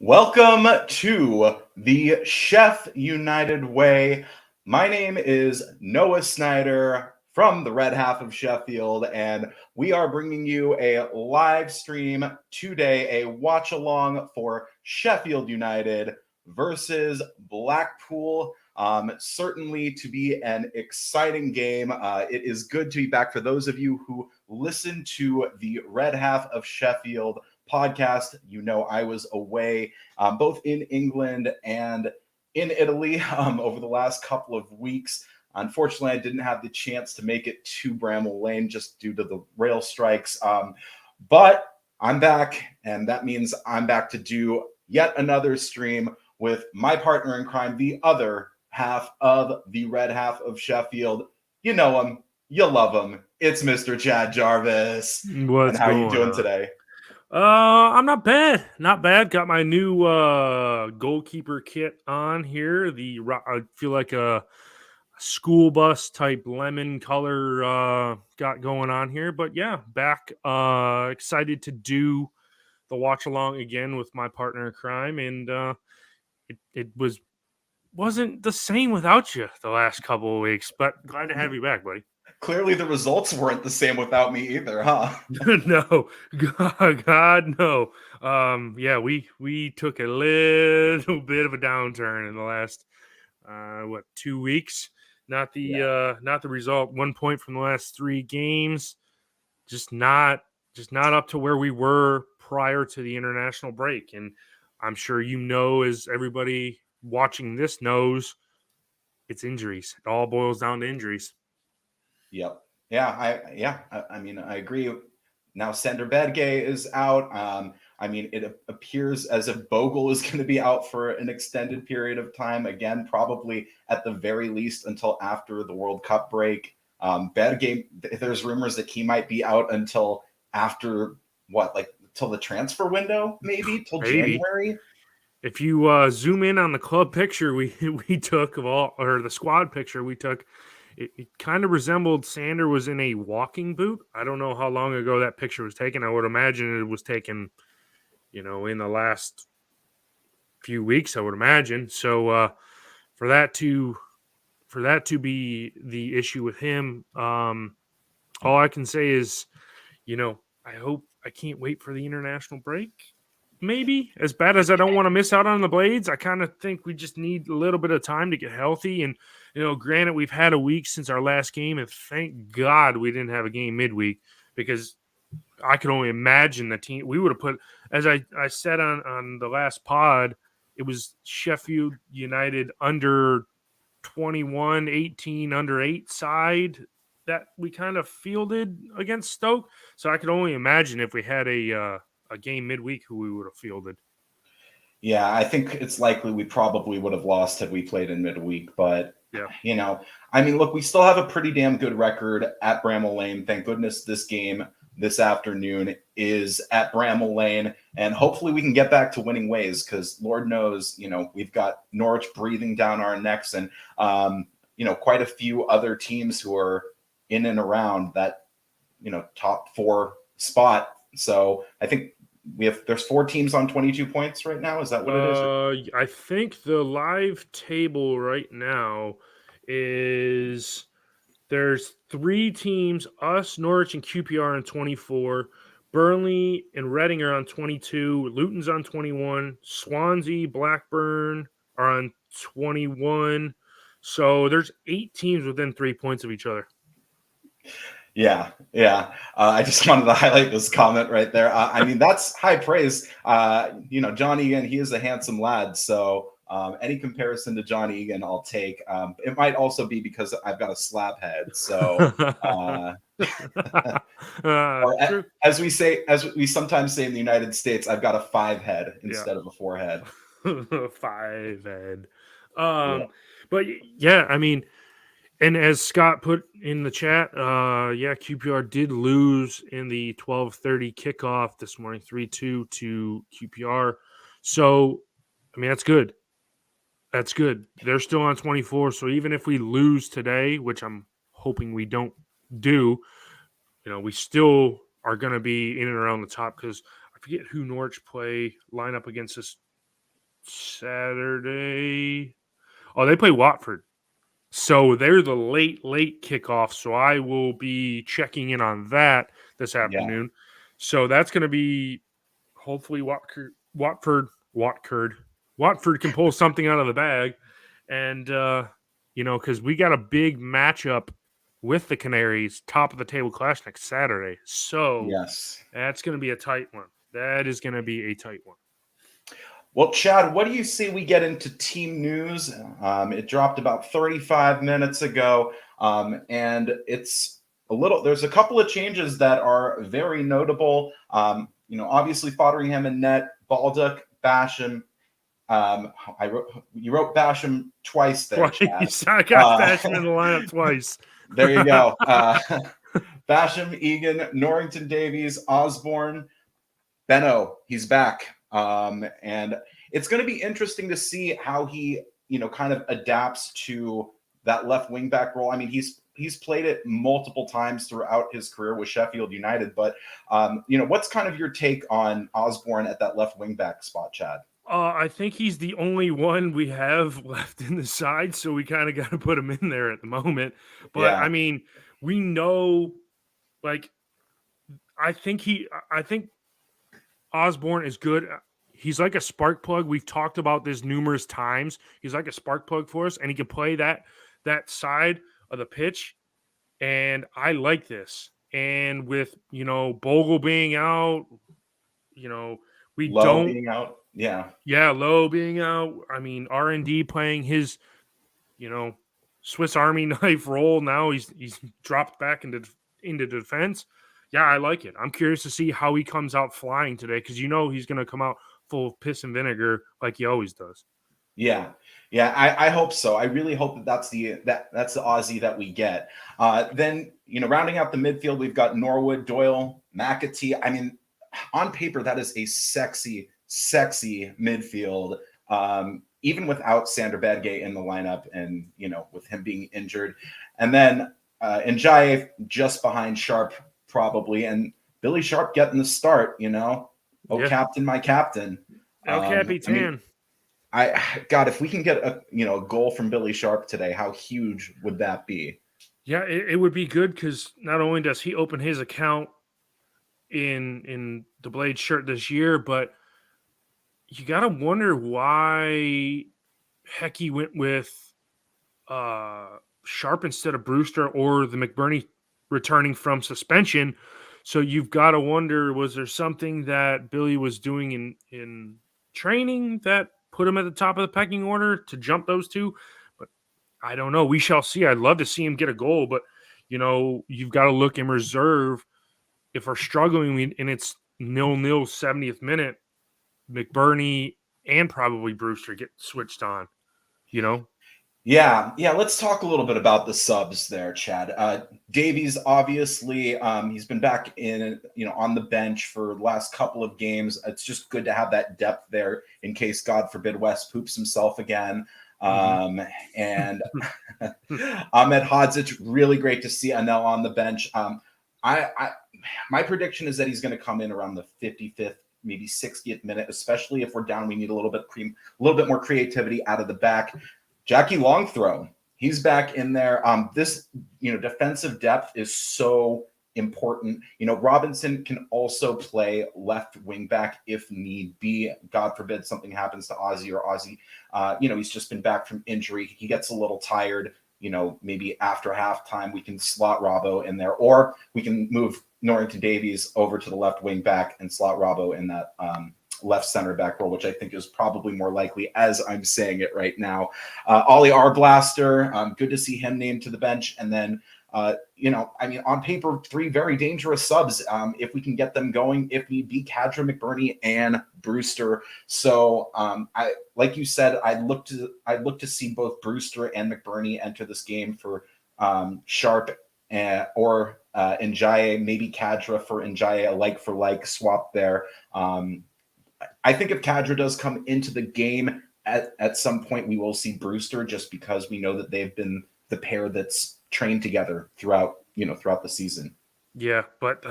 Welcome to the Chef United Way. My name is Noah Snyder from the red half of Sheffield, and we are bringing you a live stream today, a watch along for Sheffield United versus Blackpool. Certainly to be an exciting game. It is good to be back. For those of you who listen to the red half of Sheffield podcast, you know I was away both in England and in Italy over the last couple of weeks. Unfortunately, I didn't have the chance to make it to Bramall Lane just due to the rail strikes. But I'm back, and that means I'm back to do yet another stream with my partner in crime, the other half of the red half of Sheffield. You know him, you love him. It's Mr. Chad Jarvis. What's And how are you going doing on? today? I'm not bad. Not bad. Got my new goalkeeper kit on here. I feel like a school bus type lemon color got going on here. But yeah, back excited to do the watch along again with my partner in crime, and it wasn't the same without you the last couple of weeks. But glad to have you back, buddy. Clearly, the results weren't the same without me either, huh? No, God, no. Yeah, we took a little bit of a downturn in the last 2 weeks. Not the result. 1 point from the last 3 games. Just not up to where we were prior to the international break. And I'm sure as everybody watching this knows, it's injuries. It all boils down to injuries. Yep. I mean, I agree. Now Sander Bedgay is out. I mean, it appears as if Bogle is going to be out for an extended period of time. Again, probably at the very least until after the World Cup break. Bedgay, there's rumors that he might be out until after till the transfer window, maybe till January. If you zoom in on the club picture we took the squad picture we took, it kind of resembled Sander was in a walking boot. I don't know how long ago that picture was taken. I would imagine it was taken, in the last few weeks, I would imagine. So for that to be the issue with him, all I can say is, I can't wait for the international break. Maybe, as bad as I don't want to miss out on the Blades, I kind of think we just need a little bit of time to get healthy. And, granted, we've had a week since our last game, and thank God we didn't have a game midweek, because I could only imagine the team we would have put, as I said on the last pod, it was Sheffield United under 21, 18, under 8 side that we kind of fielded against Stoke. So I could only imagine if we had a game midweek who we would have fielded. Yeah, I think it's likely we probably would have lost had we played in midweek. But, yeah. I mean, look, we still have a pretty damn good record at Bramall Lane. Thank goodness this game this afternoon is at Bramall Lane. And hopefully we can get back to winning ways, because Lord knows, we've got Norwich breathing down our necks, and, quite a few other teams who are in and around that, top 4 spot. So I think there's 4 teams on 22 points right now. Is that what it is? I think the live table right now is there's 3 teams, us, Norwich, and QPR on 24. Burnley and Reading are on 22. Luton's on 21. Swansea, Blackburn are on 21. So there's 8 teams within 3 points of each other. Yeah. I just wanted to highlight this comment right there. I mean, that's high praise. John Egan, he is a handsome lad. So any comparison to John Egan, I'll take. It might also be because I've got a slab head. So, or as we sometimes say in the United States, I've got a 5 head instead of a 4 head. 5 head. But yeah, I mean, and as Scott put in the chat, QPR did lose in the 12:30 kickoff this morning, 3-2 to QPR. So, I mean, that's good. That's good. They're still on 24. So even if we lose today, which I'm hoping we don't do, we still are going to be in and around the top, because I forget who Norwich line up against us Saturday. Oh, they play Watford. So they're the late kickoff. So I will be checking in on that this Yeah. afternoon. So that's going to be hopefully Watford can pull something out of the bag. And, because we got a big matchup with the Canaries, top of the table clash next Saturday. So Yes. that's going to be a tight one. That is going to be a tight one. Well, Chad, what do you say we get into team news? It dropped about 35 minutes ago, and it's there's a couple of changes that are very notable. Obviously, Fotheringham and net, Baldock, Basham. You wrote Basham twice there, Chad. Twice. I got Basham in the lineup twice. There you go. Basham, Egan, Norrington Davies, Osborne, Benno, he's back. And it's going to be interesting to see how he, kind of adapts to that left wing back role. I mean, he's played it multiple times throughout his career with Sheffield United, but what's kind of your take on Osborne at that left wing back spot, Chad? I think he's the only one we have left in the side, so we kind of got to put him in there at the moment. But Yeah. I mean, we know, like, I think Osborne is good. He's like a spark plug. We've talked about this numerous times. He's like a spark plug for us, and he can play that side of the pitch. And I like this. And with Bogle being out, we Low don't. being out. Yeah. Yeah, Lowe being out. I mean, R&D playing his, Swiss Army knife role. Now he's dropped back into defense. Yeah, I like it. I'm curious to see how he comes out flying today because he's going to come out full of piss and vinegar like he always does. Yeah, yeah, I hope so. I really hope that's the Aussie that we get. Then rounding out the midfield, we've got Norwood, Doyle, McAtee. I mean, on paper, that is a sexy midfield. Even without Sander Badgate in the lineup, and with him being injured, and then Njaye just behind Sharp probably, and Billy Sharp getting the start. Yeah. Captain, my captain. El Capitan. God, if we can get a goal from Billy Sharp today, how huge would that be? Yeah, it would be good because not only does he open his account in the Blade shirt this year, but you got to wonder why Hecky went with Sharp instead of Brewster or the McBurney returning from suspension. So you've got to wonder, was there something that Billy was doing in training that put him at the top of the pecking order to jump those two? But I don't know. We shall see. I'd love to see him get a goal, but you've got to look in reserve. If we're struggling and it's 0-0 70th minute, McBurney and probably Brewster get switched on, Yeah. Let's talk a little bit about the subs there, Chad. Davies, obviously, he's been back in, on the bench for the last couple of games. It's just good to have that depth there in case, God forbid, West poops himself again. And Ahmed Hodzic, really great to see Anel on the bench. My prediction is that he's going to come in around the 55th, maybe 60th minute, especially if we're down. We need a little bit more creativity out of the back. Jackie Longthrow, he's back in there. This, defensive depth is so important. Robinson can also play left wing back if need be. God forbid something happens to Ozzy or Ozzy. He's just been back from injury. He gets a little tired. Maybe after halftime we can slot Robbo in there, or we can move Norrington Davies over to the left wing back and slot Robbo in that left center back role, which I think is probably more likely as I'm saying it right now. Ollie Arblaster, good to see him named to the bench. And then, on paper, 3 very dangerous subs. If we can get them going, if need be, Kadra, McBurney, and Brewster. So, like you said, I'd look to see both Brewster and McBurney enter this game for Sharp or Njaye, maybe Kadra for Njaye, a like for like swap there. I think if Kadra does come into the game at some point, we will see Brewster, just because we know that they've been the pair that's trained together throughout the season. Yeah, but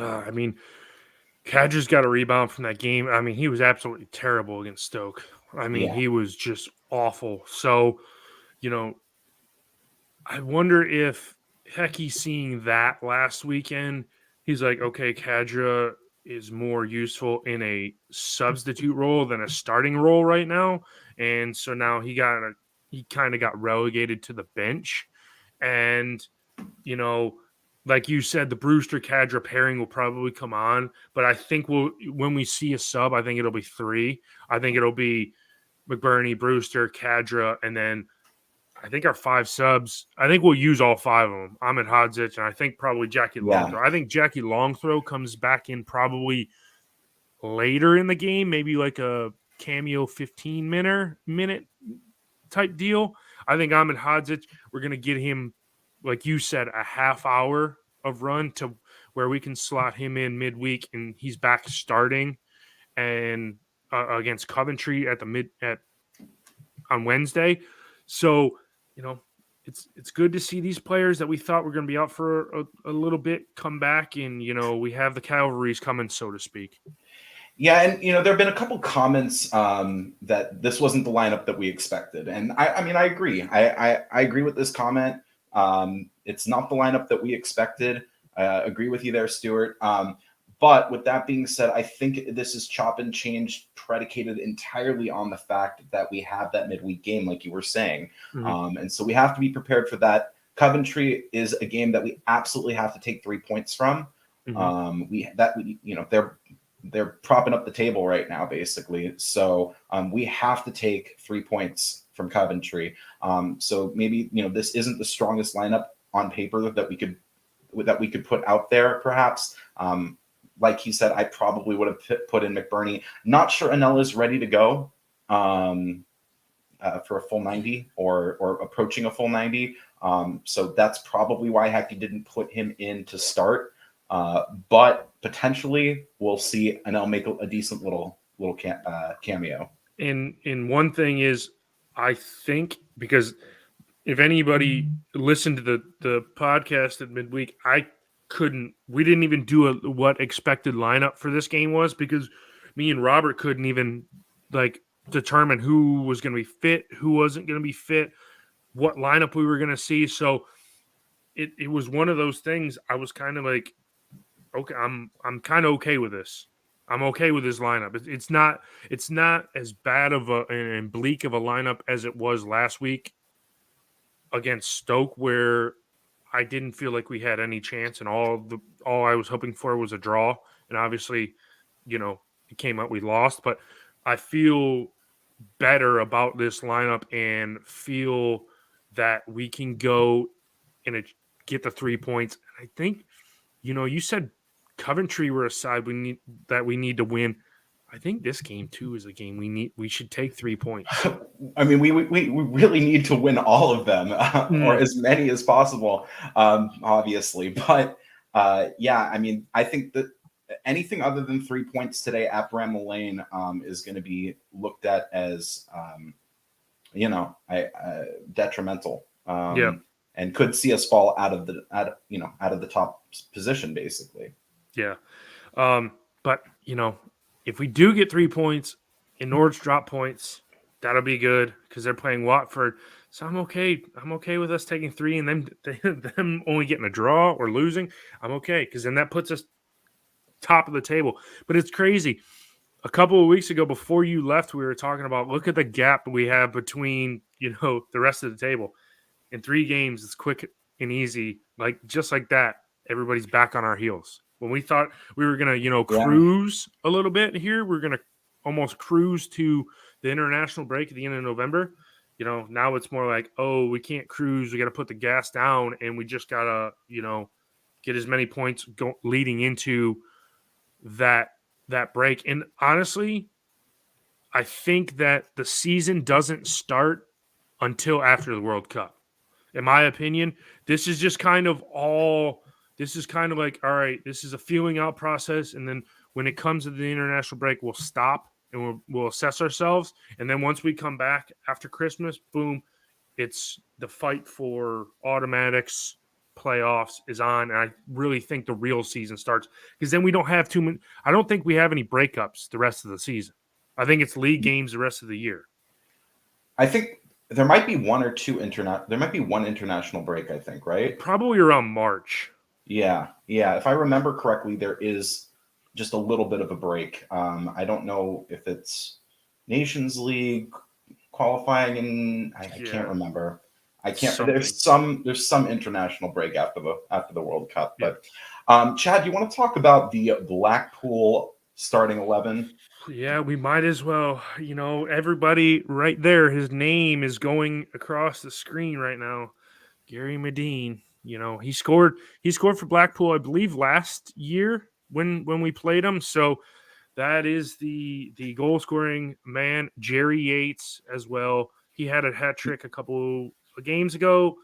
Kadra's got a rebound from that game. I mean, he was absolutely terrible against Stoke I mean, Yeah. he was just awful. So, you know, I wonder if Hecky seeing that last weekend, he's like, okay, Kadra is more useful in a substitute role than a starting role right now. And so now he kind of got relegated to the bench. And, you know, like you said, the Brewster Kadra pairing will probably come on, but I think when we see a sub, I think it'll be three. I think it'll be McBurney, Brewster, Kadra, and then I think our five subs. I think we'll use all five of them. Ahmed Hodzic, and I think probably Jackie Yeah. Longthrow. I think Jackie Longthrow comes back in probably later in the game, maybe like a cameo 15-minute type deal. I think Ahmed Hodzic, we're going to get him, like you said, a half hour of run to where we can slot him in midweek, and he's back starting and against Coventry at on Wednesday. So, you know, it's good to see these players that we thought were going to be out for a little bit come back, and we have the cavalries coming, so to speak. Yeah, and there have been a couple comments that this wasn't the lineup that we expected, and I mean I agree. I agree with this comment. It's not the lineup that we expected. Agree with you there, Stuart. But with that being said, I think this is chop and change predicated entirely on the fact that we have that midweek game, like you were saying. Mm-hmm. And so we have to be prepared for that. Coventry is a game that we absolutely have to take 3 points from. Mm-hmm. They're propping up the table right now, basically. So we have to take 3 points from Coventry. So maybe this isn't the strongest lineup on paper that we could put out there, perhaps. Like he said, I probably would have put in McBurney. Not sure Anel is ready to go for a full 90 or approaching a full 90. So that's probably why Hecky didn't put him in to start. But potentially we'll see Anel make a decent little cameo. And one thing is, I think, because if anybody listened to the podcast at midweek, we didn't even do what expected lineup for this game was, because me and Robert couldn't even like determine who was going to be fit, who wasn't going to be fit, what lineup we were going to see. So it was one of those things. I was kind of like, okay, I'm kind of okay with this. I'm okay with this lineup. It's not as bad of and bleak of a lineup as it was last week against Stoke, where I didn't feel like we had any chance, and all I was hoping for was a draw. And obviously, it came out we lost, but I feel better about this lineup and feel that we can go and get the 3 points. I think, you said Coventry were a side we need to win. I think this game too is a game we should take 3 points. I mean, we really need to win all of them, or as many as possible, obviously. But yeah, I mean, I think that anything other than 3 points today at Bramall Lane is going to be looked at as, detrimental. Yeah. And could see us fall out of the top position, basically. Yeah. But if we do get 3 points and Norwich drop points, that'll be good because they're playing Watford. So I'm okay. I'm okay with us taking 3 and them only getting a draw or losing. I'm okay, because then that puts us top of the table. But it's crazy. A couple of weeks ago, before you left, we were talking about, look at the gap we have between the rest of the table. In 3 games, it's quick and easy, just like that. Everybody's back on our heels. When we thought we were going to, cruise a little bit here, we're going to almost cruise to the international break at the end of November. Now it's more like, oh, we can't cruise. We got to put the gas down, and we just got to, get as many points leading into that break. And honestly, I think that the season doesn't start until after the World Cup. In my opinion, this is just kind of like, all right, this is a feeling out process. And then when it comes to the international break, we'll stop and we'll assess ourselves. And then once we come back after Christmas, boom, it's the fight for automatics playoffs is on. And I really think the real season starts, because then we don't have too many. I don't think we have any breakups the rest of the season. I think it's league games the rest of the year. I think there might be one or two there might be one international break, I think, right? Probably around March. Yeah. Yeah. If I remember correctly, there is just a little bit of a break. I don't know if it's Nations League qualifying, and I can't Yeah, remember. I can't. something. There's some international break after the World Cup. Yeah. But Chad, you want to talk about the Blackpool starting 11? Yeah, we might as well. Everybody right there, his name is going across the screen right now. Gary Medine. He scored for Blackpool, I believe, last year when we played him. So that is the goal scoring man. Jerry Yates as well. He had a hat trick a couple of games ago.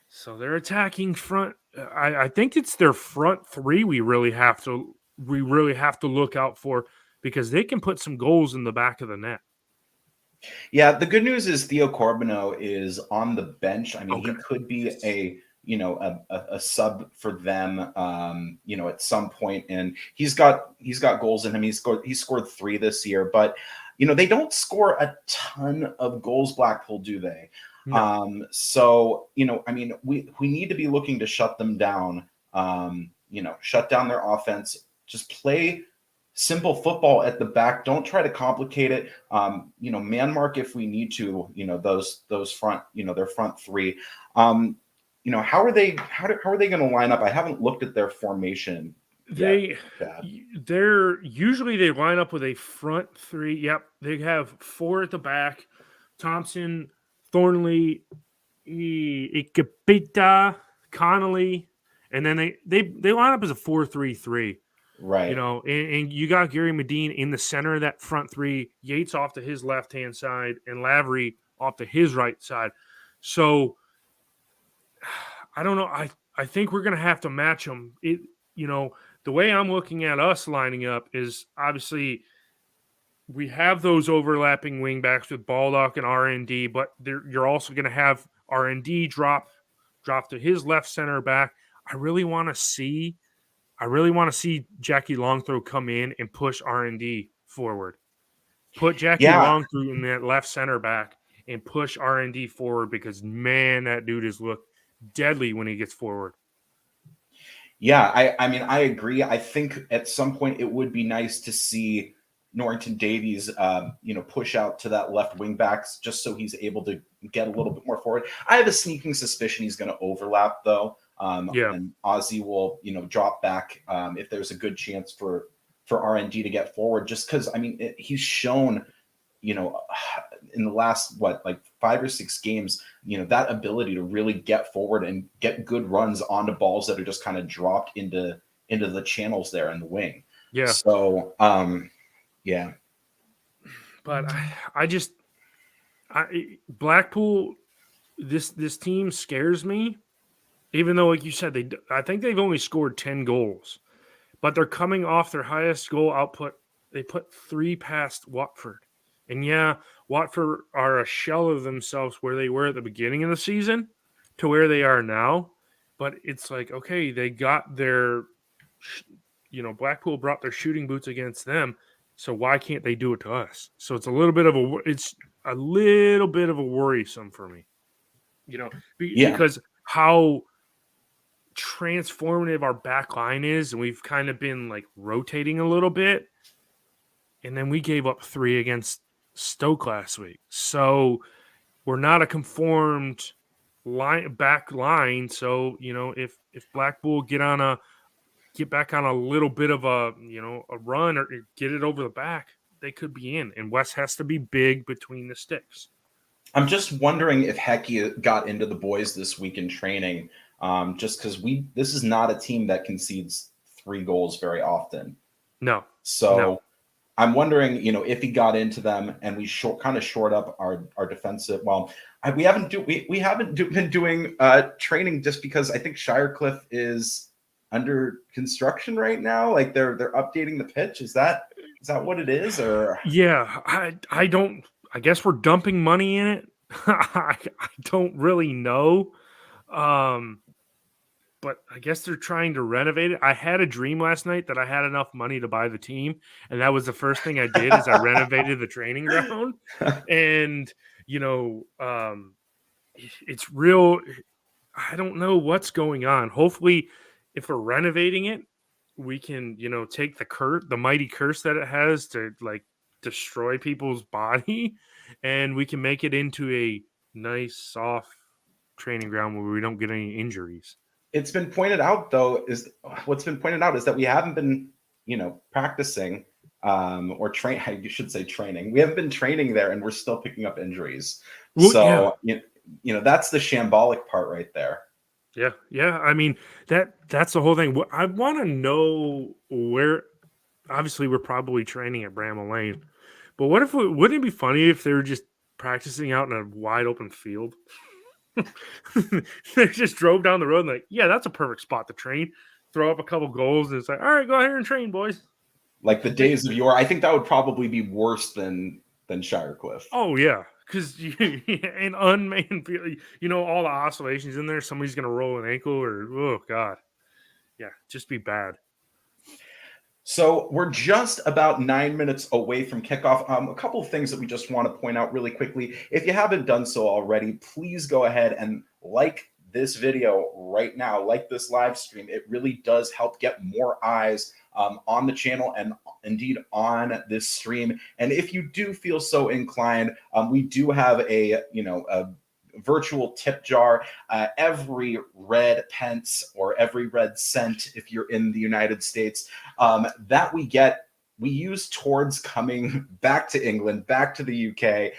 So they're attacking front. I think it's their front three we really have to look out for, because they can put some goals in the back of the net. Yeah, the good news is Theo Corbeau is on the bench. I mean, Okay. he could be a sub for them, at some point, and he's got goals in him. He scored 3 this year, but they don't score a ton of goals. Blackpool, do they? No. So I mean, we need to be looking to shut them down. Shut down their offense. Just play simple football at the back. Don't try to complicate it. Man mark if we need to. Those front. Their front three. How are they going to line up? I haven't looked at their formation yet. They're usually they line up with a front three. Yep, they have 4 at the back: Thompson, Thornley, Ikapita, Connolly, and then they line up as a 4-3-3. Right. And you got Gary Medine in the center of that front three, Yates off to his left-hand side, and Lavery off to his right side. So I don't know. I think we're going to have to match them. The way I'm looking at us lining up is obviously we have those overlapping wingbacks with Baldock and RND, but you're also going to have RND drop to his left center back. I really want to see Jackie Longthrow come in and push R&D forward. Put Jackie Longthrow in that left center back and push R&D forward, because, man, that dude has looked deadly when he gets forward. Yeah, I mean, I agree. I think at some point it would be nice to see Norrington Davies, push out to that left wing backs, just so he's able to get a little bit more forward. I have a sneaking suspicion he's going to overlap, though. And Ozzy will, drop back if there's a good chance for R&D to get forward, just because, I mean, he's shown, in the last, 5 or 6 games, that ability to really get forward and get good runs onto balls that are just kind of dropped into the channels there in the wing. Yeah. So, yeah. But Blackpool, this team scares me. Even though, like you said, I think they've only scored 10 goals, but they're coming off their highest goal output. They put 3 past Watford. And yeah, Watford are a shell of themselves where they were at the beginning of the season to where they are now. But it's like, okay, they got their, Blackpool brought their shooting boots against them. So why can't they do it to us? So it's a little bit of a worrisome for me, because how transformative our back line is, and we've kind of been rotating a little bit, and then we gave up 3 against Stoke last week, so we're not a conformed back line. So if Blackpool get back on a little bit of a run or get it over the back, they could be in, and West has to be big between the sticks. I'm just wondering if Hecky got into the boys this week in training. Just because this is not a team that concedes 3 goals very often. No. So I'm wondering, if he got into them and we kind of short up our defensive. Well, we haven't been doing training, just because I think Shirecliffe is under construction right now. Like they're updating the pitch. Is that what it is? Or yeah, I don't. I guess we're dumping money in it. I don't really know. but I guess they're trying to renovate it. I had a dream last night that I had enough money to buy the team, and that was the first thing I did is I renovated the training ground. And it's real. I don't know what's going on. Hopefully, if we're renovating it, we can, take the mighty curse that it has to like destroy people's body, and we can make it into a nice, soft training ground where we don't get any injuries. It's been pointed out, though, is what's been pointed out is that we haven't been, practicing or train. You should say training. We haven't been training there, and we're still picking up injuries. Well, yeah. So, that's the shambolic part right there. Yeah. I mean, that's the whole thing. I want to know where. Obviously, we're probably training at Bramall Lane, but wouldn't it be funny if they were just practicing out in a wide open field? They just drove down the road and like, yeah, that's a perfect spot to train. Throw up a couple goals, and it's like, all right, go out here and train, boys. Like the days of yore. I think that would probably be worse than Shirecliff. Oh yeah, because an unmanned field, all the oscillations in there. Somebody's gonna roll an ankle, or oh god, yeah, just be bad. So we're just about 9 minutes away from kickoff. A couple of things that we just want to point out really quickly. If you haven't done so already, please go ahead and like this video right now, like this live stream. It really does help get more eyes on the channel and indeed on this stream. And if you do feel so inclined, we do have a virtual tip jar. Every red pence or every red cent, if you're in the United States, that we use towards coming back to England, back to the UK,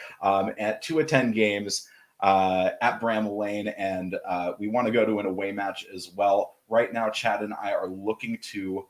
to attend games at Bramall Lane, and we want to go to an away match as well. Right now, Chad and I are looking to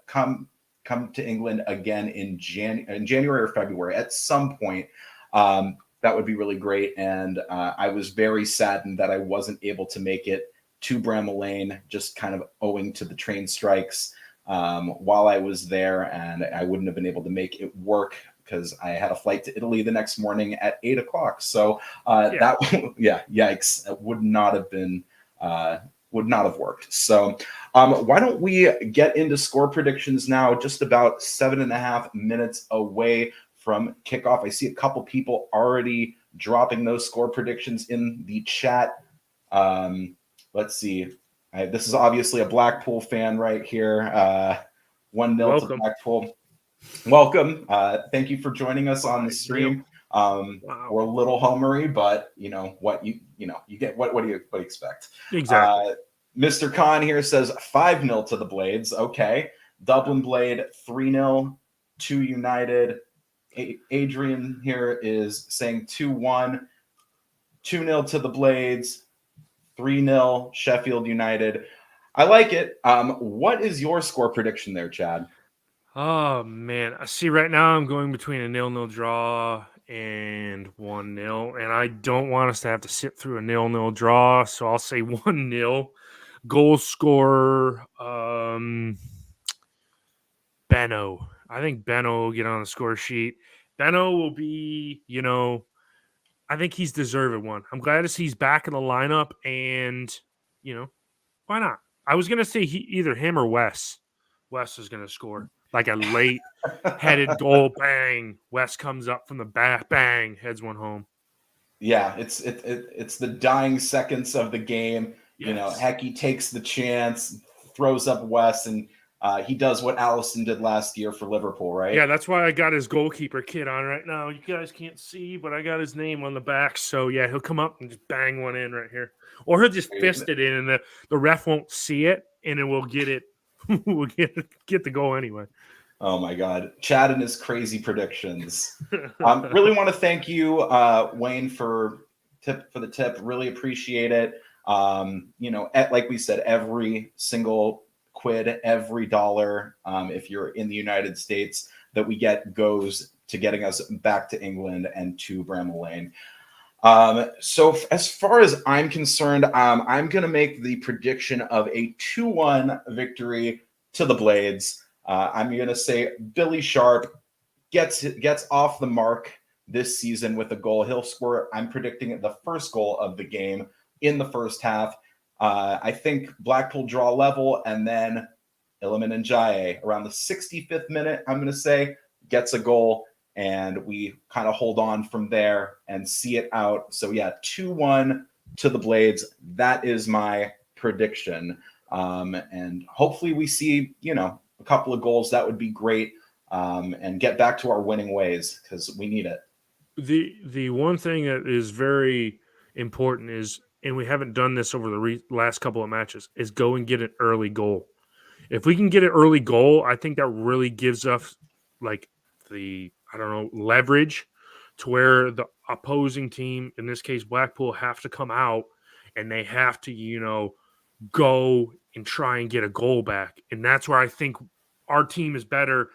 come to England again in January or February at some point. That would be really great. And I was very saddened that I wasn't able to make it to Bramall Lane, just kind of owing to the train strikes while I was there. And I wouldn't have been able to make it work because I had a flight to Italy the next morning at 8 o'clock. So yikes, it would not have worked. So why don't we get into score predictions now, just about 7.5 minutes away from kickoff. I see a couple people already dropping those score predictions in the chat. Let's see. This is obviously a Blackpool fan right here. 1-0 to Blackpool. Welcome. Thank you for joining us on the stream. Wow. We're a little homery, but you get what do you expect? Exactly. Mr. Khan here says 5-0 to the Blades. Okay. Dublin Blade 3-0 to United. Adrian here is saying 2-1, 2-0 to the Blades, 3-0 Sheffield United. I like it. What is your score prediction there, Chad? Oh man, I see. Right now, I'm going between a 0-0 draw and 1-0, and I don't want us to have to sit through a 0-0 draw, so I'll say 1-0. Goal scorer, Benno. I think Benno will get on the score sheet. Benno will be, I think he's deserved one. I'm glad to see he's back in the lineup, and, why not? I was going to say either him or Wes. Wes is going to score. Like a late headed goal, bang. Wes comes up from the back, bang, heads one home. Yeah, it's the dying seconds of the game. Yes. Hecky takes the chance, throws up Wes, and he does what Allison did last year for Liverpool, right? Yeah, that's why I got his goalkeeper kit on right now. You guys can't see, but I got his name on the back. So, yeah, he'll come up and just bang one in right here. Or he'll just fist it in, and the ref won't see it, and then we'll get it. We'll get the goal anyway. Oh, my God. Chad and his crazy predictions. Really want to thank you, Wayne, for the tip. Really appreciate it. Like we said, every single quid, every dollar, if you're in the United States, that we get goes to getting us back to England and to Bramall Lane. So as far as I'm concerned, I'm going to make the prediction of a 2-1 victory to the Blades. I'm going to say Billy Sharp gets off the mark this season with a goal. He'll score, I'm predicting, the first goal of the game in the first half. I think Blackpool draw level, and then Iliman Ndiaye around the 65th minute, I'm going to say, gets a goal, and we kind of hold on from there and see it out. So yeah, 2-1 to the Blades. That is my prediction. And hopefully we see, a couple of goals. That would be great. And get back to our winning ways, because we need it. The one thing that is very important is, and we haven't done this over the last couple of matches, is go and get an early goal. If we can get an early goal, I think that really gives us like leverage to where the opposing team, in this case Blackpool, have to come out and they have to, go and try and get a goal back. And that's where I think our team is better.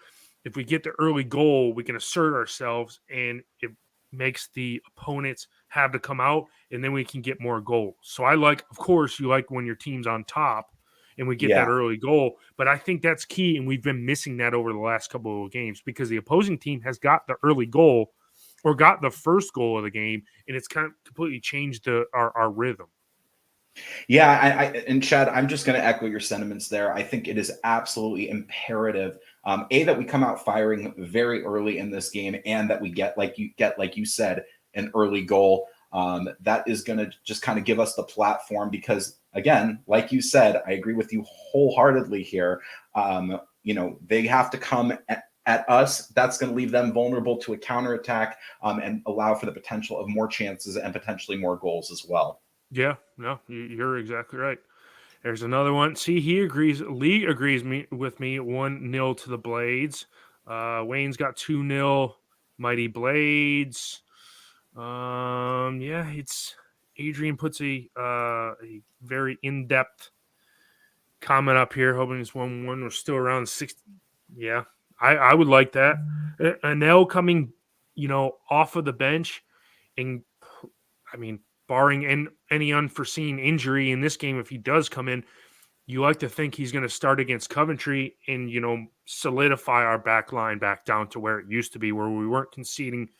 If we get the early goal, we can assert ourselves, and it makes the opponents have to come out, and then we can get more goals. So of course, you like when your team's on top and we get that Yeah. early goal. But I think that's key, and we've been missing that over the last couple of games because the opposing team has got the early goal or got the first goal of the game, and it's kind of completely changed our rhythm. Yeah, and Chad, I'm just going to echo your sentiments there. I think it is absolutely imperative, that we come out firing very early in this game, and that we get, like you said, an early goal. That is going to just kind of give us the platform, because, again, like you said, I agree with you wholeheartedly here. They have to come at us. That's going to leave them vulnerable to a counterattack, and allow for the potential of more chances and potentially more goals as well. Yeah, no, you're exactly right. There's another one. See, Lee agrees with me 1-0 to the Blades. Wayne's got 2-0. Mighty Blades. Yeah, it's Adrian puts a very in-depth comment up here, hoping it's 1-1. We're still around 60. Yeah, I would like that. Anel coming, off of the bench, and I mean, barring any unforeseen injury in this game, if he does come in, you like to think he's going to start against Coventry and, solidify our back line back down to where it used to be, where we weren't conceding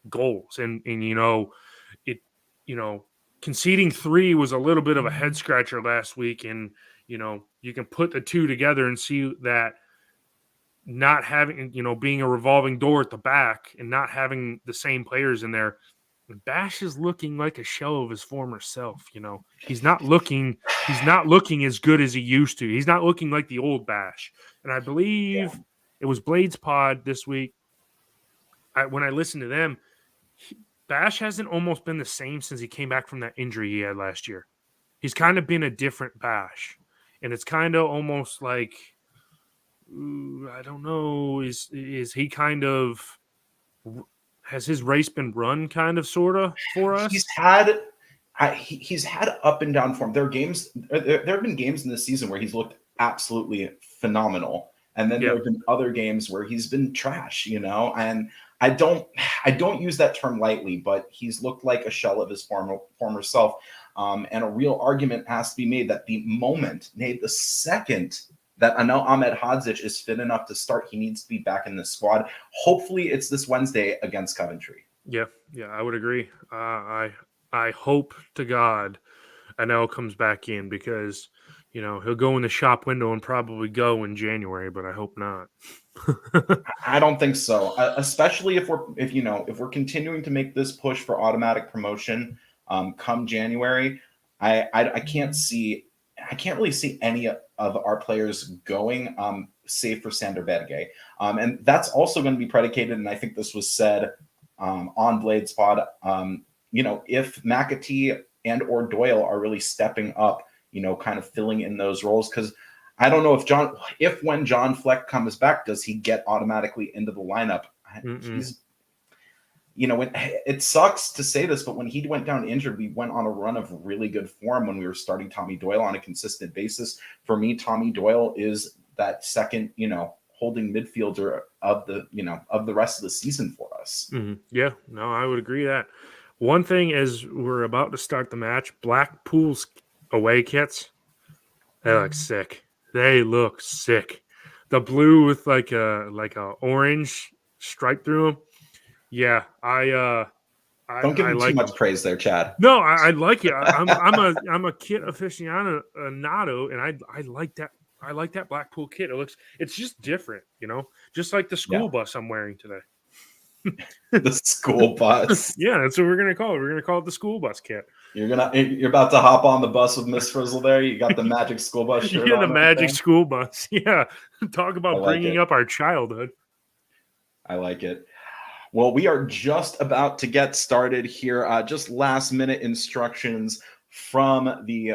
goals. And conceding 3 was a little bit of a head scratcher last week. And, you can put the two together and see that not having, being a revolving door at the back and not having the same players in there, Bash is looking like a shell of his former self. He's not looking as good as he used to. He's not looking like the old Bash. And I believe it was Blades Pod this week. When I listened to them, Bash hasn't almost been the same since he came back from that injury he had last year. He's kind of been a different Bash, and it's kind of almost like, I don't know, is he kind of, has his race been run kind of sort of for us? He's had up and down form. There have been games in this season where he's looked absolutely phenomenal, and then there have been other games where he's been trash, and I don't use that term lightly, but he's looked like a shell of his former self. And a real argument has to be made that the second that Anel Ahmedhodzic is fit enough to start, he needs to be back in the squad. Hopefully it's this Wednesday against Coventry. Yeah, I would agree. I hope to God Anel comes back in, because, he'll go in the shop window and probably go in January, but I hope not. I don't think so, especially if we're continuing to make this push for automatic promotion come January. I can't really see any of our players going, save for Sander Berge. And that's also going to be predicated, and I think this was said on Blades Pod, if McAtee and or Doyle are really stepping up, kind of filling in those roles. Because I don't know if when John Fleck comes back, does he get automatically into the lineup? He's, it sucks to say this, but when he went down injured, we went on a run of really good form when we were starting Tommy Doyle on a consistent basis. For me, Tommy Doyle is that second, holding midfielder of the rest of the season for us. Mm-hmm. Yeah, no, I would agree that. One thing is, we're about to start the match, Blackpool's away kits, they look sick. They look sick. The blue with like a orange stripe through them. Yeah, I Don't give I him too like much him. praise there, Chad. No, I like it. I'm a kit aficionado, and I like that. I like that Blackpool kit. It's just different, just like the Yeah. school bus I'm wearing today. The school bus. Yeah, that's what we're gonna call it. We're gonna call it the school bus kit. You're about to hop on the bus with Miss Frizzle there. You got the magic school bus shirt Yeah, on. the and magic everything. school bus. Yeah, talk I about like bringing it. up our childhood. I like it. Well, we are just about to get started here. Just last minute instructions from the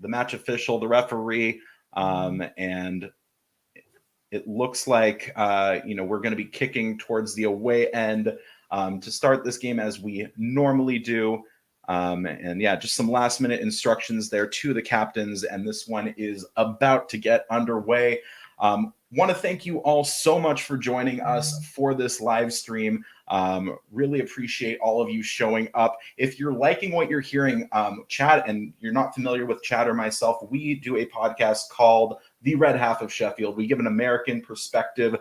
match official, the referee, and it looks like we're going to be kicking towards the away end to start this game as we normally do. And yeah, just some last minute instructions there to the captains, and this one is about to get underway. Want to thank you all so much for joining us for this live stream. Really appreciate all of you showing up. If you're liking what you're hearing, Chad, and you're not familiar with Chad or myself, we do a podcast called The Red Half of Sheffield. We give an American perspective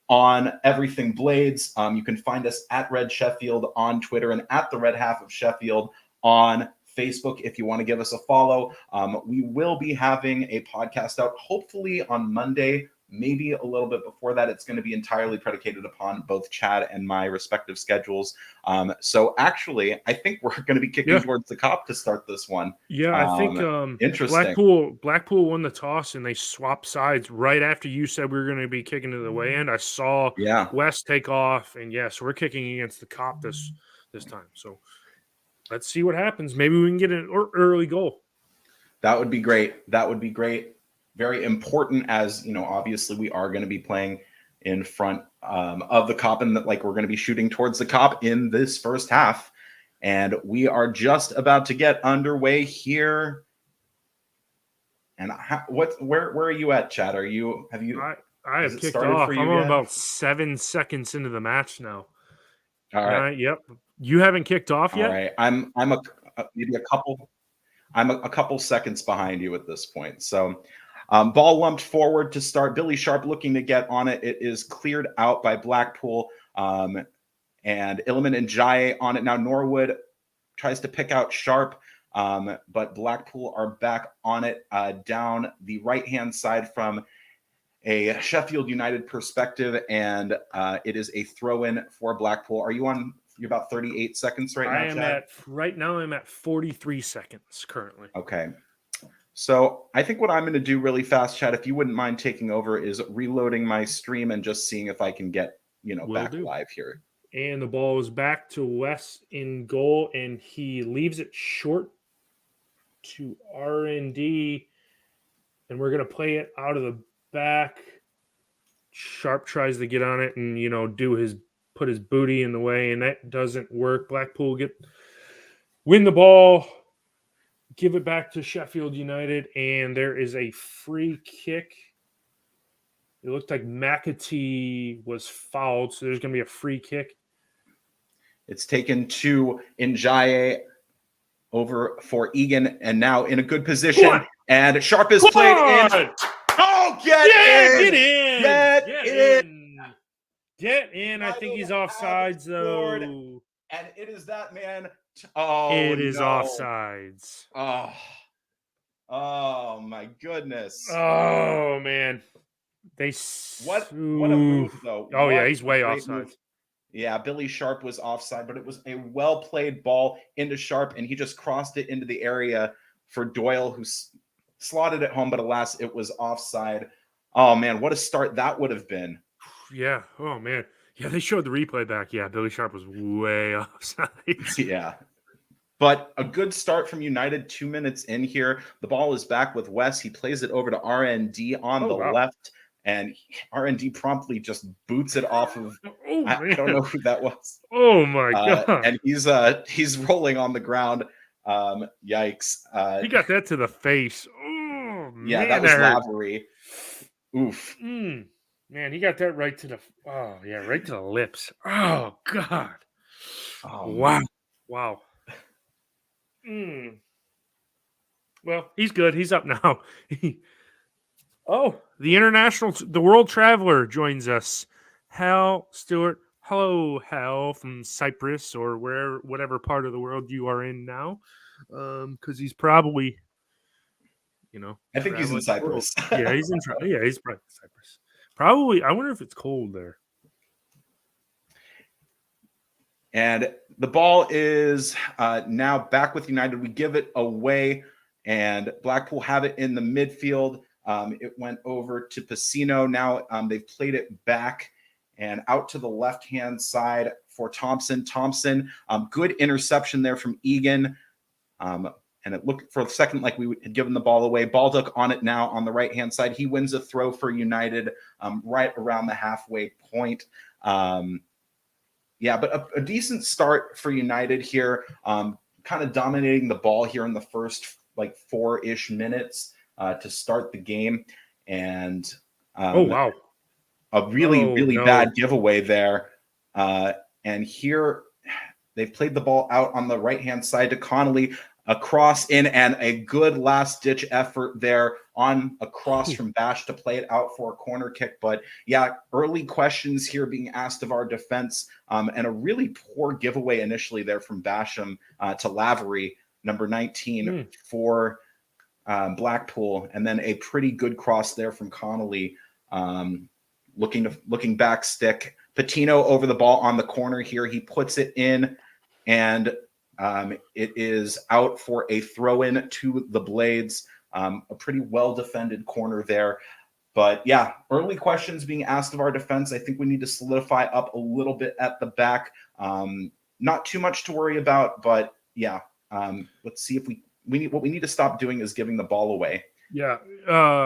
on everything Blades. You can find us at Red Sheffield on Twitter and at The Red Half of Sheffield on Facebook if you want to give us a follow. We will be having a podcast out hopefully on Monday, maybe a little bit before that. It's going to be entirely predicated upon both Chad and my respective schedules. So actually, I think we're going to be kicking towards the cop to start this one. Yeah, I think interesting. Blackpool won the toss and they swapped sides right after you said we were going to be kicking to the way end. I saw West take off, and so we're kicking against the cop this time. So let's see what happens. Maybe we can get an early goal. That would be great. That would be great. Very important, as obviously we are going to be playing in front of the cop, and that we're going to be shooting towards the cop in this first half. And we are just about to get underway here. And where are you at, Chad? I have kicked off. I'm on about 7 seconds into the match now. All right. Yep. You haven't kicked off yet? All right. I'm maybe a couple. I'm a couple seconds behind you at this point. So ball lumped forward to start. Billy Sharp looking to get on it. It is cleared out by Blackpool and Illiman and Jai on it. Now Norwood tries to pick out Sharp, but Blackpool are back on it down the right-hand side from a Sheffield United perspective, and it is a throw-in for Blackpool. Are you on? You're about 38 seconds right now, Chad? I'm at 43 seconds currently. Okay. So I think what I'm going to do really fast, Chad, if you wouldn't mind taking over, is reloading my stream and just seeing if I can get, back live here. And the ball is back to West in goal, and he leaves it short to R&D, and we're going to play it out of the back. Sharp tries to get on it and, put his booty in the way, and that doesn't work. Blackpool win the ball, give it back to Sheffield United, and there is a free kick. It looked like McAtee was fouled, so there's going to be a free kick. It's taken to Njaye over for Egan, and now in a good position. And Sharp is played in. Oh, get in! Get in. I think he's offsides, though. And it is that man. It is offsides. Oh, my goodness. Oh, man. What a move, though. Oh, yeah, he's way offside. Yeah, Billy Sharp was offside, but it was a well-played ball into Sharp, and he just crossed it into the area for Doyle, who slotted it home, but alas, it was offside. Oh, man, what a start that would have been. Yeah. Oh, man. Yeah, they showed the replay back. Yeah, Billy Sharp was way offside. Yeah. But a good start from United 2 minutes in here. The ball is back with Wes. He plays it over to RND on the left, and RND promptly just boots it off of I don't know who that was. Oh, my God. And he's rolling on the ground. Yikes. He got that to the face. Oh, yeah, man, that was Lavery. Oof. Man, he got that right to the right to the lips. Oh, God. Oh, wow. Man. Wow. Well, he's good. He's up now. The world traveler joins us. Hal Stewart hello, Hal from Cyprus or whatever part of the world you are in now, because he's probably, I think he's in traveling the world. Cyprus. Yeah, he's probably in Cyprus. Probably, I wonder if it's cold there. And the ball is now back with United. We give it away, and Blackpool have it in the midfield. It went over to Pacino. Now they've played it back and out to the left-hand side for Thompson. Thompson, good interception there from Egan. And it looked for a second like we had given the ball away. Baldock on it now on the right-hand side. He wins a throw for United right around the halfway point. Yeah, but a decent start for United here, kind of dominating the ball here in the first like 4-ish minutes to start the game. And oh, wow. A really bad giveaway there. And here they've played the ball out on the right-hand side to Connolly, a cross in, and a good last-ditch effort there on a cross from Bash to play it out for a corner kick. But yeah, early questions here being asked of our defense, and a really poor giveaway initially there from Basham to Lavery, number 19 for Blackpool, and then a pretty good cross there from Connolly, looking back stick. Patino over the ball on the corner here. He puts it in, and it is out for a throw-in to the Blades. A pretty well-defended corner there. But yeah, early questions being asked of our defense. I think we need to solidify up a little bit at the back. Not too much to worry about, but yeah, let's see if we need. What we need to stop doing is giving the ball away. Yeah,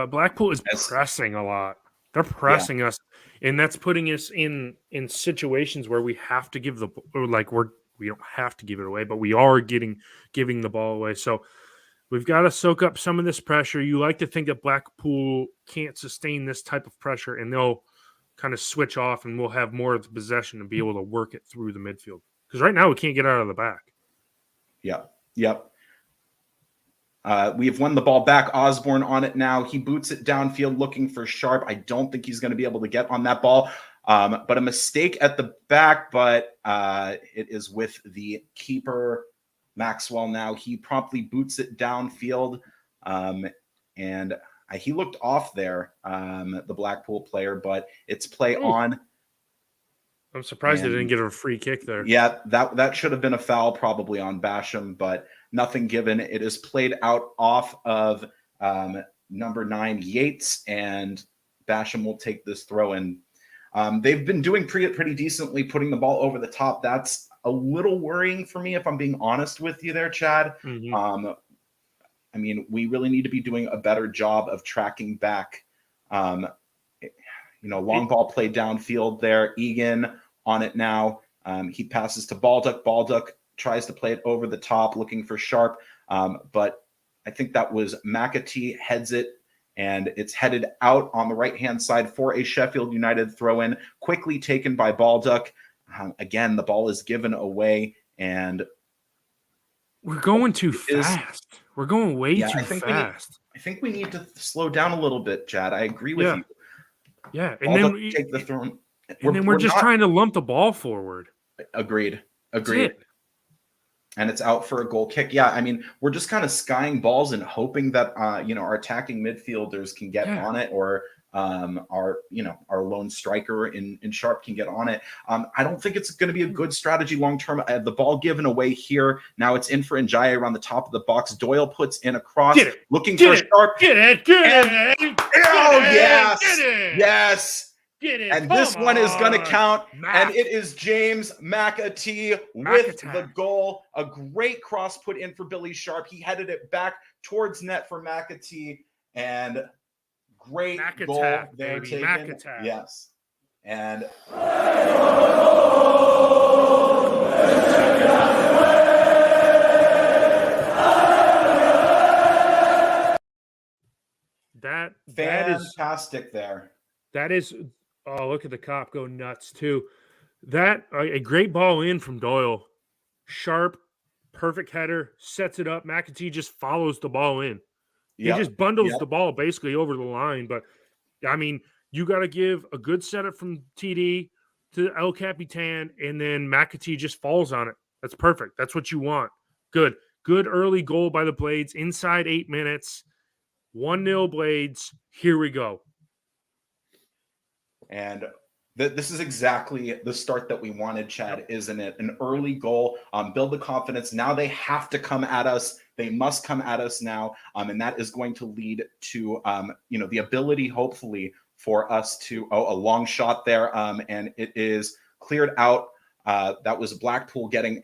Blackpool is pressing a lot. They're pressing us, and that's putting us in situations where we have to give we don't have to give it away, but we are giving the ball away. So we've got to soak up some of this pressure. You like to think that Blackpool can't sustain this type of pressure, and they'll kind of switch off, and we'll have more of the possession and be able to work it through the midfield. Because right now we can't get out of the back. Yep. We have won the ball back. Osborne on it now. He boots it downfield looking for Sharp. I don't think he's going to be able to get on that ball. But a mistake at the back, but it is with the keeper, Maxwell now. He promptly boots it downfield, and he looked off there, the Blackpool player, but it's play on. I'm surprised they didn't get a free kick there. Yeah, that should have been a foul probably on Basham, but nothing given. It is played out off of number 9, Yates, and Basham will take this throw in. They've been doing pretty decently putting the ball over the top. That's a little worrying for me, if I'm being honest with you there, Chad. Mm-hmm. I mean, we really need to be doing a better job of tracking back. Long ball played downfield there. Egan on it now. He passes to Baldock. Baldock tries to play it over the top, looking for Sharp. But I think that was McAtee heads it, and it's headed out on the right-hand side for a Sheffield United throw-in, quickly taken by Baldock. Again, the ball is given away, and we're going too fast. We're going way too fast. I think we need to slow down a little bit, Chad. I agree with you. Yeah, and Baldock then take the throw. We're just trying to lump the ball forward. Agreed. And it's out for a goal kick. Yeah, I mean, we're just kind of skying balls and hoping that our attacking midfielders can get on it, or our lone striker in Sharp can get on it. I don't think it's going to be a good strategy long term. The ball given away here. Now it's in for Njaye around the top of the box. Doyle puts in a cross, looking for Sharp. Get it! Yes. Get it. And this one is going to count. And it is James McAtee with the goal. A great cross put in for Billy Sharp. He headed it back towards net for McAtee. And great goal there taken. Yes. And that fantastic there. That is. Oh, look at the cop go nuts too. That a great ball in from Doyle. Sharp, perfect header, sets it up. McAtee just follows the ball in. He just bundles the ball basically over the line. But I mean, you got to give a good setup from TD, to El Capitan, and then McAtee just falls on it. That's perfect. That's what you want. Good. Good early goal by the Blades inside 8 minutes. 1-0 Blades. Here we go. And this is exactly the start that we wanted, Chad, isn't it? An early goal, build the confidence. Now they have to come at us. They must come at us now. And that is going to lead to, the ability, hopefully, for us to, a long shot there. And it is cleared out. That was Blackpool getting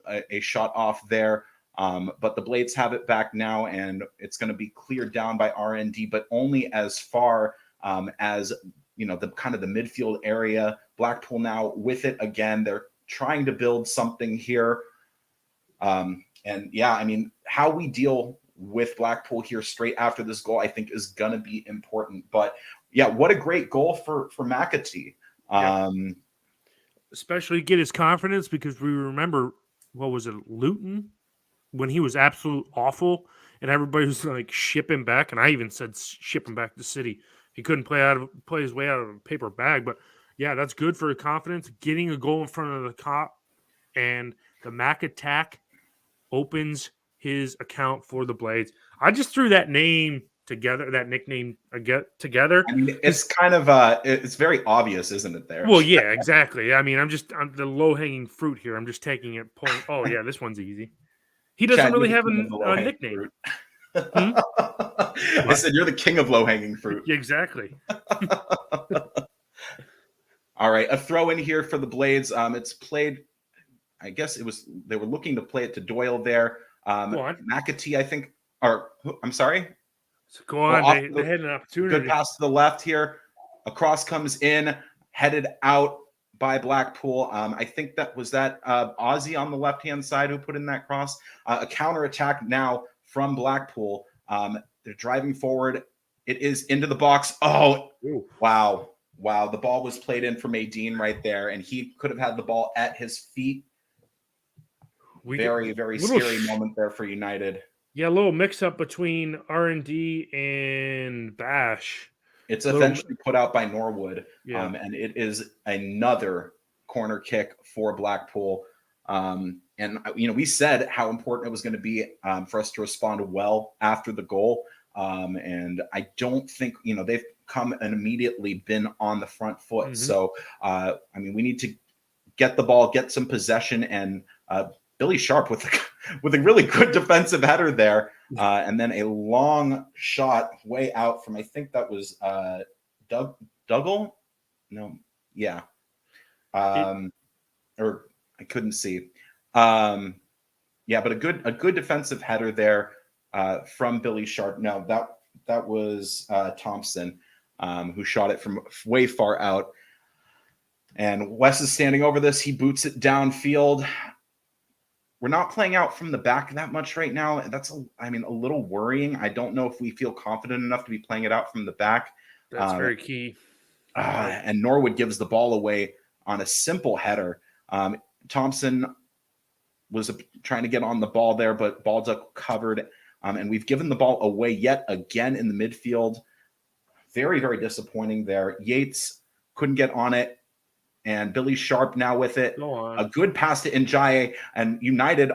a shot off there. But the Blades have it back now, and it's going to be cleared down by RND, but only as far as the kind of the midfield area. Blackpool now with it again. They're trying to build something here. And yeah, I mean, how we deal with Blackpool here straight after this goal, I think is going to be important. But yeah, what a great goal for McAtee. Especially get his confidence, because we remember, what was it, Luton? When he was absolute awful and everybody was like, ship him back. And I even said, ship him back to City. He couldn't play his way out of a paper bag. But yeah, that's good for confidence. Getting a goal in front of the cop, and the Mac attack opens his account for the Blades. I just threw that name together, that nickname together. I mean, it's kind of it's very obvious, isn't it? There. Well, yeah, exactly. I mean, I'm the low hanging fruit here. I'm just taking it. Oh yeah, this one's easy. He doesn't Chad, really have a nickname. I said you're the king of low-hanging fruit. Exactly. All right, a throw in here for the Blades. It's played. I guess they were looking to play it to Doyle there. McAtee, I think. Or I'm sorry. So go on. They had an opportunity. Good pass to the left here. A cross comes in, headed out by Blackpool. I think that was Ozzy on the left-hand side who put in that cross. A counter-attack now from Blackpool. They're driving forward. It is into the box. Oh, ooh. Wow. The ball was played in from Adine right there, and he could have had the ball at his feet. Very, very scary moment there for United. Yeah, a little mix-up between R&D and Bash. It's eventually put out by Norwood, and it is another corner kick for Blackpool. And we said how important it was going to be for us to respond well after the goal. And I don't think they've come and immediately been on the front foot. Mm-hmm. So we need to get the ball, get some possession, and Billy Sharp with a really good defensive header there. And then a long shot way out from, I think that was Dougal? No, yeah. Or I couldn't see. But a good defensive header there from Billy Sharp. No, that was Thompson who shot it from way far out. And Wes is standing over this. He boots it downfield. We're not playing out from the back that much right now. That's a little worrying. I don't know if we feel confident enough to be playing it out from the back. That's very key. And Norwood gives the ball away on a simple header. Thompson was trying to get on the ball there, but Baldock covered. And we've given the ball away yet again in the midfield. Very, very disappointing there. Yates couldn't get on it. And Billy Sharp now with it. A good pass to Njaye, and United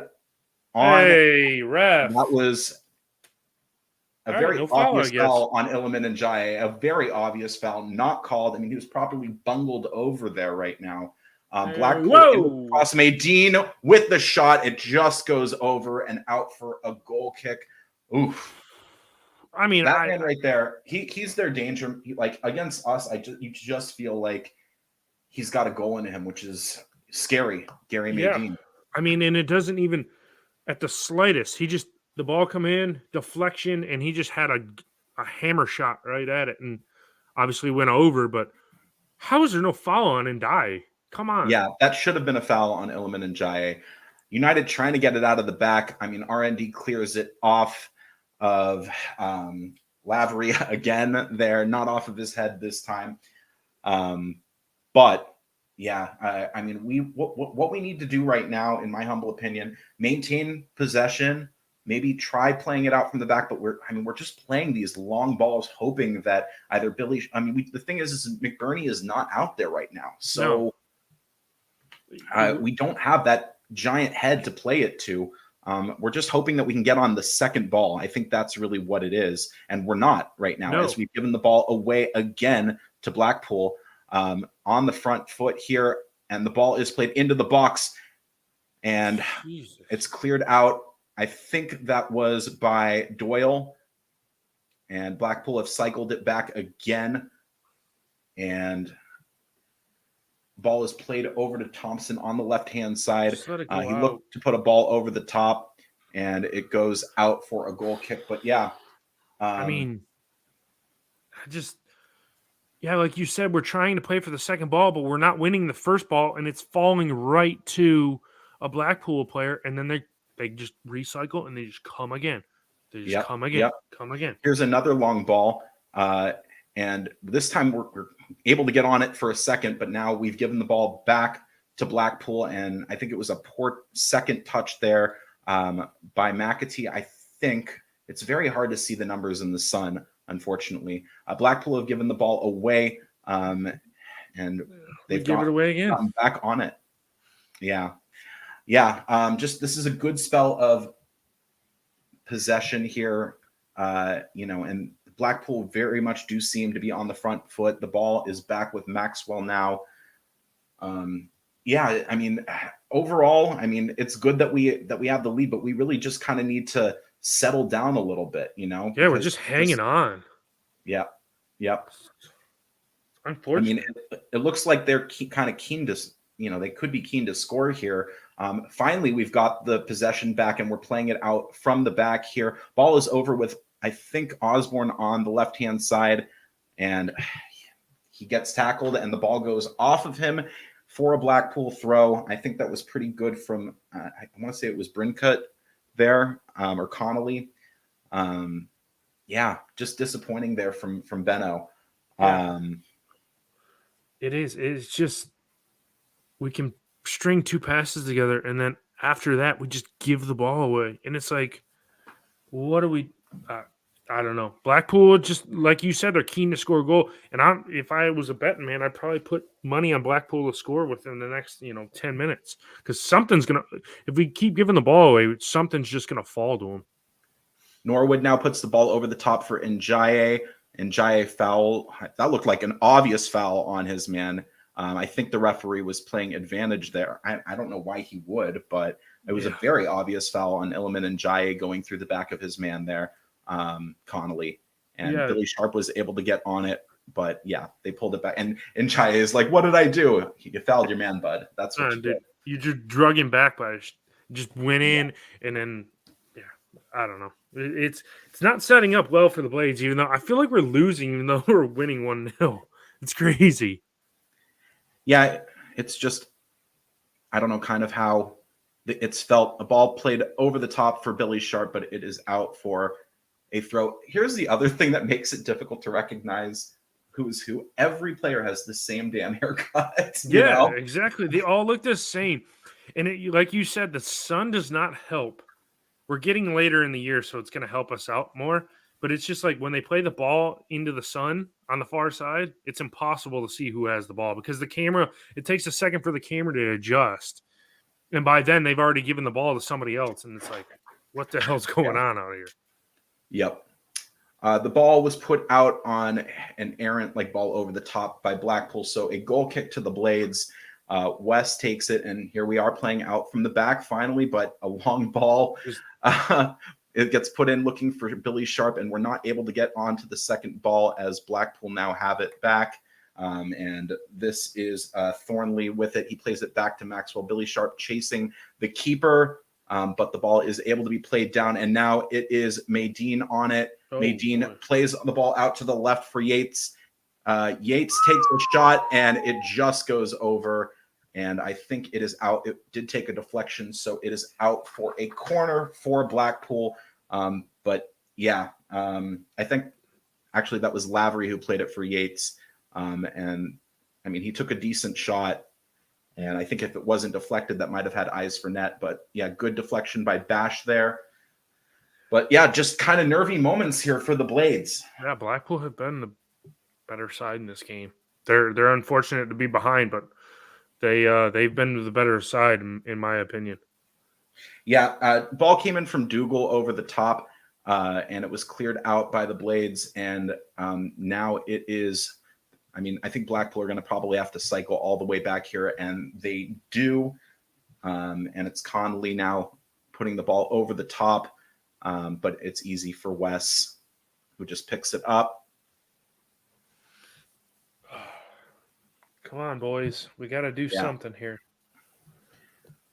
on. Hey, ref. That was a very obvious foul on Iliman Njaye. A very obvious foul, not called. He was probably bungled over there right now. Blackpool across Dean with the shot. It just goes over and out for a goal kick. Oof. That man right there, he's their danger. Against us, you just feel like he's got a goal in him, which is scary. Gary Madine. And it doesn't even, at the slightest, the ball come in, deflection, and he just had a hammer shot right at it, and obviously went over. But how is there no foul on Njaye? Come on. Yeah, that should have been a foul on Iliman Njaye. United trying to get it out of the back. RND clears it off of Lavery again there, not off of his head this time. But yeah, what we need to do right now, in my humble opinion, maintain possession, maybe try playing it out from the back. But we're just playing these long balls, hoping that either Billy. The thing is McBurney is not out there right now, so We don't have that giant head to play it to. We're just hoping that we can get on the second ball. I think that's really what it is. And we're not right now, as we've given the ball away again to Blackpool on the front foot here. And the ball is played into the box. And it's cleared out. I think that was by Doyle. And Blackpool have cycled it back again. And ball is played over to Thompson on the left-hand side. He looked to put a ball over the top, and it goes out for a goal kick. But yeah. I mean, like you said, we're trying to play for the second ball, but we're not winning the first ball, and it's falling right to a Blackpool player, and then they just recycle, and they just come again. They just come again. Here's another long ball. And this time we're able to get on it for a second, but now we've given the ball back to Blackpool, and I think it was a poor second touch there by McAtee. I think it's very hard to see the numbers in the sun, unfortunately. Blackpool have given the ball away, and they've given it away again. Back on it. Yeah. Just this is a good spell of possession here, and Blackpool very much do seem to be on the front foot. The ball is back with Maxwell now. I mean, overall, I mean, it's good that we have the lead, but we really just kind of need to settle down a little bit, Yeah, we're just hanging on. Yeah. Yep. Unfortunately. I mean, it looks like they're kind of keen to, they could be keen to score here. Finally, we've got the possession back, and we're playing it out from the back here. Ball is over with, I think, Osborne on the left-hand side, and he gets tackled, and the ball goes off of him for a Blackpool throw. I think that was pretty good from, I want to say it was Brincut there, or Connolly. Just disappointing there from Benno. It is. It's just, we can string two passes together, and then after that, we just give the ball away. And it's like, what do we I don't know. Blackpool, just like you said, they're keen to score a goal. And if I was a betting man, I'd probably put money on Blackpool to score within the next, 10 minutes. Because something's going to, if we keep giving the ball away, something's just going to fall to them. Norwood now puts the ball over the top for Njaye. Njaye foul. That looked like an obvious foul on his man. I think the referee was playing advantage there. I don't know why he would, but it was a very obvious foul on Iliman Njaye going through the back of his man there. Connolly, and Billy Sharp was able to get on it, but they pulled it back. And Njaye is like, "What did I do? You fouled your man, bud. That's what you did. You just drug him back by just went in, and then I don't know. It's not setting up well for the Blades, even though I feel like we're losing, even though we're winning 1-0. It's crazy. Yeah, it's just, I don't know, kind of how it's felt. A ball played over the top for Billy Sharp, but it is out for a throw. Here's the other thing that makes it difficult to recognize who's who. Every player has the same damn haircut. Exactly. They all look the same. And like you said, the sun does not help. We're getting later in the year, so it's going to help us out more. But it's just like when they play the ball into the sun on the far side, it's impossible to see who has the ball because it takes a second for the camera to adjust. And by then, they've already given the ball to somebody else. And it's like, what the hell's going on out here? Yep. The ball was put out on an errant ball over the top by Blackpool. So a goal kick to the Blades. West takes it, and here we are playing out from the back finally, but a long ball. It gets put in looking for Billy Sharp, and we're not able to get onto the second ball as Blackpool now have it back. And this is Thornley with it. He plays it back to Maxwell. Billy Sharp chasing the keeper, but the ball is able to be played down, and now it is Maydeen on it. Maydeen plays the ball out to the left for Yates. Yates takes a shot, and it just goes over, and I think it is out. It did take a deflection, so it is out for a corner for Blackpool. But I think actually that was Lavery who played it for Yates. And I mean, he took a decent shot, and I think if it wasn't deflected, that might have had eyes for net. But good deflection by Bash there. But just kind of nervy moments here for the Blades. Yeah, Blackpool have been the better side in this game. They're unfortunate to be behind, but They've been the better side in my opinion. Yeah, ball came in from Dougal over the top, and it was cleared out by the Blades. And now it is, I mean, I think Blackpool are going to probably have to cycle all the way back here, and they do. And it's Connolly now putting the ball over the top, but it's easy for Wes, who just picks it up. Come on, boys. We got to do something here.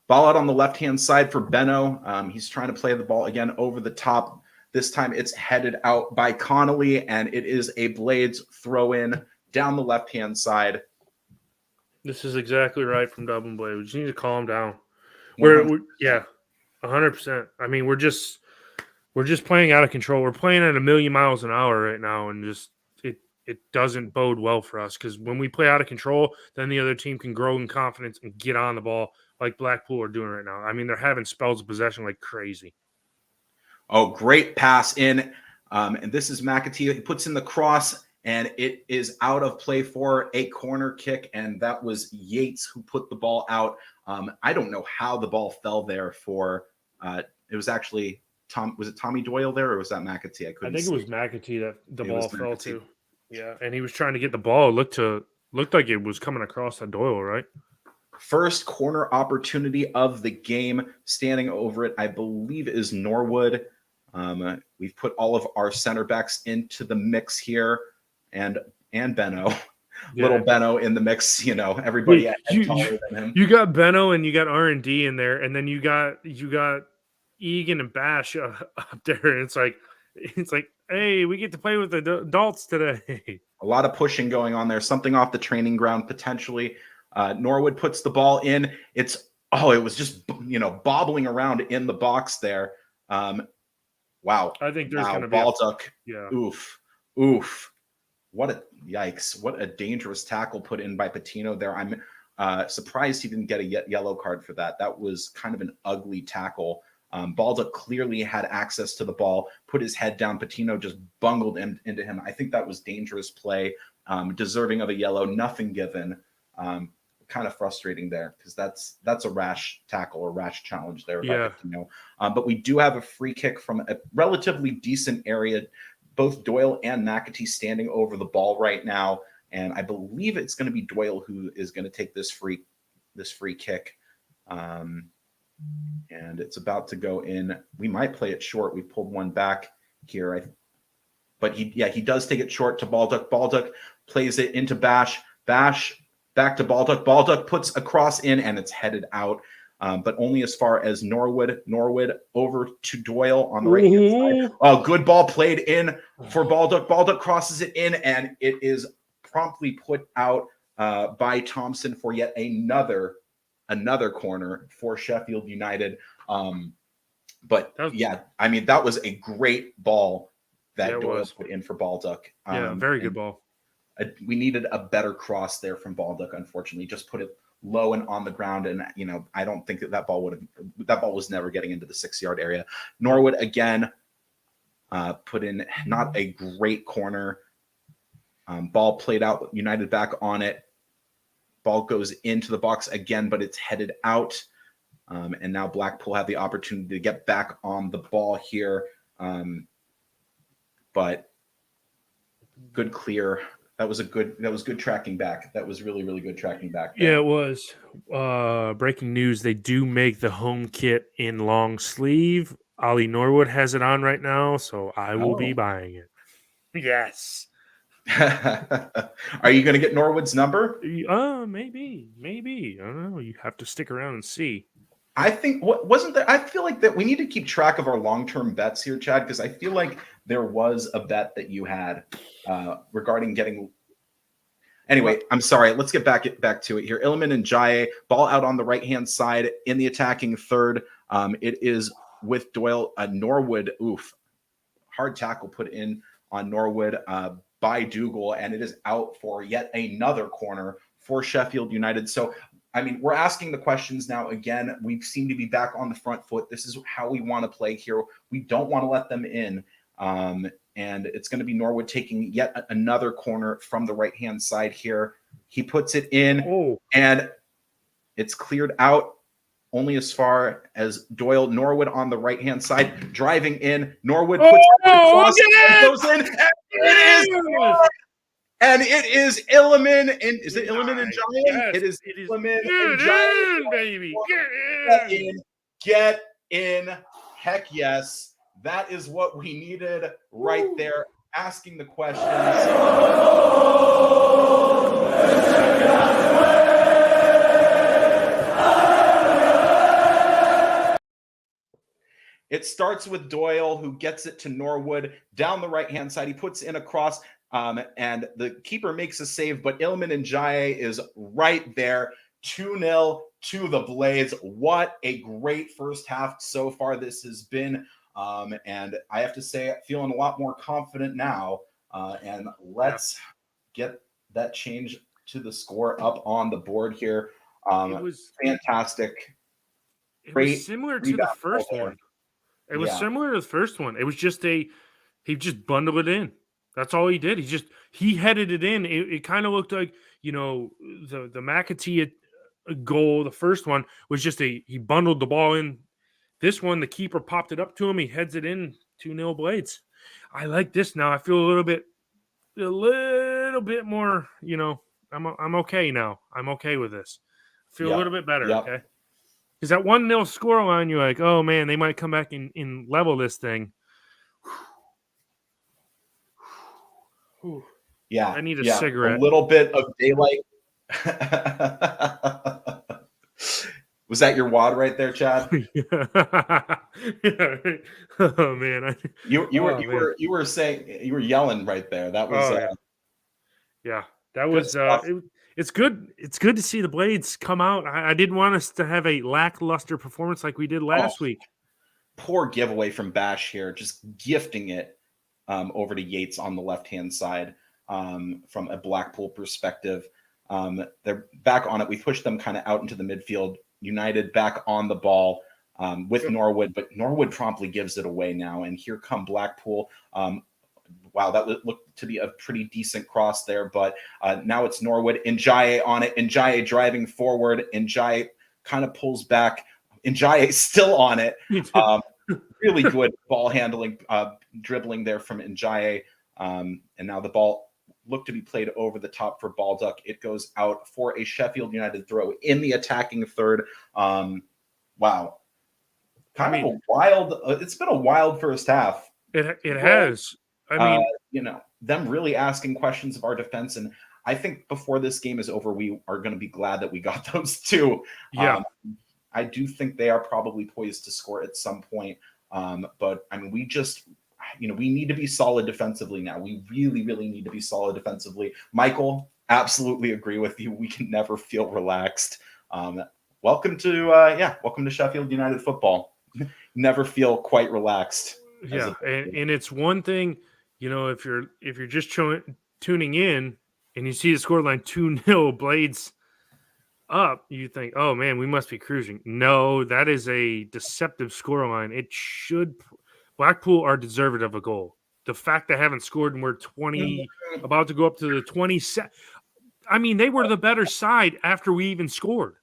Ball out on the left-hand side for Benno. He's trying to play the ball again over the top. This time it's headed out by Connolly, and it is a Blades throw-in down the left-hand side. This is exactly right from Dublin Blade. We just need to calm down. We're 100%. I mean, we're just playing out of control. We're playing at 1,000,000 miles an hour right now, and just it doesn't bode well for us, because when we play out of control, then the other team can grow in confidence and get on the ball like Blackpool are doing right now. I mean, they're having spells of possession like crazy. Oh, great pass in. And this is McAtee. He puts in the cross, and it is out of play for a corner kick. And that was Yates who put the ball out. I don't know how the ball fell there for it was actually was it Tommy Doyle there, or was that McAtee? I think it was McAtee that the ball fell to. Yeah, and he was trying to get the ball. It looked like it was coming across the Doyle, right? First corner opportunity of the game. Standing over it, I believe, is Norwood. We've put all of our center backs into the mix here, and Benno, little Benno in the mix. You know, everybody taller than him. You got Benno and you got R&D in there, and then you got Egan and Bash up there. And it's like, hey, we get to play with the adults today. A lot of pushing going on there. Something off the training ground potentially. Norwood puts the ball in. It was just bobbling around in the box there. Wow. I think there's going to be Baldock. Yeah. Oof. What a yikes. What a dangerous tackle put in by Patino there. I'm surprised he didn't get a yellow card for that. That was kind of an ugly tackle. Baldock clearly had access to the ball, put his head down. Patino just bungled into him. I think that was dangerous play, deserving of a yellow, nothing given. Kind of frustrating there, because that's a rash tackle or rash challenge there. Yeah. But we do have a free kick from a relatively decent area. Both Doyle and McAtee standing over the ball right now, and I believe it's going to be Doyle who is going to take this free kick. And it's about to go in. We might play it short. We pulled one back here, but he does take it short to Baldock. Baldock plays it into Bash. Bash back to Baldock. Baldock puts a cross in, and it's headed out, but only as far as Norwood. Norwood over to Doyle on the right-hand side. Oh, good ball played in for Baldock. Baldock crosses it in, and it is promptly put out by Thompson for yet another corner for Sheffield United. But I mean, that was a great ball that Doyle put in for Baldock. Very good ball. We needed a better cross there from Baldock. Unfortunately, just put it low and on the ground, and I don't think that ball was never getting into the 6-yard area. Norwood again put in not a great corner. Ball played out. United back on it. Ball goes into the box again, but it's headed out. And now Blackpool have the opportunity to get back on the ball here. But good clear. That was good tracking back. That was really, really good tracking back. Yeah, it was. Breaking news, they do make the home kit in long sleeve. Ollie Norwood has it on right now, so I will be buying it. Yes. Are you going to get Norwood's number? Maybe. I don't know. You have to stick around and see. I think wasn't there? I feel like that we need to keep track of our long-term bets here, Chad, because I feel like there was a bet that you had regarding getting. Anyway, I'm sorry. Let's get back to it here. Illiman and Jaye, ball out on the right-hand side in the attacking third. It is with Doyle. Norwood, hard tackle put in on Norwood by Dougal, and it is out for yet another corner for Sheffield United. So, I mean, we're asking the questions now. Again, we seem to be back on the front foot. This is how we want to play here. We don't want to let them in. And it's going to be Norwood taking yet another corner from the right-hand side here. He puts it in, and It's cleared out only as far as Doyle. Norwood on the right-hand side, driving in. Norwood puts the cross, goes in, and it is Illiman. Is it Illiman and Giant? Yes, it is Illiman and Get Giant. in, baby. Get in. Heck yes. That is what we needed right there. Asking the questions. It starts with Doyle, who gets it to Norwood down the right-hand side. He puts in a cross, and the keeper makes a save, but Ilman Ndiaye is right there. 2-0 to the Blades. What a great first half so far this has been. And I have to say, feeling a lot more confident now. And let's get that change to the score up on the board here. It was fantastic. It was similar to the first one. It was similar to the first one. It was just he just bundled it in. That's all he did. He headed it in. It kind of looked like, the McAtee goal, the first one was just he bundled the ball in. This one, the keeper popped it up to him. He heads it in. 2-0 Blades. I like this now. I feel a little bit more, I'm okay now. I'm okay with this. I feel a little bit better, okay? Because that 1-0 scoreline, you're like, oh, man, they might come back and level this thing. Yeah. I need a cigarette. A little bit of daylight. Was that your wad right there, Chad? Oh man, you were saying, you were yelling right there. That was that was it's good. It's good to see the Blades come out. I didn't want us to have a lackluster performance like we did last week. Poor giveaway from Bash here, just gifting it over to Yates on the left-hand side from a Blackpool perspective. They're back on it. We pushed them kind of out into the midfield. United back on the ball with Norwood, but Norwood promptly gives it away now. And here come Blackpool. Wow, that looked to be a pretty decent cross there, but now it's Norwood. Ndiaye on it. Ndiaye driving forward. Ndiaye kind of pulls back. Ndiaye still on it. Really good ball handling, dribbling there from Ndiaye. And now the ball looked to be played over the top for Baldock. It goes out for a Sheffield United throw in the attacking third. Wow. Kind of a wild, it's been a wild first half. It has. I mean, them really asking questions of our defense. And I think before this game is over, we are going to be glad that we got those two. Yeah. I do think they are probably poised to score at some point. But I mean, we just, we need to be solid defensively now. We really, really need to be solid defensively. Michael, absolutely agree with you. We can never feel relaxed. Welcome to Sheffield United football. Never feel quite relaxed. Yeah, and it's one thing, if you're just tuning in and you see the scoreline 2-0 Blades up, you think, oh man, we must be cruising. No, that is a deceptive scoreline. Blackpool are deserving of a goal. The fact they haven't scored and we're about to go up to the 27. I mean, they were the better side after we even scored.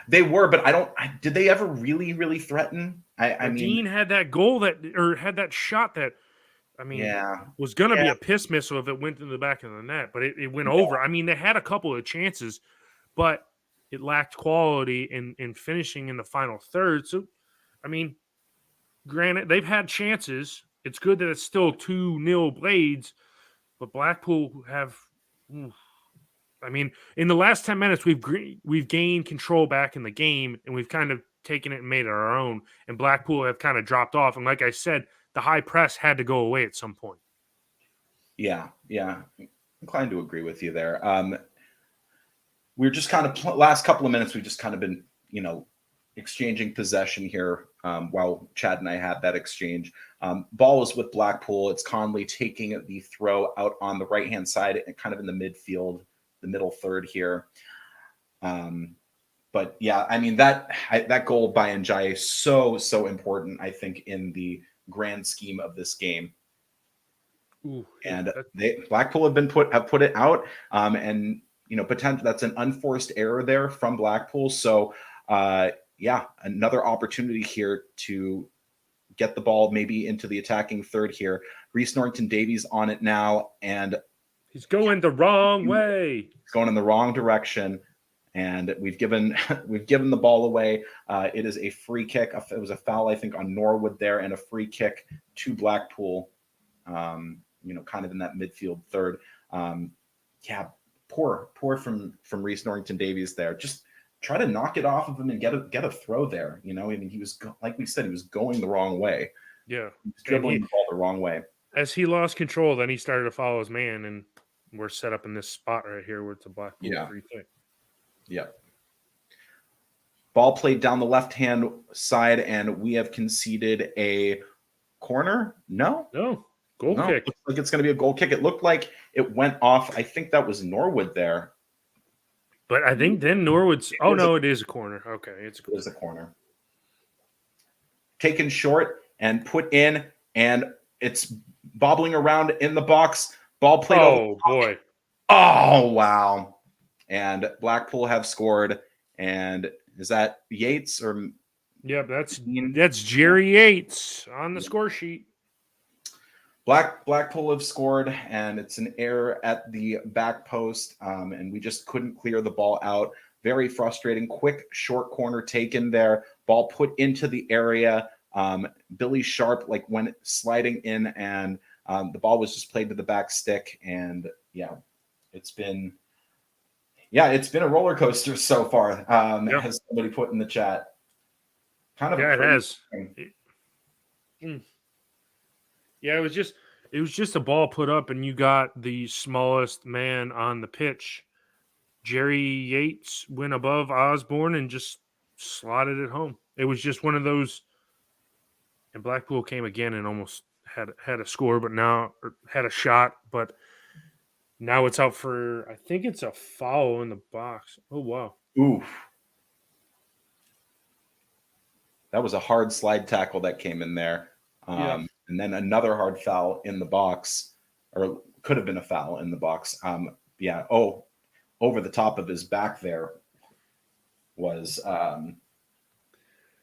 They were, but did they ever really, really threaten? I mean, Dean had that goal had that shot that, was going to be a piss missile if it went in the back of the net, but it went over. I mean, they had a couple of chances, but it lacked quality in finishing in the final third. So, I mean, granted, they've had chances. It's good that it's still 2-0 Blades, but Blackpool have. I mean, in the last 10 minutes, we've gained control back in the game, and we've kind of taken it and made it our own. And Blackpool have kind of dropped off. And like I said, the high press had to go away at some point. Yeah. I'm inclined to agree with you there. We're just kind of last couple of minutes, we've just kind of been, exchanging possession here while Chad and I had that exchange. Ball is with Blackpool. It's Conley taking the throw out on the right-hand side and kind of in the midfield, the middle third here. But yeah, I mean, that goal by Ndiaye is so important, I think, in the grand scheme of this game. Ooh, and Blackpool have put it out. And potential. That's an unforced error there from Blackpool. So, yeah, another opportunity here to get the ball maybe into the attacking third here. Reese Norrington Davies on it now, and he's going the wrong way. He's going in the wrong direction, and we've given the ball away. It is a free kick. It was a foul, I think, on Norwood there, and a free kick to Blackpool. Kind of in that midfield third. Yeah, poor from Reese Norrington Davies there. Just try to knock it off of him and get a throw there. I mean, he was, like we said, he was going the wrong way. Yeah, he was dribbling the ball the wrong way. As he lost control, then he started to follow his man, and we're set up in this spot right here where it's a Blackpool free kick. Yeah. Ball played down the left-hand side, and we have conceded a corner. No, goal kick. Looks like it's going to be a goal kick. It looked like it went off. I think that was Norwood there. But I think then Norwood's. It is a corner. Okay, it is a corner. Taken short and put in, and it's bobbling around in the box. Ball played. Oh boy! Oh wow! And Blackpool have scored. And is that Yates or? Yeah, that's Jerry Yates on the score sheet. Blackpool have scored, and it's an error at the back post, and we just couldn't clear the ball out. Very frustrating. Quick short corner taken there. Ball put into the area. Billy Sharp went sliding in, and the ball was just played to the back stick. And it's been a roller coaster so far. Has somebody put in the chat? Kind of. Yeah, it has. Yeah, it was just a ball put up, and you got the smallest man on the pitch. Jerry Yates went above Osborne and just slotted it home. It was just one of those. And Blackpool came again and almost had a score, but now had a shot, but now it's out for, I think it's a foul in the box. Oh wow! Oof. That was a hard slide tackle that came in there. And then another hard foul in the box, or could have been a foul in the box. Over the top of his back there was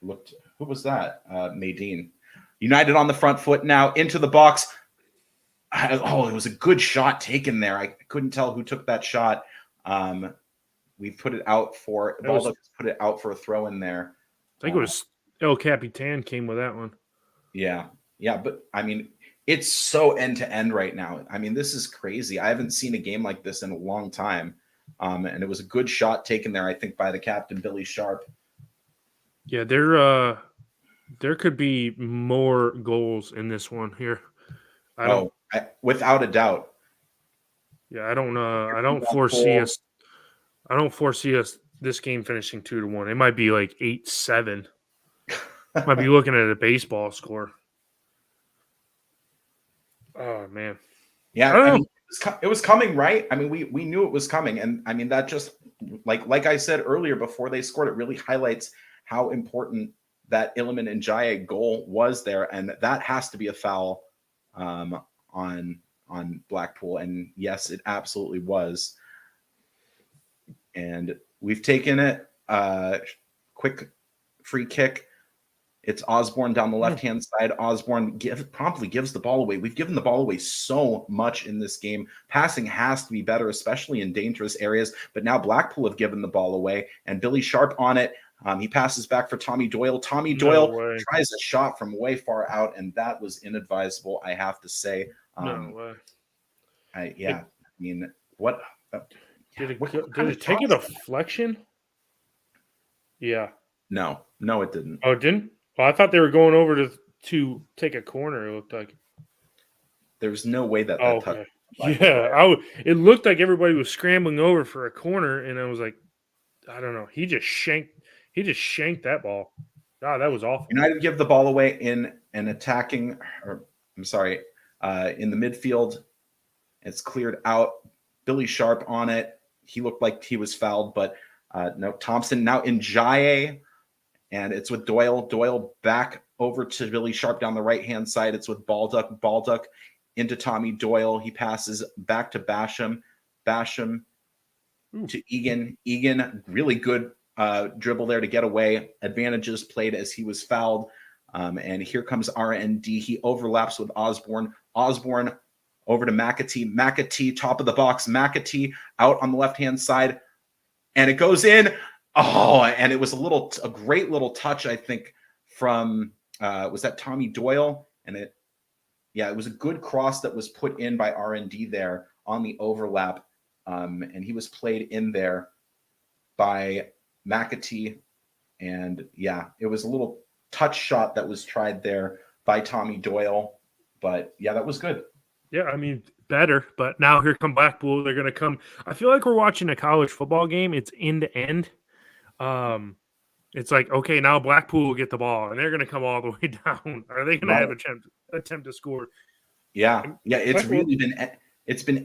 who was that? Nadine. United on the front foot now into the box. It was a good shot taken there. I couldn't tell who took that shot. We put it out for put it out for a throw in there. I think it was El Capitan came with that one. Yeah, but I mean, it's so end to end right now. I mean, this is crazy. I haven't seen a game like this in a long time. And it was a good shot taken there, I think, by the captain, Billy Sharp. Yeah, there could be more goals in this one here. Without a doubt. Yeah, I don't foresee us this game finishing 2-1. It might be like 8-7. Might be looking at a baseball score. Oh man. Yeah, I mean, it was coming, right? I mean, we knew it was coming, and I mean that just like I said earlier before they scored, it really highlights how important that Iliman Ndiaye goal was there, and that has to be a foul on Blackpool, and yes, it absolutely was. And we've taken it. Quick free kick. It's Osborne down the left-hand side. Osborne promptly gives the ball away. We've given the ball away so much in this game. Passing has to be better, especially in dangerous areas. But now Blackpool have given the ball away, and Billy Sharp on it. He passes back for Tommy Doyle. Tommy Doyle tries a shot from way far out, and that was inadvisable, I have to say. No way. I mean, what? Did it take a deflection? Yeah. No, it didn't. Oh, it didn't? Well, I thought they were going over to take a corner. It looked like there's no way that. Okay. Yeah, it looked like everybody was scrambling over for a corner, and I was like, I don't know. He just shanked that ball. God, that was awful. United give the ball away in an attacking, in the midfield. It's cleared out. Billy Sharp on it. He looked like he was fouled, but no. Thompson now in Ndiaye. And it's with Doyle. Doyle back over to Billy Sharp down the right-hand side. It's with Baldock. Baldock into Tommy Doyle. He passes back to Basham. Basham to Egan. Egan, really good dribble there to get away. Advantages played as he was fouled. And here comes RND. He overlaps with Osborne. Osborne over to McAtee. McAtee, top of the box. McAtee out on the left-hand side. And it goes in. Oh, and it was a great little touch, I think, from, was that Tommy Doyle? And it was a good cross that was put in by RND there on the overlap. And he was played in there by McAtee. And it was a little touch shot that was tried there by Tommy Doyle. But that was good. Yeah, I mean, better. But now here come Blackpool. They're going to come. I feel like we're watching a college football game. It's end to end. It's like, okay, now Blackpool will get the ball, and they're going to come all the way down. Are they going to have attempt to score? Yeah. It's really been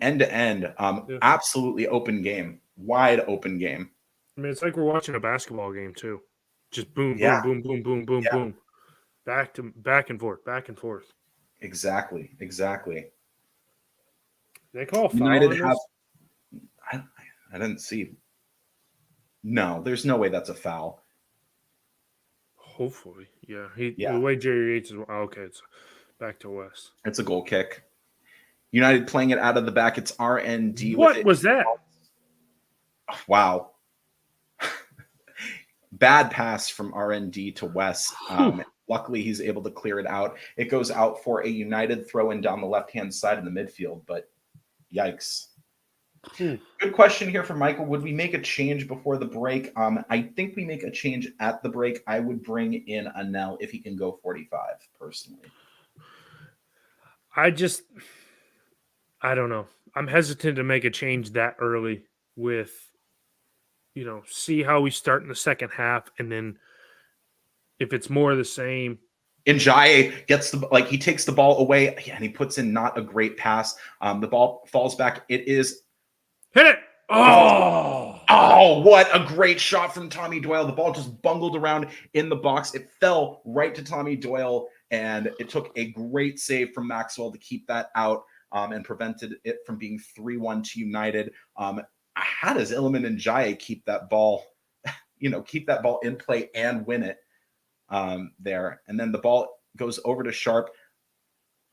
end to end. Absolutely open game, wide open game. I mean, it's like we're watching a basketball game too. Just boom, boom, boom, boom, boom, boom, boom, back and forth, back and forth. Exactly. They call foul United have. I didn't see. No, there's no way that's a foul. Hopefully, the way Jerry Yates is. Okay, it's back to West. It's a goal kick. United playing it out of the back. It's RND. What was that? Wow. Bad pass from RND to West. Luckily, he's able to clear it out. It goes out for a United throw-in down the left-hand side in the midfield, but yikes. Good question here from Michael. Would we make a change before the break? I think we make a change at the break. I would bring in Anel if he can go 45, personally. I don't know. I'm hesitant to make a change that early with, see how we start in the second half, and then if it's more of the same. Njaye gets he takes the ball away, and he puts in not a great pass. The ball falls back. It is hit it. Oh, what a great shot from Tommy Doyle. The ball just bungled around in the box. It fell right to Tommy Doyle, and it took a great save from Maxwell to keep that out and prevented it from being 3-1 to United. How does Iliman Njaye keep that ball, keep that ball in play and win it there? And then the ball goes over to Sharp,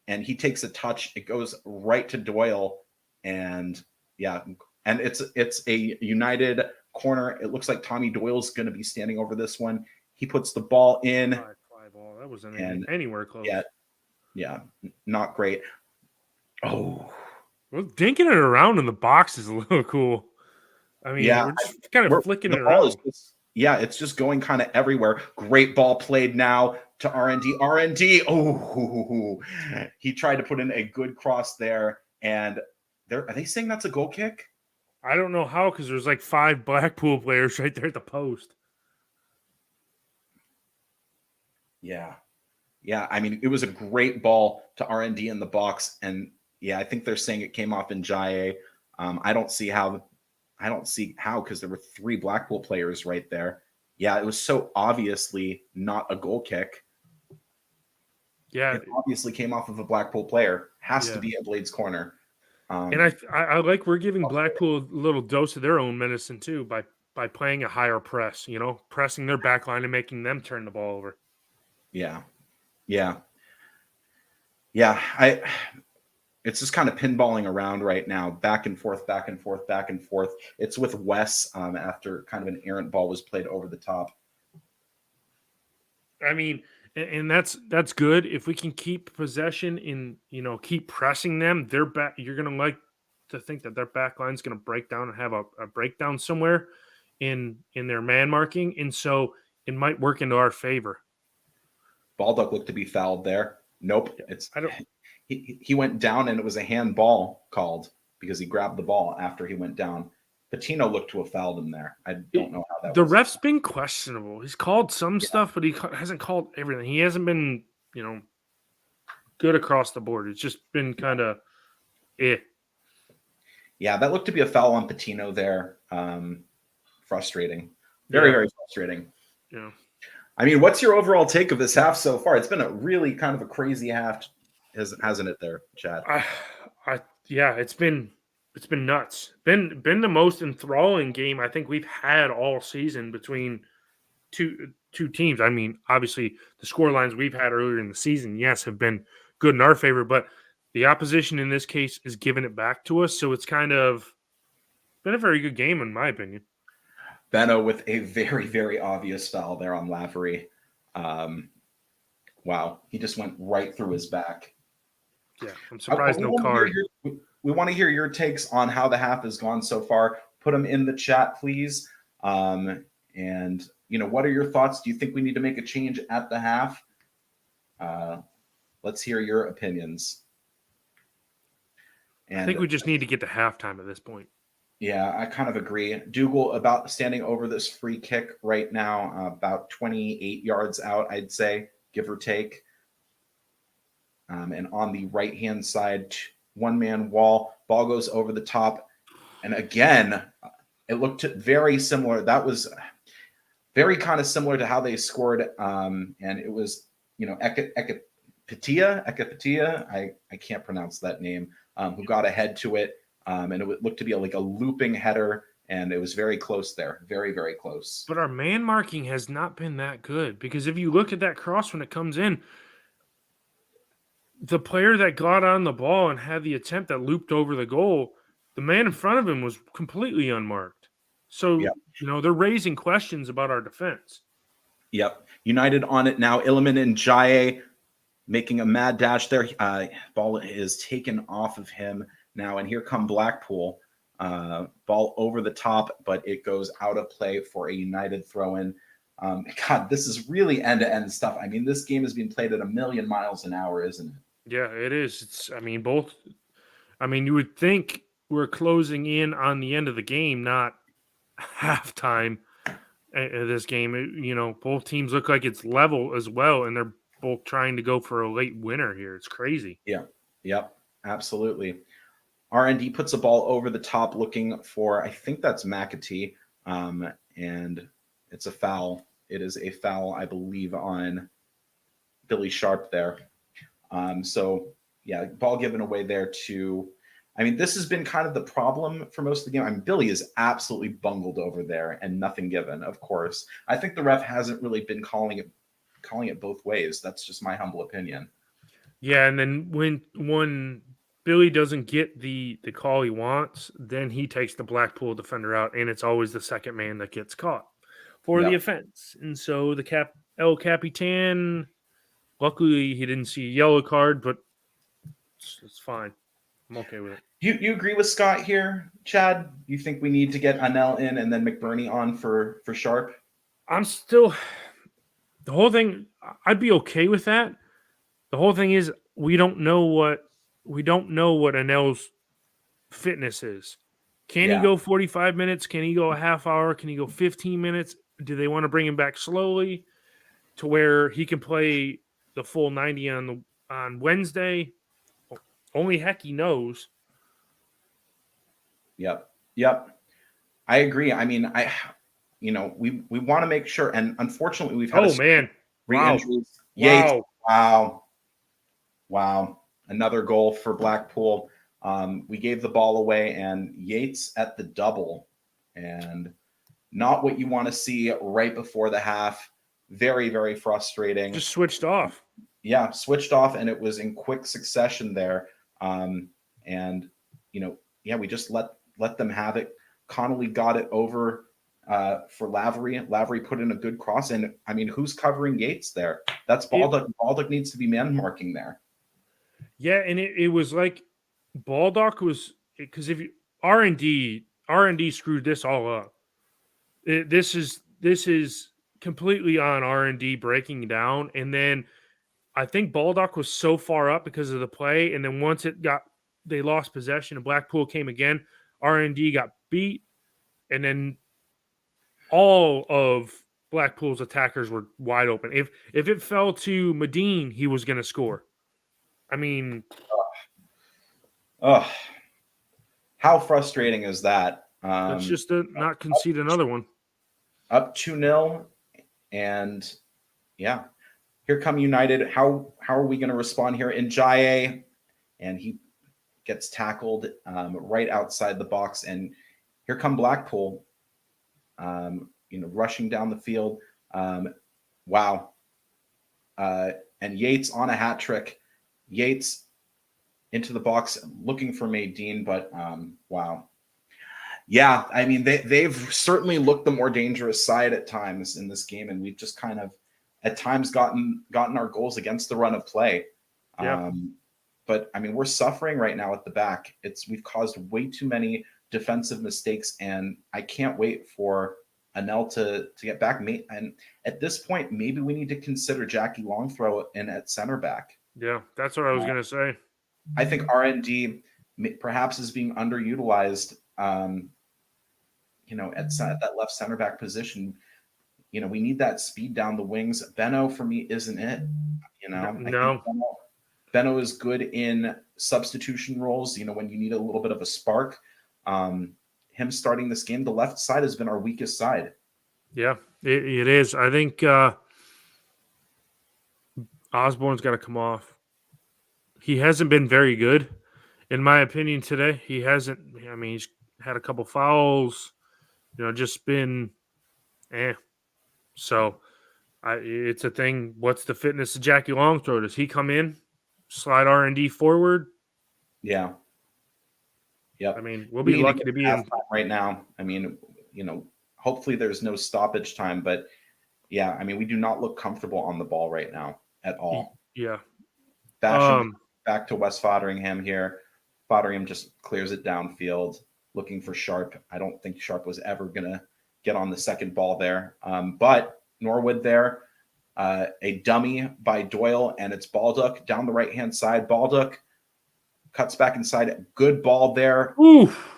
and he takes a touch. It goes right to Doyle, and it's a United corner. It looks like Tommy Doyle's going to be standing over this one. He puts the ball in. Fly ball. That wasn't anywhere close. Yeah, not great. Oh, well, dinking it around in the box is a little cool. I mean, we're just kind of flicking it around. It's just going kind of everywhere. Great ball played now to RND. RND. Oh, he tried to put in a good cross there. And are they saying that's a goal kick? I don't know how, because there's like 5 Blackpool players right there at the post. Yeah. I mean, it was a great ball to RND in the box. And I think they're saying it came off Njaye. I don't see how, because there were 3 Blackpool players right there. Yeah, it was so obviously not a goal kick. Yeah. It obviously came off of a Blackpool player. Has to be a Blades corner. And I like we're giving Blackpool a little dose of their own medicine too by playing a higher press, pressing their back line and making them turn the ball over. Yeah. It's just kind of pinballing around right now, back and forth. It's with Wes after kind of an errant ball was played over the top. I mean, and that's good if we can keep possession in, keep pressing them. Their back, you're gonna like to think that their back line's gonna break down and have a breakdown somewhere in their man marking, and so it might work into our favor. Baldock looked to be fouled there. Nope. He went down, and it was a handball called because he grabbed the ball after he went down. Patino looked to have fouled him there. I don't know how that the ref's been questionable. He's called some stuff, but he hasn't called everything. He hasn't been, good across the board. It's just been kind of Yeah, that looked to be a foul on Patino there. Frustrating. Very frustrating. Yeah. I mean, what's your overall take of this half so far? It's been a really kind of a crazy half, hasn't it there, Chad? It's been It's been nuts. Been the most enthralling game I think we've had all season between two teams. I mean, obviously the score lines we've had earlier in the season, yes, have been good in our favor, but the opposition in this case is giving it back to us. So it's kind of been a very good game in my opinion. Benno with a very, very obvious foul there on Lavery. Wow, he just went right through his back. Yeah, I'm surprised no card. We want to hear your takes on how the half has gone so far. Put them in the chat, please. And what are your thoughts? Do you think we need to make a change at the half? Let's hear your opinions. And I think we just need to get to halftime at this point. Yeah, I kind of agree. Dougal about standing over this free kick right now, about 28 yards out, I'd say, give or take. And on the right-hand side, one-man wall, ball goes over the top. And again, it looked very similar. That was very kind of similar to how they scored. And it was, Ekapatia, I can't pronounce that name, who got ahead to it. And it looked to be like a looping header. And it was very close there. Very, very close. But our man marking has not been that good. Because if you look at that cross when it comes in, the player that got on the ball and had the attempt that looped over the goal, the man in front of him was completely unmarked. So, yep. They're raising questions about our defense. Yep. United on it now. Iliman and Jaye making a mad dash there. Ball is taken off of him now. And here come Blackpool. Ball over the top, but it goes out of play for a United throw-in. God, this is really end-to-end stuff. I mean, this game is being played at 1,000,000 miles an hour, isn't it? Yeah, it is. You would think we're closing in on the end of the game, not halftime of this game. Both teams look like it's level as well, and they're both trying to go for a late winner here. It's crazy. Yeah. Yep. Absolutely. R&D puts a ball over the top looking for, I think that's McAtee, and it's a foul. It is a foul, I believe, on Billy Sharp there. Ball given away there to, this has been kind of the problem for most of the game. Billy is absolutely bungled over there and nothing given, of course. I think the ref hasn't really been calling it both ways. That's just my humble opinion. Yeah, and then when Billy doesn't get the call he wants, then he takes the Blackpool defender out, and it's always the second man that gets caught for the offense. And so the El Capitan, luckily he didn't see a yellow card, but it's fine. I'm okay with it. You agree with Scott here, Chad? You think we need to get Anel in and then McBurney on for Sharp? The whole thing, I'd be okay with that. The whole thing is we don't know what Anel's fitness is. Can he go 45 minutes? Can he go a half hour? Can he go 15 minutes? Do they want to bring him back slowly to where he can play the full 90 on Wednesday? Only heck he knows. Yep. I agree. We want to make sure, and unfortunately we've had re-injuries. Yates. Wow. Another goal for Blackpool. We gave the ball away, and Yates at the double, and not what you want to see right before the half. Very, very frustrating. Just switched off. Yeah, switched off, and it was in quick succession there. We just let them have it. Connolly got it over for Lavery. Lavery put in a good cross, and who's covering Yates there? That's Baldock. Baldock needs to be man marking there. Yeah, and it was like Baldock was, because if R&D screwed this all up. This is completely on R&D breaking down, and then I think Baldock was so far up because of the play, and then once they lost possession and Blackpool came again, R&D got beat, and then all of Blackpool's attackers were wide open. If it fell to Medine, he was going to score. How frustrating is that? Let's just not concede another one. Up 2-0, and here come United. How are we going to respond here? In Jaye, and he gets tackled right outside the box, and here come Blackpool, rushing down the field. Wow. And Yates on a hat trick. Yates into the box looking for Dean, but wow. Yeah, I mean, they've certainly looked the more dangerous side at times in this game, and we've just kind of at times gotten our goals against the run of play. Yeah. But I mean, we're suffering right now at the back. We've caused way too many defensive mistakes, and I can't wait for Anel to get back. And at this point, maybe we need to consider Jackie Longthrow in at center back. Yeah, that's what I was gonna say. I think RND perhaps is being underutilized. At that left center back position. We need that speed down the wings. Benno for me isn't it. No. I think Benno is good in substitution roles. When you need a little bit of a spark. Him starting this game, the left side has been our weakest side. Yeah, it is. I think Osborne's got to come off. He hasn't been very good, in my opinion, today. He hasn't. I mean, he's had a couple fouls. Just been, So, it's a thing. What's the fitness of Jackie Longthrow? Does he come in, slide R&D forward? Yeah. Yep. I mean, we'll be lucky to be in right now. I mean, hopefully there's no stoppage time, but yeah, I mean, we do not look comfortable on the ball right now at all. Yeah. Basham back to West Fotheringham here. Fotheringham just clears it downfield, looking for Sharp. I don't think Sharp was ever going to get on the second ball there. But Norwood there, a dummy by Doyle, and it's Baldock down the right-hand side. Baldock cuts back inside. Good ball there. Oof.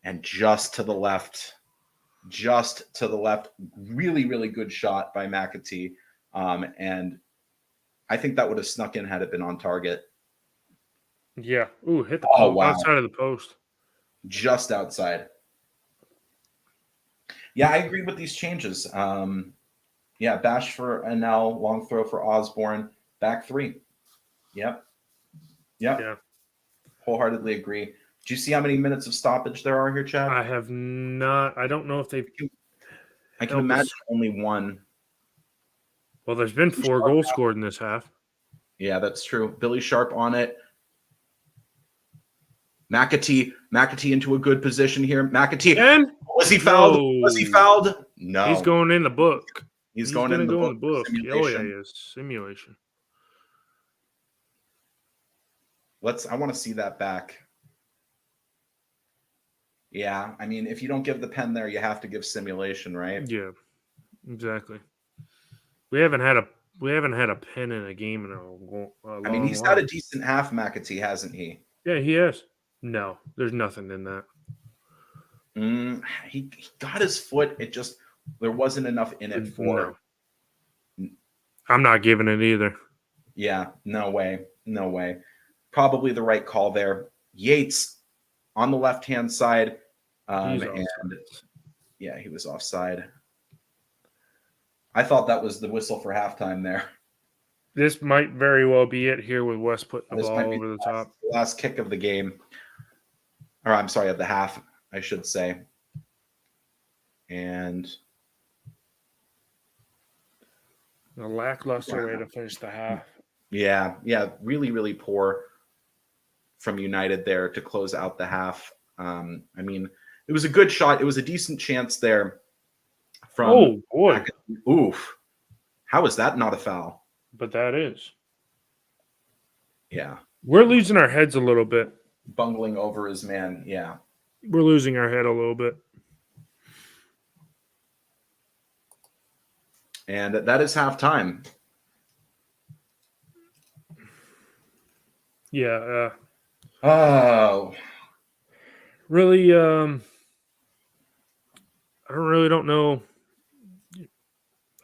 And just to the left. Really, really good shot by McAtee. And I think that would have snuck in had it been on target. Yeah. Ooh, hit the post, wow. Outside of the post. Just outside. Yeah, I agree with these changes. Bash for Anel, long throw for Osborne, back three. Yep. Yeah. Wholeheartedly agree. Do you see how many minutes of stoppage there are here, Chad? I have not. I don't know if they've. I can imagine only one. Well, there's been 4 goals scored in this half. Yeah, that's true. Billy Sharp on it. McAtee into a good position here. McAtee. And was he fouled? No. Was he fouled? No. He's going in the book. He's going in the book. Oh, yeah, he is. Simulation. I want to see that back. Yeah, I mean, if you don't give the pen there, you have to give simulation, right? Yeah, exactly. We haven't had a pen in a game in a long I mean, he's had a decent half, McAtee, hasn't he? Yeah, he has. No, there's nothing in that. He got his foot. There wasn't enough in it for. No. I'm not giving it either. Yeah, no way. Probably the right call there. Yates on the left-hand side. He was offside. I thought that was the whistle for halftime there. This might very well be it here with West putting the ball over the top. Last kick of the game. Or I'm sorry, of the half, I should say. And a lackluster way to finish the half. Yeah, really, really poor from United there to close out the half. I mean, it was a good shot. It was a decent chance there. Oh, boy. Oof. How is that not a foul? But that is. Yeah. We're losing our heads a little bit. Bungling over his man. Yeah. We're losing our head a little bit. And that is halftime. Yeah. Really, I don't know.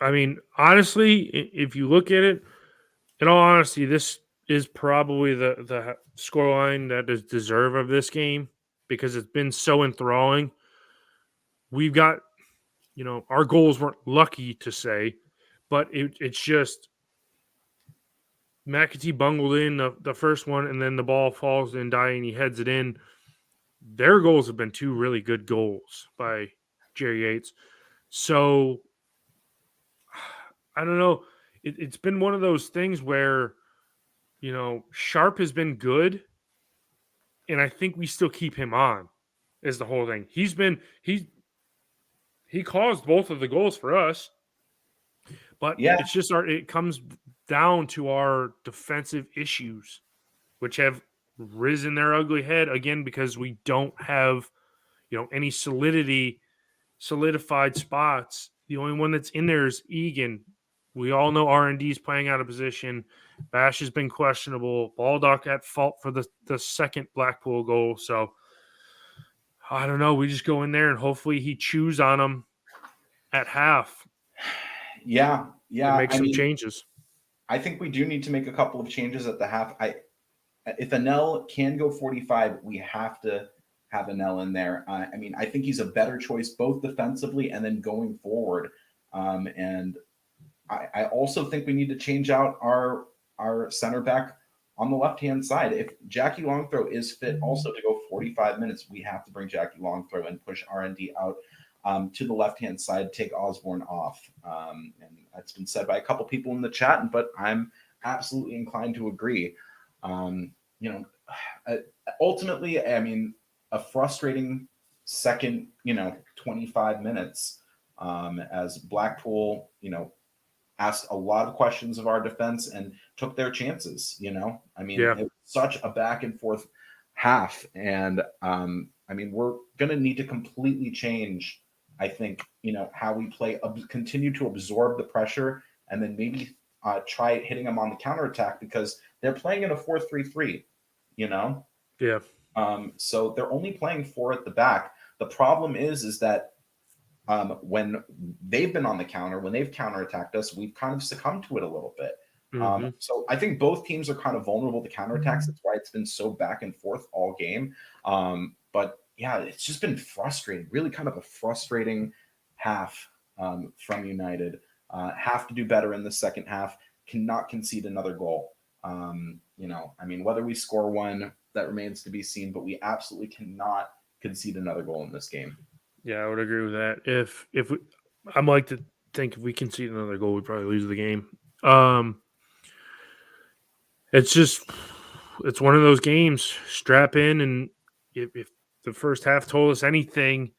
I mean, honestly, if you look at it, in all honesty, this is probably the scoreline that is deserved of this game because it's been so enthralling. We've got, our goals weren't lucky to say, but it's just McAtee bungled in the first one, and then the ball falls in Dye and he heads it in. Their goals have been two really good goals by Jerry Yates. So I don't know. It's been one of those things where, Sharp has been good, and I think we still keep him on is the whole thing. He caused both of the goals for us, but Yeah, it's just it comes down to our defensive issues, which have risen their ugly head again because we don't have, any solidified spots. The only one that's in there is Egan. We all know R&D is playing out of position. Bash has been questionable. Baldock at fault for the second Blackpool goal. So I don't know. We just go in there and hopefully he chews on them at half yeah, and yeah. make I some mean, changes. I think we do need to make a couple of changes at the half. If Anel can go 45, we have to have Anel in there. I mean, I think he's a better choice both defensively and then going forward. And I also think we need to change out our center back on the left hand side. If Jackie Longthrow is fit also to go 45 minutes, we have to bring Jackie Longthrow and push R&D out to the left hand side, take Osborne off. And that's been said by a couple people in the chat, but I'm absolutely inclined to agree. You know, ultimately, I mean, a frustrating second, 25 minutes as Blackpool, asked a lot of questions of our defense and took their chances. I mean, Yeah. it was such a back and forth half. And I mean, we're going to need to completely change, I think, how we play, continue to absorb the pressure and then maybe try hitting them on the counterattack because they're playing in a 4-3-3, Yeah. So they're only playing four at the back. The problem is that when they've been on the counter, when they've counterattacked us, we've kind of succumbed to it a little bit. Mm-hmm. So I think both teams are kind of vulnerable to counterattacks. That's why it's been so back and forth all game. But yeah, it's just been frustrating, really kind of a frustrating half from United. Have to do better in the second half, cannot concede another goal. I mean, whether we score one, that remains to be seen, but we absolutely cannot concede another goal in this game. Yeah, I would agree with that. If we, I'd like to think if we concede another goal, we probably lose the game. It's one of those games. Strap in, and if the first half told us anything,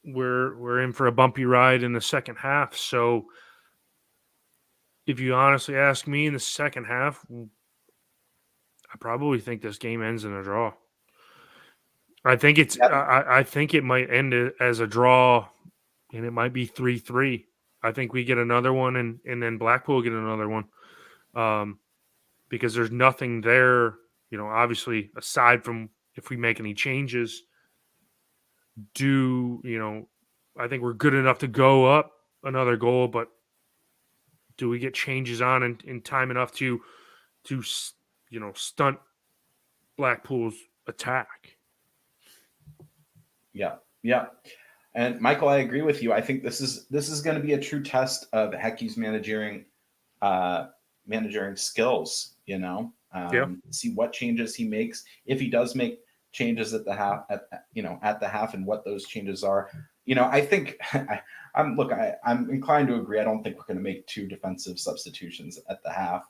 we're in for a bumpy ride in the second half. So, if you honestly ask me, in the second half, I probably think this game ends in a draw. I think I think it might end as a draw, and it might be 3-3. I think we get another one, and then Blackpool get another one, because there's nothing there. Obviously, aside from if we make any changes, I think we're good enough to go up another goal, but do we get changes on in time enough to stunt Blackpool's attack? Yeah. And Michael, I agree with you. I think this is going to be a true test of Hecky's managing skills. See what changes he makes, if he does make changes at the half, at the half, and what those changes are. I think I'm inclined to agree. I don't think we're going to make two defensive substitutions at the half,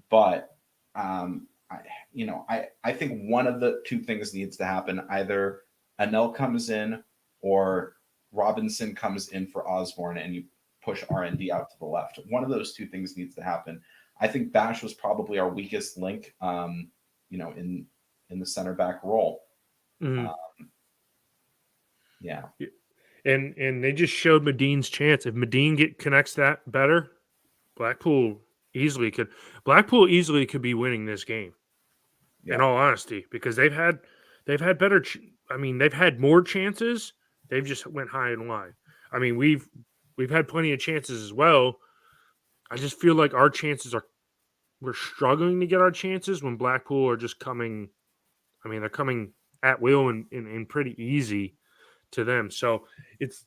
but I think one of the two things needs to happen. Either Anel comes in or Robinson comes in for Osborne and you push R&D out to the left. One of those two things needs to happen. I think Bash was probably our weakest link, in the center back role. Mm-hmm. Yeah. And they just showed Medin's chance. If Medin connects that better, Blackpool easily could be winning this game. Yeah. In all honesty, because they've had better. They've had more chances. They've just went high and wide. I mean, we've had plenty of chances as well. I just feel like our chances we're struggling to get our chances when Blackpool are just coming. I mean, they're coming at will and pretty easy to them. So it's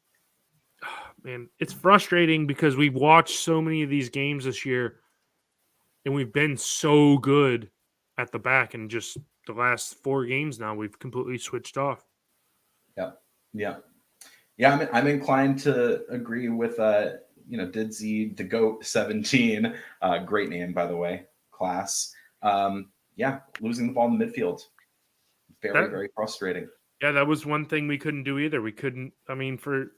frustrating because we've watched so many of these games this year and we've been so good at the back, and just the last 4 games now we've completely switched off. Yeah, yeah, yeah. I'm inclined to agree with Didsy the Goat 17. Great name, by the way. Class. Yeah, losing the ball in the midfield, very, That very frustrating. Yeah, that was one thing we couldn't do either. We couldn't. I mean, for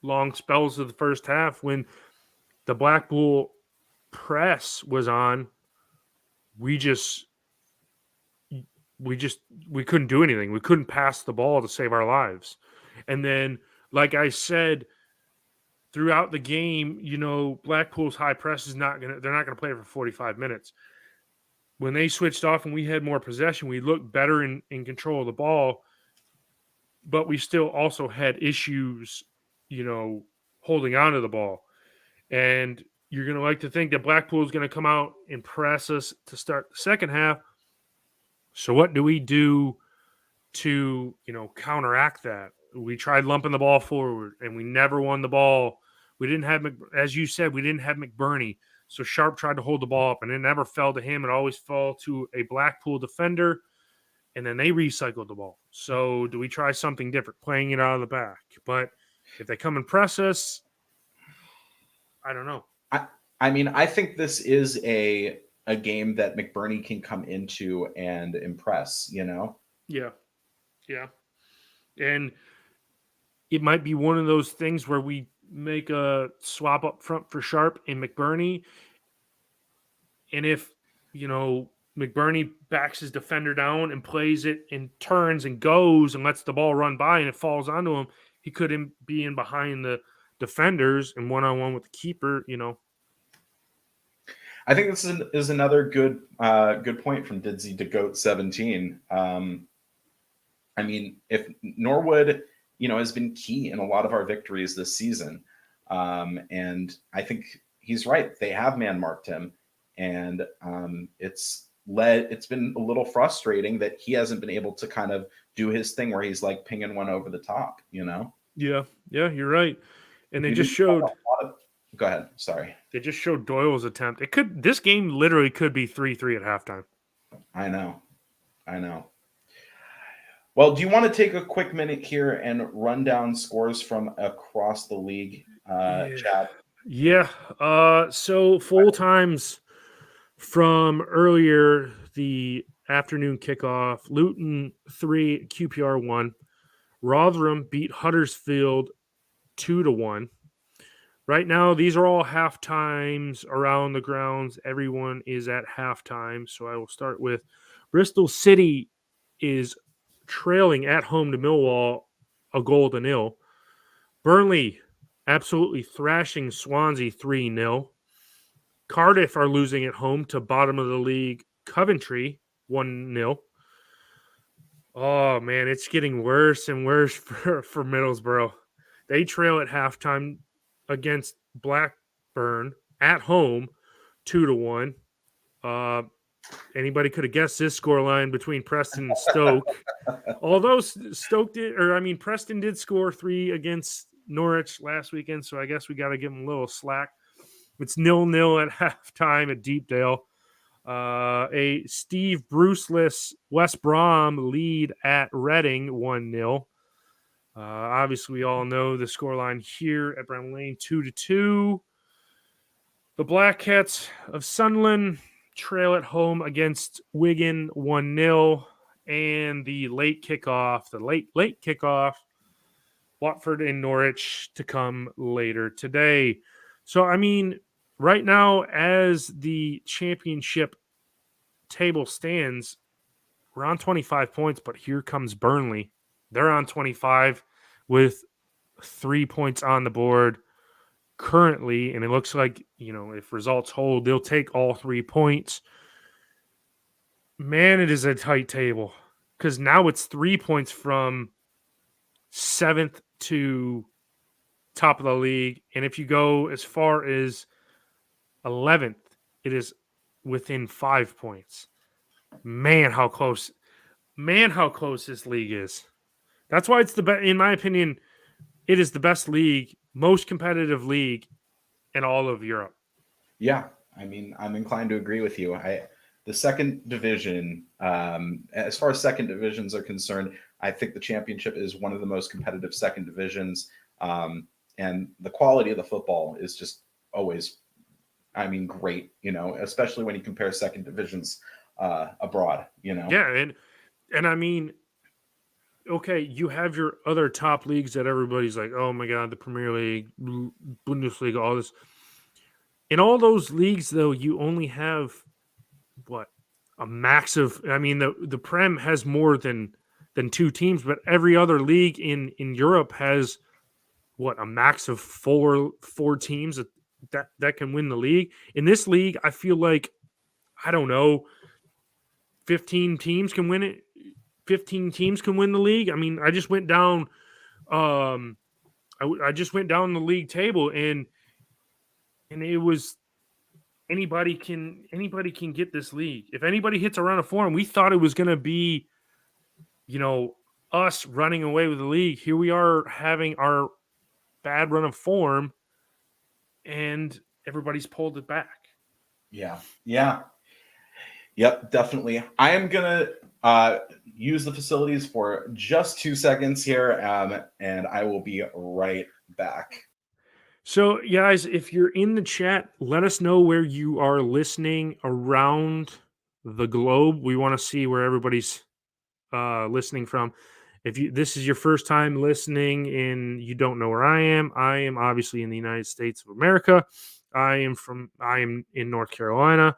long spells of the first half, when the Blackpool press was on, we just we just we couldn't do anything. We couldn't pass the ball to save our lives. And then, like I said, throughout the game, Blackpool's high press is not gonna. They're not gonna play for 45 minutes. When they switched off and we had more possession, we looked better in control of the ball, but we still also had issues, holding on to the ball. And you're going to like to think that Blackpool is going to come out and press us to start the second half. So what do we do to, counteract that? We tried lumping the ball forward, and we never won the ball. We didn't have, as you said, we didn't have McBurney. So Sharp tried to hold the ball up, and it never fell to him. It always fell to a Blackpool defender, and then they recycled the ball. So do we try something different, playing it out of the back? But if they come and press us, I don't know. I mean, I think this is a game that McBurney can come into and impress, Yeah. Yeah. And it might be one of those things where we make a swap up front for Sharp and McBurney. And if, McBurney backs his defender down and plays it and turns and goes and lets the ball run by and it falls onto him, he could be in behind the defenders and one-on-one with the keeper, I think this is another good point from Didsy to Goat 17. I mean, if Norwood, has been key in a lot of our victories this season, and I think he's right. They have man marked him, and it's been a little frustrating that he hasn't been able to kind of do his thing where he's like pinging one over the top, Yeah, you're right. And they just showed. Go ahead. Sorry. They just showed Doyle's attempt. This game literally could be 3-3 at halftime. I know. Well, do you want to take a quick minute here and run down scores from across the league, Chad? Yeah. So full times from earlier, the afternoon kickoff: Luton 3, QPR 1. Rotherham beat Huddersfield 2-1. Right now, these are all half times around the grounds. Everyone is at halftime. So I will start with Bristol City is trailing at home to Millwall 1-0. Burnley absolutely thrashing Swansea 3-0. Cardiff are losing at home to bottom of the league Coventry 1-0. Oh, man, it's getting worse and worse for Middlesbrough. They trail at halftime against Blackburn at home 2-1. Anybody could have guessed this scoreline between Preston and Stoke. Although Preston did score 3 against Norwich last weekend, so I guess we got to give them a little slack. It's 0-0 at halftime at Deepdale. A Steve Bruceless West Brom lead at Reading 1-0. Obviously, we all know the scoreline here at Brown Lane 2-2. The Black Cats of Sunderland trail at home against Wigan 1-0. And the late kickoff, Watford and Norwich to come later today. So, I mean, right now, as the championship table stands, we're on 25 points, but here comes Burnley. They're on 25 with 3 points on the board currently, and it looks like, if results hold, they'll take all 3 points. Man, it is a tight table because now it's 3 points from 7th to top of the league, and if you go as far as 11th, it is within 5 points. Man, how close this league is. That's why it's the best, in my opinion. It is the best league, most competitive league in all of Europe. Yeah, I mean, I'm inclined to agree with you. The second division, as far as second divisions are concerned, I think the championship is one of the most competitive second divisions, and the quality of the football is just always, I mean, great. Especially when you compare second divisions abroad. Yeah, and I mean, okay, you have your other top leagues that everybody's like, oh my god, the Premier League, Bundesliga, all this. In all those leagues, though, you only have what, a max of. I mean, the Prem has more than two teams, but every other league in Europe has what, a max of four teams that can win the league. In this league, I feel like, I don't know, 15 teams can win it. 15 teams can win the league. I mean, I just went down. I just went down the league table, and it was anybody can get this league. If anybody hits a run of form, we thought it was going to be, us running away with the league. Here we are having our bad run of form, and everybody's pulled it back. Yeah. Yep, definitely. I am going to use the facilities for just 2 seconds here, and I will be right back. So, guys, if you're in the chat, let us know where you are listening around the globe. We want to see where everybody's listening from. If this is your first time listening and you don't know where I am obviously in the United States of America. I am in North Carolina.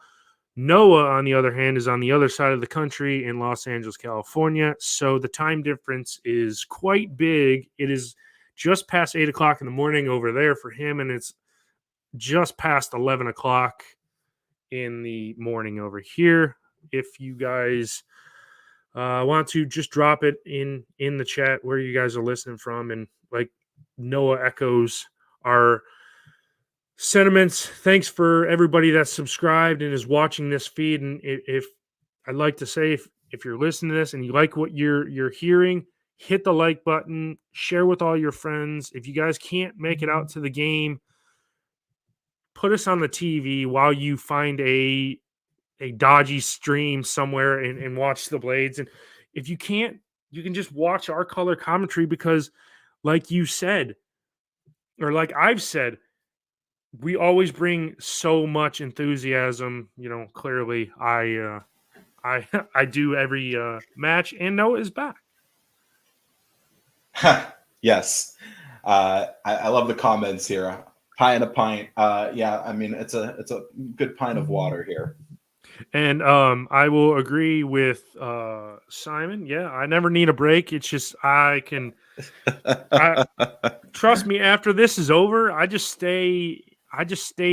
Noah, on the other hand, is on the other side of the country in Los Angeles, California. So the time difference is quite big. It is just past 8 o'clock in the morning over there for him, and it's just past 11 o'clock in the morning over here. If you guys want to, just drop it in the chat where you guys are listening from, and like Noah echoes our sentiments. Thanks for everybody that's subscribed and is watching this feed. And if I'd like to say, if you're listening to this and you like what you're hearing, hit the like button, share with all your friends. If you guys can't make it out to the game, put us on the TV while you find a dodgy stream somewhere and watch the Blades. And if you can't, you can just watch our color commentary, because like you said, or like I've said, we always bring so much enthusiasm. Clearly I do every match, and Noah is back. Yes. I love the comments here. Pie and a pint. Yeah, I mean, it's a good pint of water here. And I will agree with Simon. Yeah, I never need a break. It's just trust me, after this is over, I just stay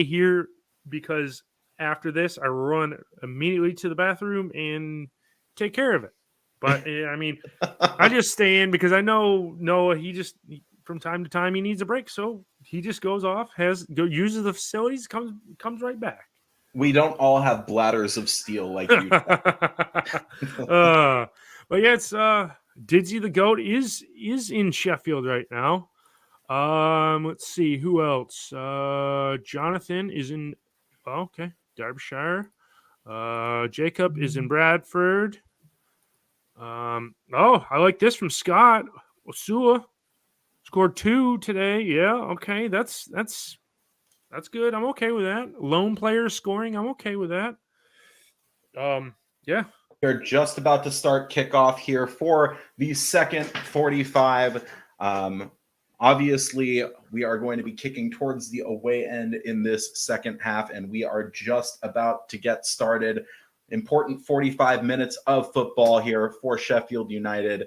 here, because after this I run immediately to the bathroom and take care of it. But I mean, I just stay in because I know Noah, from time to time he needs a break, so he just goes off, uses the facilities, comes right back. We don't all have bladders of steel like you. But yeah, it's Didsy the Goat is in Sheffield right now. Let's see who else. Jonathan is in Derbyshire. Jacob is in Bradford. I like this from Scott. Osula scored 2 today. Yeah, okay, that's good. I'm okay with that. Lone player scoring, I'm okay with that. Yeah. They're just about to start kickoff here for the second 45. Obviously, we are going to be kicking towards the away end in this second half, and we are just about to get started. Important 45 minutes of football here for Sheffield United,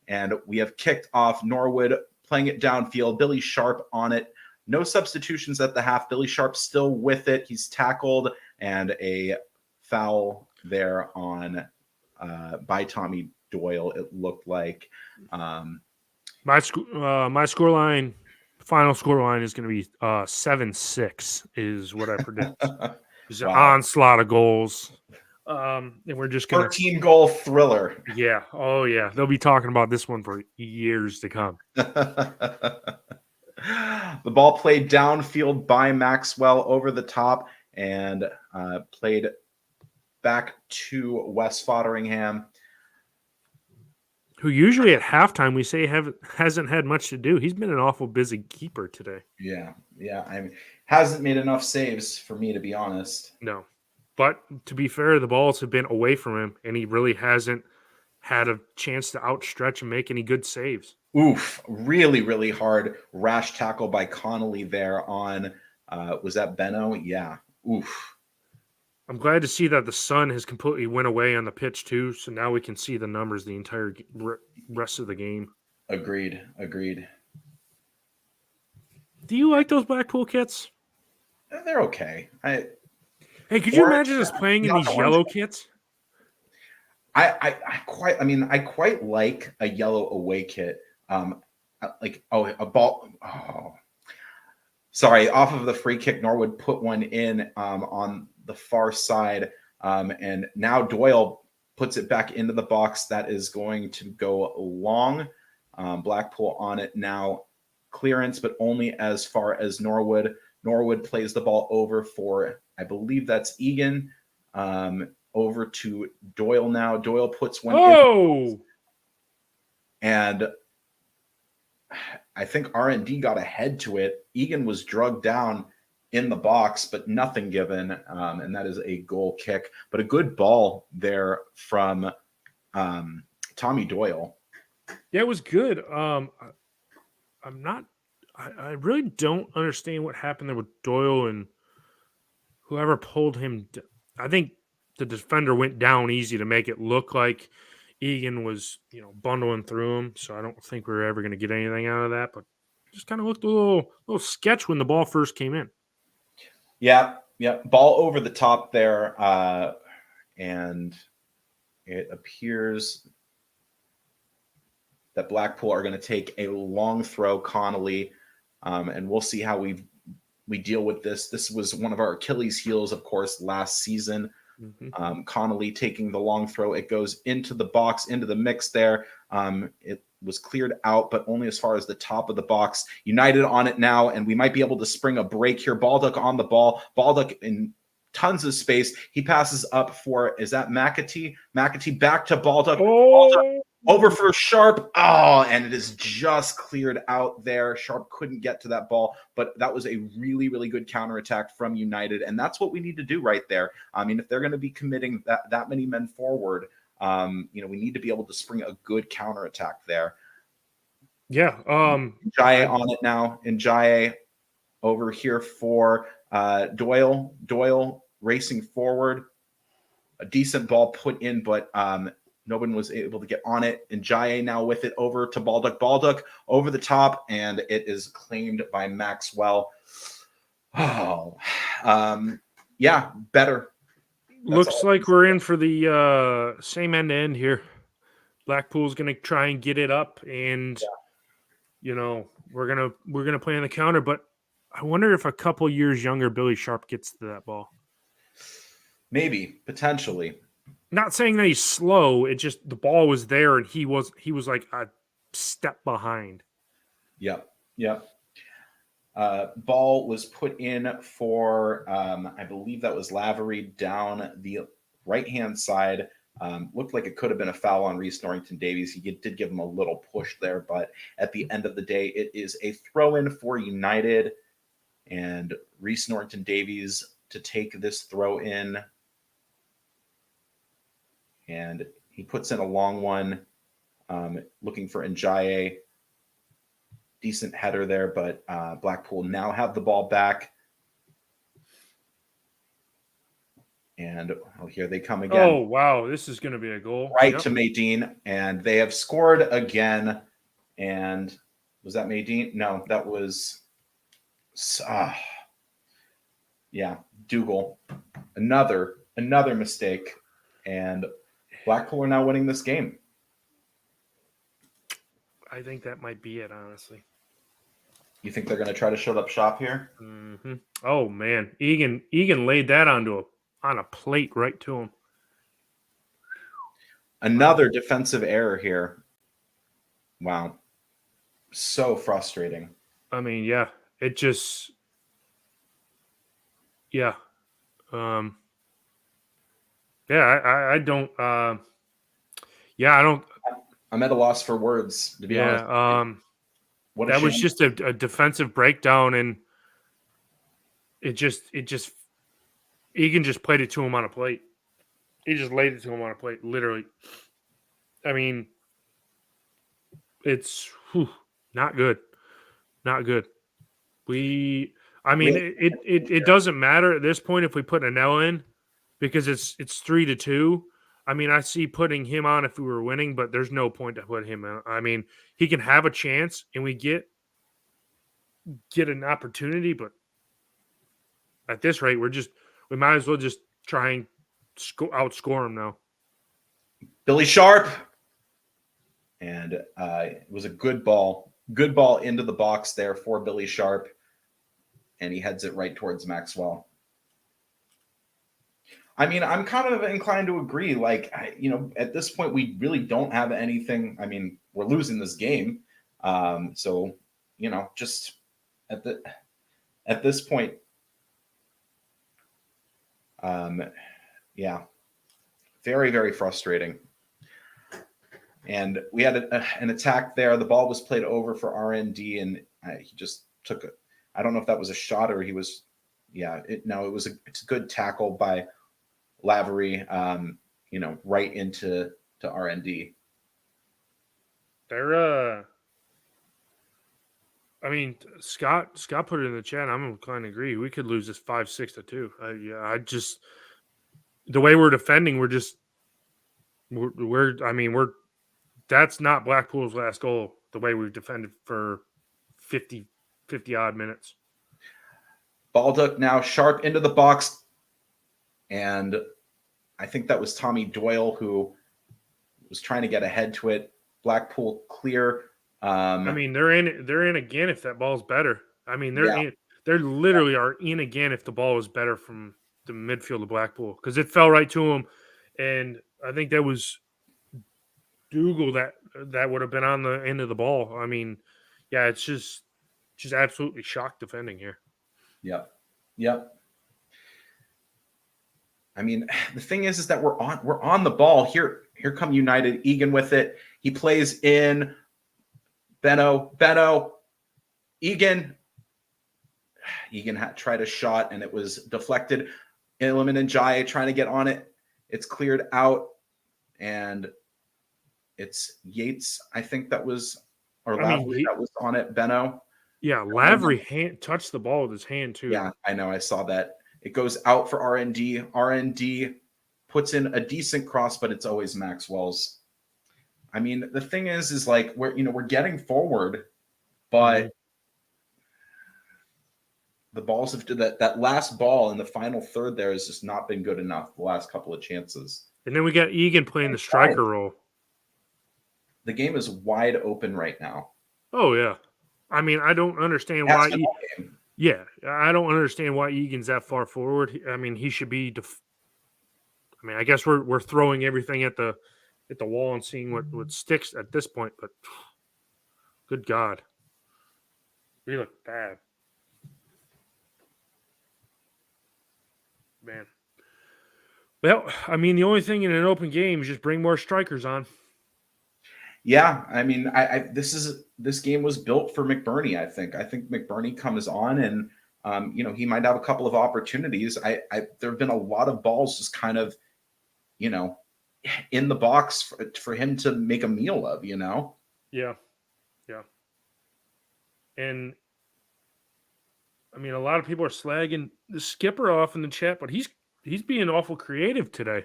and we have kicked off. Norwood playing it downfield. Billy Sharp on it. No substitutions at the half. Billy Sharp still with it. He's tackled, and a foul there on by Tommy Doyle, it looked like. My scoreline, final scoreline is going to be 7-6 is what I predict. It's an onslaught of goals. And we're just going to 13-goal thriller. Yeah. Oh, yeah. They'll be talking about this one for years to come. The ball played downfield by Maxwell over the top, and played back to West Fotheringham. Who usually at halftime we say hasn't had much to do. He's been an awful busy keeper today. Yeah. I mean, hasn't made enough saves for me, to be honest. No. But to be fair, the balls have been away from him, and he really hasn't had a chance to outstretch and make any good saves. Oof, really, really hard rash tackle by Connolly there on, was that Benno? Yeah. Oof. I'm glad to see that the sun has completely went away on the pitch too, so now we can see the numbers the entire rest of the game. Agreed. Do you like those Blackpool kits? They're okay. Hey, could you imagine us playing in these yellow kits? I quite like a yellow away kit. A ball. Oh, sorry. Off of the free kick, Norwood put one in on the far side, and now Doyle puts it back into the box. That is going to go long. Blackpool on it now. Clearance, but only as far as Norwood. Norwood plays the ball over for, I believe that's Egan. Over to Doyle now. Doyle puts one in. And I think R&D got ahead to it. Egan was drugged down in the box, but nothing given. And that is a goal kick. But a good ball there from Tommy Doyle. Yeah, it was good. I really don't understand what happened there with Doyle and whoever pulled him. I think the defender went down easy to make it look like Egan was, bundling through him. So I don't think we were ever going to get anything out of that. But just kind of looked a little sketch when the ball first came in. Yeah. Ball over the top there, and it appears that Blackpool are going to take a long throw. Connolly, and we'll see how we deal with this. This was one of our Achilles heels, of course, last season. Mm-hmm. Connolly taking the long throw. It goes into the box, into the mix there. It was cleared out, but only as far as the top of the box. United on it now, and we might be able to spring a break here. Baldock on the ball. Baldock in tons of space. He passes up for, is that McAtee? McAtee back to Baldock. Baldock over for Sharp. Oh, and it is just cleared out there. Sharp couldn't get to that ball, but that was a really, really good counterattack from United. And that's what we need to do right there. I mean, if they're going to be committing that many men forward, we need to be able to spring a good counterattack there. Yeah. Njaye on it now. Njaye over here for Doyle. Doyle racing forward. A decent ball put in, but no one was able to get on it. Njaye now with it over to Baldock. Baldock over the top, and it is claimed by Maxwell. Oh, yeah, better. Looks like we're in for the same end-to-end here. Blackpool's going to try and get it up, and we're gonna play on the counter. But I wonder if a couple years younger Billy Sharp gets to that ball. Maybe, potentially. Not saying that he's slow. It just the ball was there, and he was like a step behind. Yep. Ball was put in for, I believe that was Lavery down the right-hand side. Looked like it could have been a foul on Reese Norrington Davies. He did give him a little push there, but at the end of the day, it is a throw-in for United, and Reese Norrington Davies to take this throw-in. And he puts in a long one, looking for Njaye. Decent header there, but Blackpool now have the ball back. And here they come again. Oh, wow. This is going to be a goal. Right to Maydeen. And they have scored again. And was that Maydeen? No, that was... Dougal. Another mistake. And Blackpool are now winning this game. I think that might be it, honestly. You think they're going to try to shut up shop here? Mm-hmm. Oh, man. Egan laid that on a plate right to him. Another defensive error here. Wow. So frustrating. I mean, yeah. It just... Yeah. Um, yeah, I don't. Yeah, I don't. I'm at a loss for words, to be honest. Yeah, What a that was shame. just a defensive breakdown, and it just Egan just played it to him on a plate. He just laid it to him on a plate, literally. I mean, it's not good, not good. I mean, it doesn't matter at this point if we put Anel in because it's 3-2. I mean, I see putting him on if we were winning, but there's no point to put him on. I mean, he can have a chance, and we get an opportunity, but at this rate, we might as well just try and outscore him now. Billy Sharp. And it was a good ball into the box there for Billy Sharp. And he heads it right towards Maxwell. I mean, I'm kind of inclined to agree. Like, at this point, we really don't have anything. I mean, we're losing this game. So, just at this point, yeah, very, very frustrating. And we had an attack there. The ball was played over for RND, and he just took it. I don't know if that was a shot or he was. Yeah, it's a good tackle by Lavery. Right into RND. I mean, Scott put it in the chat. I'm inclined to agree. We could lose this 5-6-2. The way we're defending, that's not Blackpool's last goal. The way we've defended for 50 odd minutes. Baldock now Sharp into the box, and I think that was Tommy Doyle who was trying to get ahead to it. Blackpool clear. I mean, they're in again if that ball's better. I mean, they're literally are in again if the ball is better from the midfield of Blackpool because it fell right to him, and I think that was Dougal that would have been on the end of the ball. I mean, yeah, it's just absolutely shock defending here. Yep. I mean, the thing is that we're on the ball here. Here come United. Egan with it. He plays in. Benno. Egan tried a shot and it was deflected. Iliman and Jai trying to get on it. It's cleared out, and it's Yates. I think that was, Lavery that was on it. Benno. Yeah, Lavery touched the ball with his hand too. Yeah, I know. I saw that. It goes out for RND. RND puts in a decent cross, but it's always Maxwell's. I mean, the thing is like we're getting forward, but the balls have that last ball in the final third there has just not been good enough. The last couple of chances, and then we got Egan playing the striker role. The game is wide open right now. Oh yeah, I mean, I don't understand why. Yeah, I don't understand why Egan's that far forward. I mean, he should be. I mean, I guess we're throwing everything at the wall and seeing what sticks at this point. But good God, we look bad, man. Well, I mean, the only thing in an open game is just bring more strikers on. Yeah, I mean, this game was built for McBurney. I think McBurney comes on and he might have a couple of opportunities. There have been a lot of balls just kind of, in the box for him to make a meal of. Yeah. And I mean, a lot of people are slagging the skipper off in the chat, but he's being awful creative today.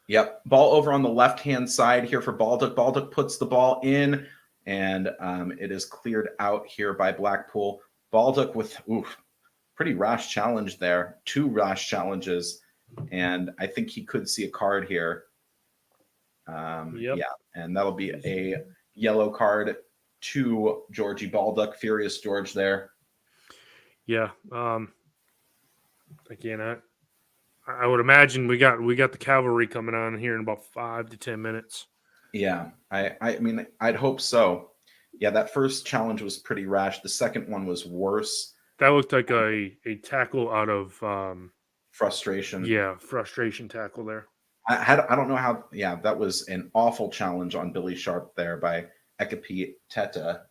Yep. Ball over on the left-hand side here for Baldock. Baldock puts the ball in, and it is cleared out here by Blackpool. Baldock with pretty rash challenge there. 2 rash challenges, and I think he could see a card here. Yeah, and that'll be a yellow card to Georgie Baldock. Furious George there. Yeah. Again, I would imagine we got the cavalry coming on here in about 5 to 10 minutes. Yeah, I mean, I'd hope so. Yeah, that first challenge was pretty rash. The second one was worse. That looked like a tackle out of frustration. Yeah, frustration tackle there. I don't know how. Yeah, that was an awful challenge on Billy Sharp there by Ekapi Teta.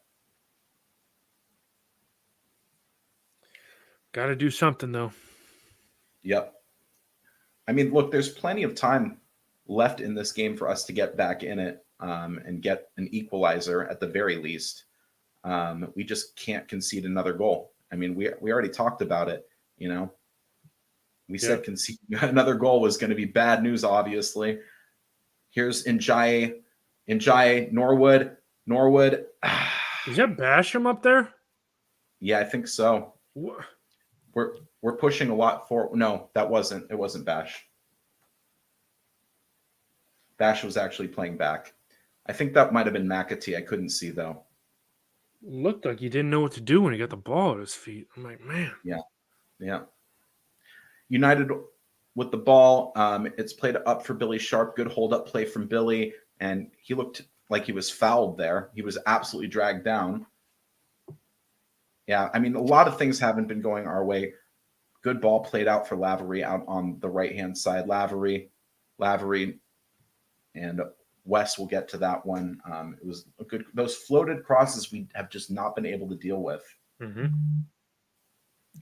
Got to do something though. Yep. I mean, look, there's plenty of time left in this game for us to get back in it and get an equalizer at the very least. We just can't concede another goal. I mean, we already talked about it. You know, we said concede another goal was going to be bad news. Obviously, here's Njai, Norwood. Is that Basham up there? Yeah, I think so. What? We're pushing a lot for. No, that wasn't. It wasn't Bash. Bash was actually playing back. I think that might have been McAtee. I couldn't see though. Looked like he didn't know what to do when he got the ball at his feet. I'm like, man. Yeah. United with the ball. It's played up for Billy Sharp. Good hold up play from Billy, and he looked like he was fouled there. He was absolutely dragged down. Yeah, I mean, a lot of things haven't been going our way. Good ball played out for Lavery out on the right-hand side. Lavery, and Wes will get to that one. It was a good. Those floated crosses we have just not been able to deal with. Mm-hmm.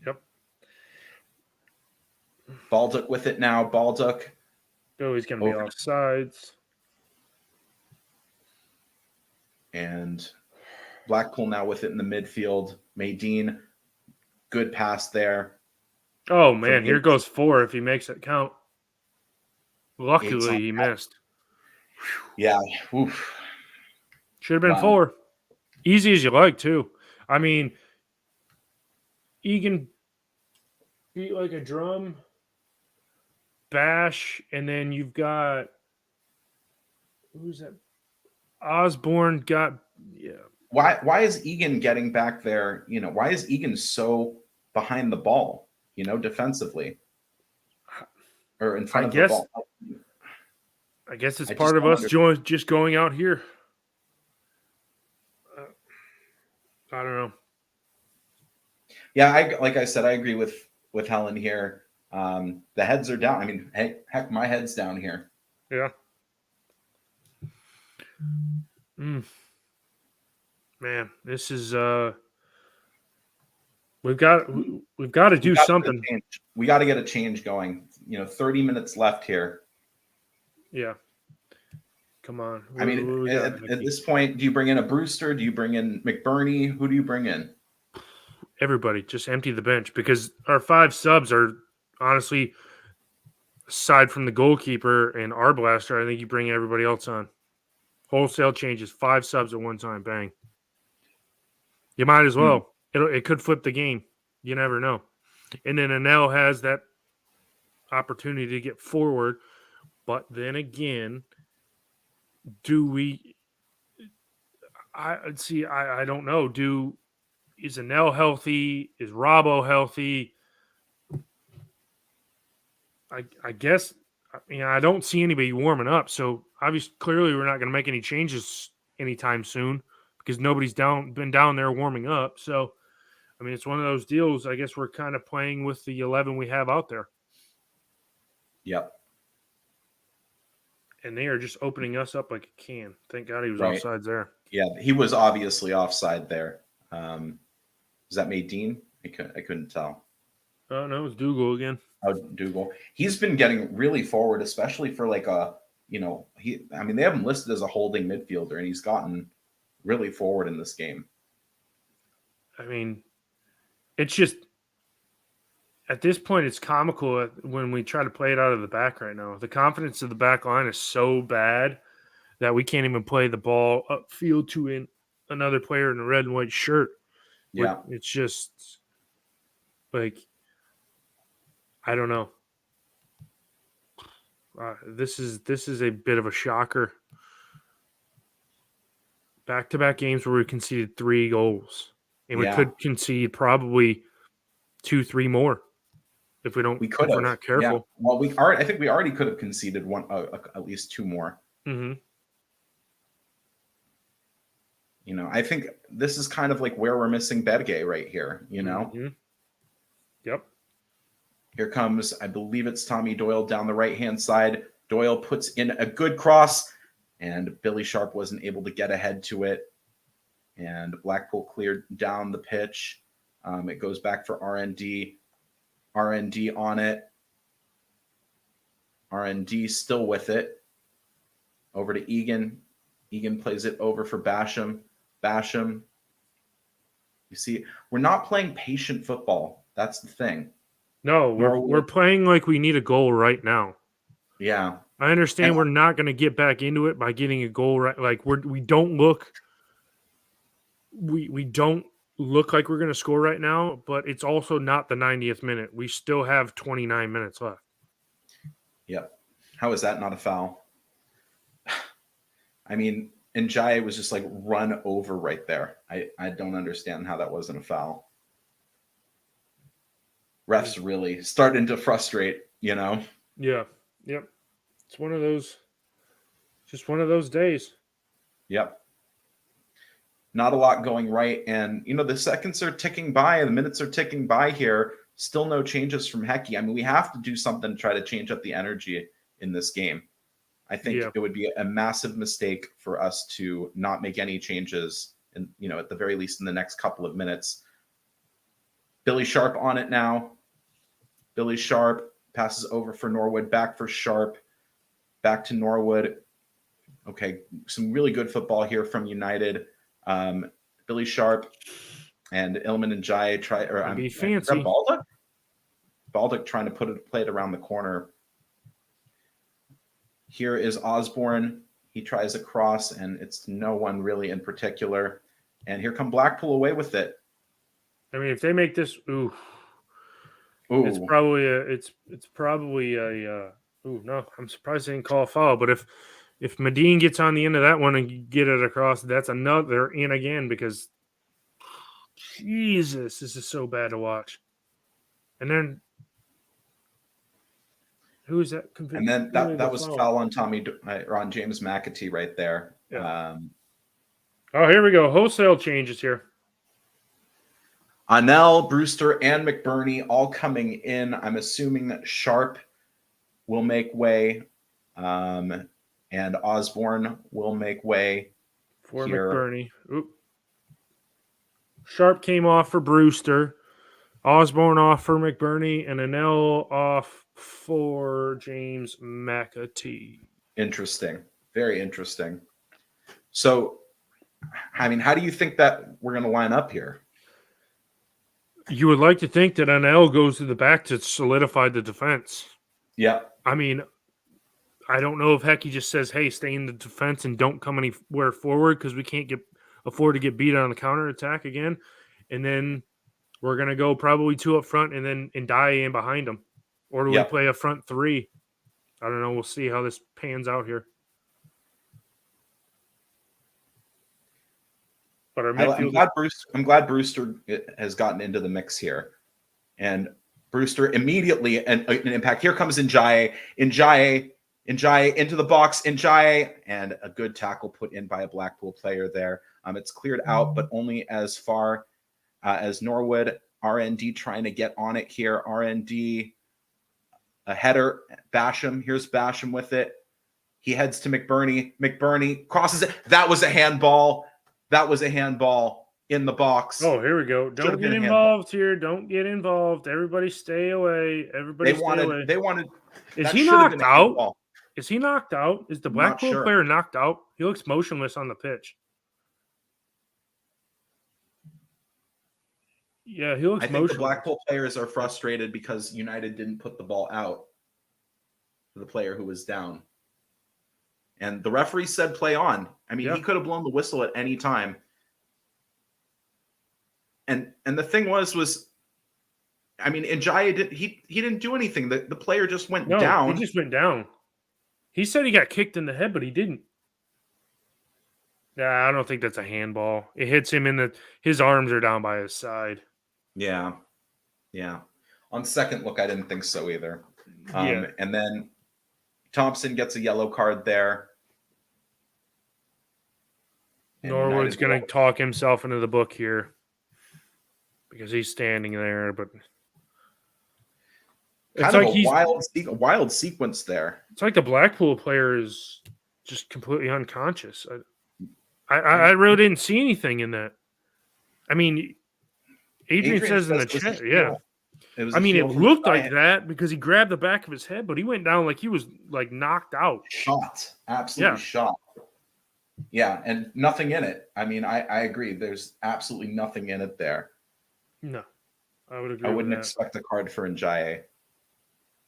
Yep. Baldock with it now. Baldock. Oh, he's going to be off sides. And Blackpool now with it in the midfield. Maydeen, good pass there. Oh, man, here goes 4 if he makes it count. Luckily, he missed. Yeah. Oof. Should have been 4. Easy as you like, too. I mean, Egan beat like a drum. Bash, and then you've got who's that? Osborne got Why is Egan getting back there? You know, why is Egan so behind the ball? You know, defensively or in front of the ball. I guess it's part of us just going out here. I don't know. Yeah, like I said, I agree with Helen here. The heads are down. I mean, heck, my head's down here. Yeah. Man, this is we've got to do something. We got to get a change going. You know, 30 minutes left here. Yeah. Come on. I mean, at this point, do you bring in a Brewster? Do you bring in McBurney? Who do you bring in? Everybody. Just empty the bench because our 5 subs are honestly, aside from the goalkeeper and our blaster, I think you bring everybody else on. Wholesale changes, 5 subs at one time. Bang. You might as well. It could flip the game. You never know. And then Anel has that opportunity to get forward. But then again, I don't know. Is Anel healthy? Is Robbo healthy? I guess, I don't see anybody warming up. So obviously, clearly, we're not going to make any changes anytime soon because nobody's been down there warming up. So, I mean, it's one of those deals. I guess we're kind of playing with the 11 we have out there. Yep. And they are just opening us up like a can. Thank God he was offsides there. Yeah, he was obviously offside there. Is that Maydeen? I couldn't tell. Oh, no, it's Dougal again. Oh, Dougal. He's been getting really forward, especially for like they have him listed as a holding midfielder, and he's gotten really forward in this game. I mean, it's just, at this point, it's comical when we try to play it out of the back right now. The confidence of the back line is so bad that we can't even play the ball upfield to another player in a red and white shirt. Yeah. It's just like, I don't know. This is a bit of a shocker. Back-to-back games where we conceded 3 goals, and we could concede probably 2-3 more if we're not careful. Yeah. Well, I think we already could have conceded one, at least 2 more. Mm-hmm. You know, I think this is kind of like where we're missing Berge right here. You know. Mm-hmm. Yep. Here comes, I believe it's Tommy Doyle down the right-hand side. Doyle puts in a good cross, and Billy Sharp wasn't able to get ahead to it. And Blackpool cleared down the pitch. It goes back for RND. RND on it. RND still with it. Over to Egan. Egan plays it over for Basham. Basham. You see, we're not playing patient football. That's the thing. No, we're playing like we need a goal right now. Yeah. I understand we're not going to get back into it by getting a goal right. Like we don't look like we're going to score right now, but it's also not the 90th minute. We still have 29 minutes left. Yep. How is that not a foul? I mean, Njai was just like run over right there. I don't understand how that wasn't a foul. Refs really starting to frustrate, you know? Yeah. Yep. It's one of those, just one of those days. Yep. Not a lot going right. And, you know, the seconds are ticking by, the minutes are ticking by here. Still no changes from Hecky. I mean, we have to do something to try to change up the energy in this game. I think it would be a massive mistake for us to not make any changes, and you know, at the very least in the next couple of minutes. Billy Sharp on it now. Billy Sharp passes over for Norwood, back for Sharp, back to Norwood. Okay, some really good football here from United. Billy Sharp and Ilman and Jai try, or be fancy. Baldock? Baldock trying to play it around the corner. Here is Osborne. He tries a cross, and it's no one really in particular. And here come Blackpool away with it. I mean, if they make this, it's probably no, I'm surprised they didn't call a foul. But if Medine gets on the end of that one and you get it across, that's another in again, because Jesus, this is so bad to watch. And then who is that? And then that was a foul on on James McAtee right there. Yeah. Oh, here we go. Wholesale changes here. Anel, Brewster, and McBurney all coming in. I'm assuming that Sharp will make way, and Osborne will make way for here. McBurney. Oop. Sharp came off for Brewster. Osborne off for McBurney, and Anel off for James McAtee. Interesting. Very interesting. So, I mean, how do you think that we're going to line up here? You would like to think that Anel goes to the back to solidify the defense. Yeah. I mean, I don't know if Hecky just says, hey, stay in the defense and don't come anywhere forward because we can't afford to get beat on the counterattack again. And then we're going to go probably 2 up front and then Ndiaye in behind them. Or do we play a front 3? I don't know. We'll see how this pans out here. But I'm glad Brewster has gotten into the mix here. And Brewster immediately an impact. Here comes Ndiaye into the box. Ndiaye, and a good tackle put in by a Blackpool player there. It's cleared out, but only as far as Norwood. RND trying to get on it here. RND, a header. Basham. Here's Basham with it. He heads to McBurney. McBurney crosses it. That was a handball. That was a handball in the box. Oh, here we go. Don't get involved here. Don't get involved. Everybody stay away. Everybody stay away. They wanted. Is he knocked out? Is he knocked out? Is the Blackpool player knocked out? He looks motionless on the pitch. Yeah, he looks motionless. I think the Blackpool players are frustrated because United didn't put the ball out to the player who was down. And the referee said play on. I mean, he could have blown the whistle at any time. And the thing was I mean, Ndiaye he didn't do anything. The player just went down. He just went down. He said he got kicked in the head, but he didn't. Yeah, I don't think that's a handball. It hits him his arms are down by his side. Yeah. Yeah. On second look, I didn't think so either. And then Thompson gets a yellow card there. Norwood's going to talk himself into the book here because he's standing there. But It's Kind of like a wild sequence there. It's like the Blackpool player is just completely unconscious. I really didn't see anything in that. I mean, Adrian Adrian says in says the it was a chat, yeah. heel. It was I a mean, it heel from looked like Giant. that because he grabbed the back of his head, but he went down like he was like knocked out. Shot. Absolutely Yeah. shot. Yeah, and nothing in it. I mean, I agree. There's absolutely nothing in it there. No, I would I agree with wouldn't that. expect a card for Njaye.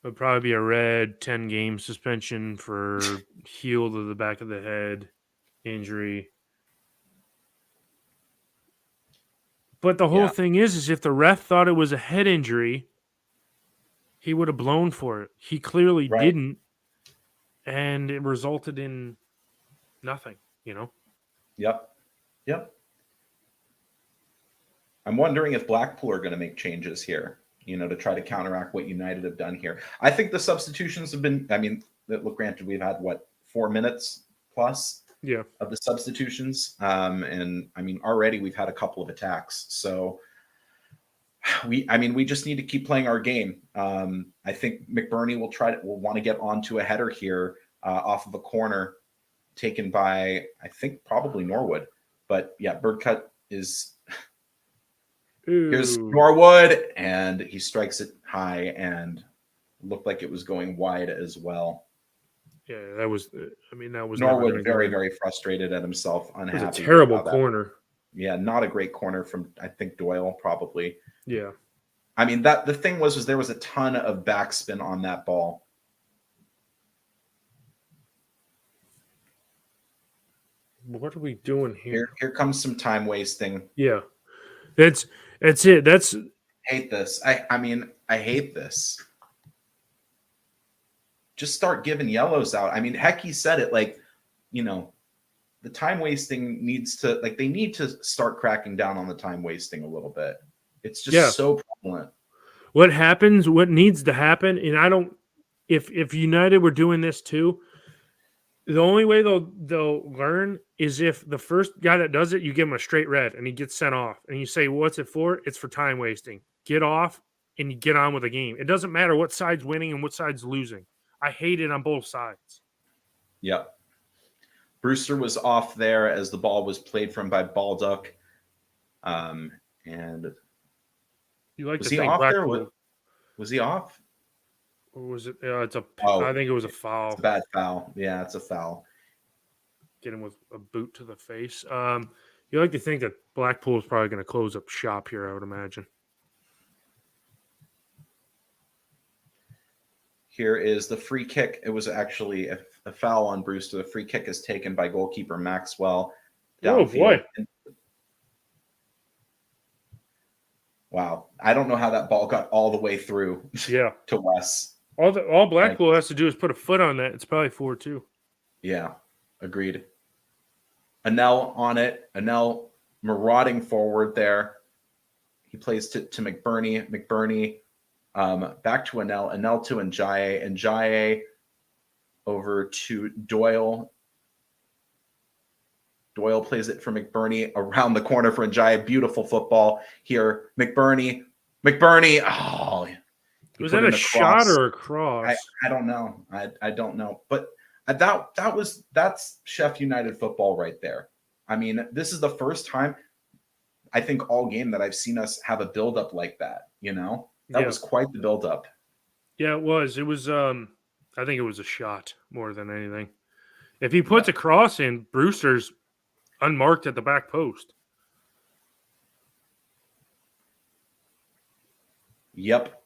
Would probably be a red 10-game suspension for heel to the back of the head injury. But the whole Yeah, thing is if the ref thought it was a head injury, he would have blown for it. He clearly right. didn't, and it resulted in nothing, Yep. Yep. I'm wondering if Blackpool are going to make changes here, to try to counteract what United have done here. I think the substitutions have been, look, granted, we've had 4 minutes plus Yeah. of the substitutions. And I mean, already we've had a couple of attacks. So we just need to keep playing our game. I think McBurney will want to get onto a header here off of a corner taken by, I think, probably Norwood. But yeah, Birdcut is. Here's Ooh. Norwood, and he strikes it high and looked like it was going wide as well. Yeah, that was Norwood never very, very frustrated at himself, unhappy. It was a terrible corner. Yeah, not a great corner from, I think, Doyle, probably. Yeah. I mean, the thing was there was a ton of backspin on that ball. What are we doing here? Here comes some time wasting. Yeah. That's it. That's hate this. I hate this. Just start giving yellows out. I mean, heck, he said it the time wasting needs to, they need to start cracking down on the time wasting a little bit. It's just so prevalent. What needs to happen, and if United were doing this too, the only way they'll learn is if the first guy that does it, you give him a straight red and he gets sent off. And you say, what's it for? It's for time wasting. Get off and you get on with the game. It doesn't matter what side's winning and what side's losing. I hate it on both sides. Yep. Brewster was off there as the ball was played from by Baldock. And you like was to he think off Blackpool, there? Was he off? Or was it? I think it was a foul. It's a bad foul. Yeah, it's a foul. Get him with a boot to the face. You like to think that Blackpool is probably going to close up shop here, I would imagine. Here is the free kick. It was actually a foul on Brewster. The free kick is taken by goalkeeper Maxwell. Oh, boy. Wow. I don't know how that ball got all the way through to Wes. All Blackpool has to do is put a foot on that. It's probably 4-2. Yeah, agreed. Anel on it. Anel marauding forward there. He plays to McBurney. McBurney back to Anel. Anel to Njaye. Njaye over to Doyle. Doyle plays it for McBurney around the corner for Njaye. Beautiful football here. McBurney. Oh, was that a shot or a cross? I don't know. I don't know. But that's Sheff United football right there. I mean, this is the first time I think all game that I've seen us have a buildup like that. That was quite the buildup. Yeah, it was. It was. I think it was a shot more than anything. If he puts a cross in, Brewster's unmarked at the back post. Yep.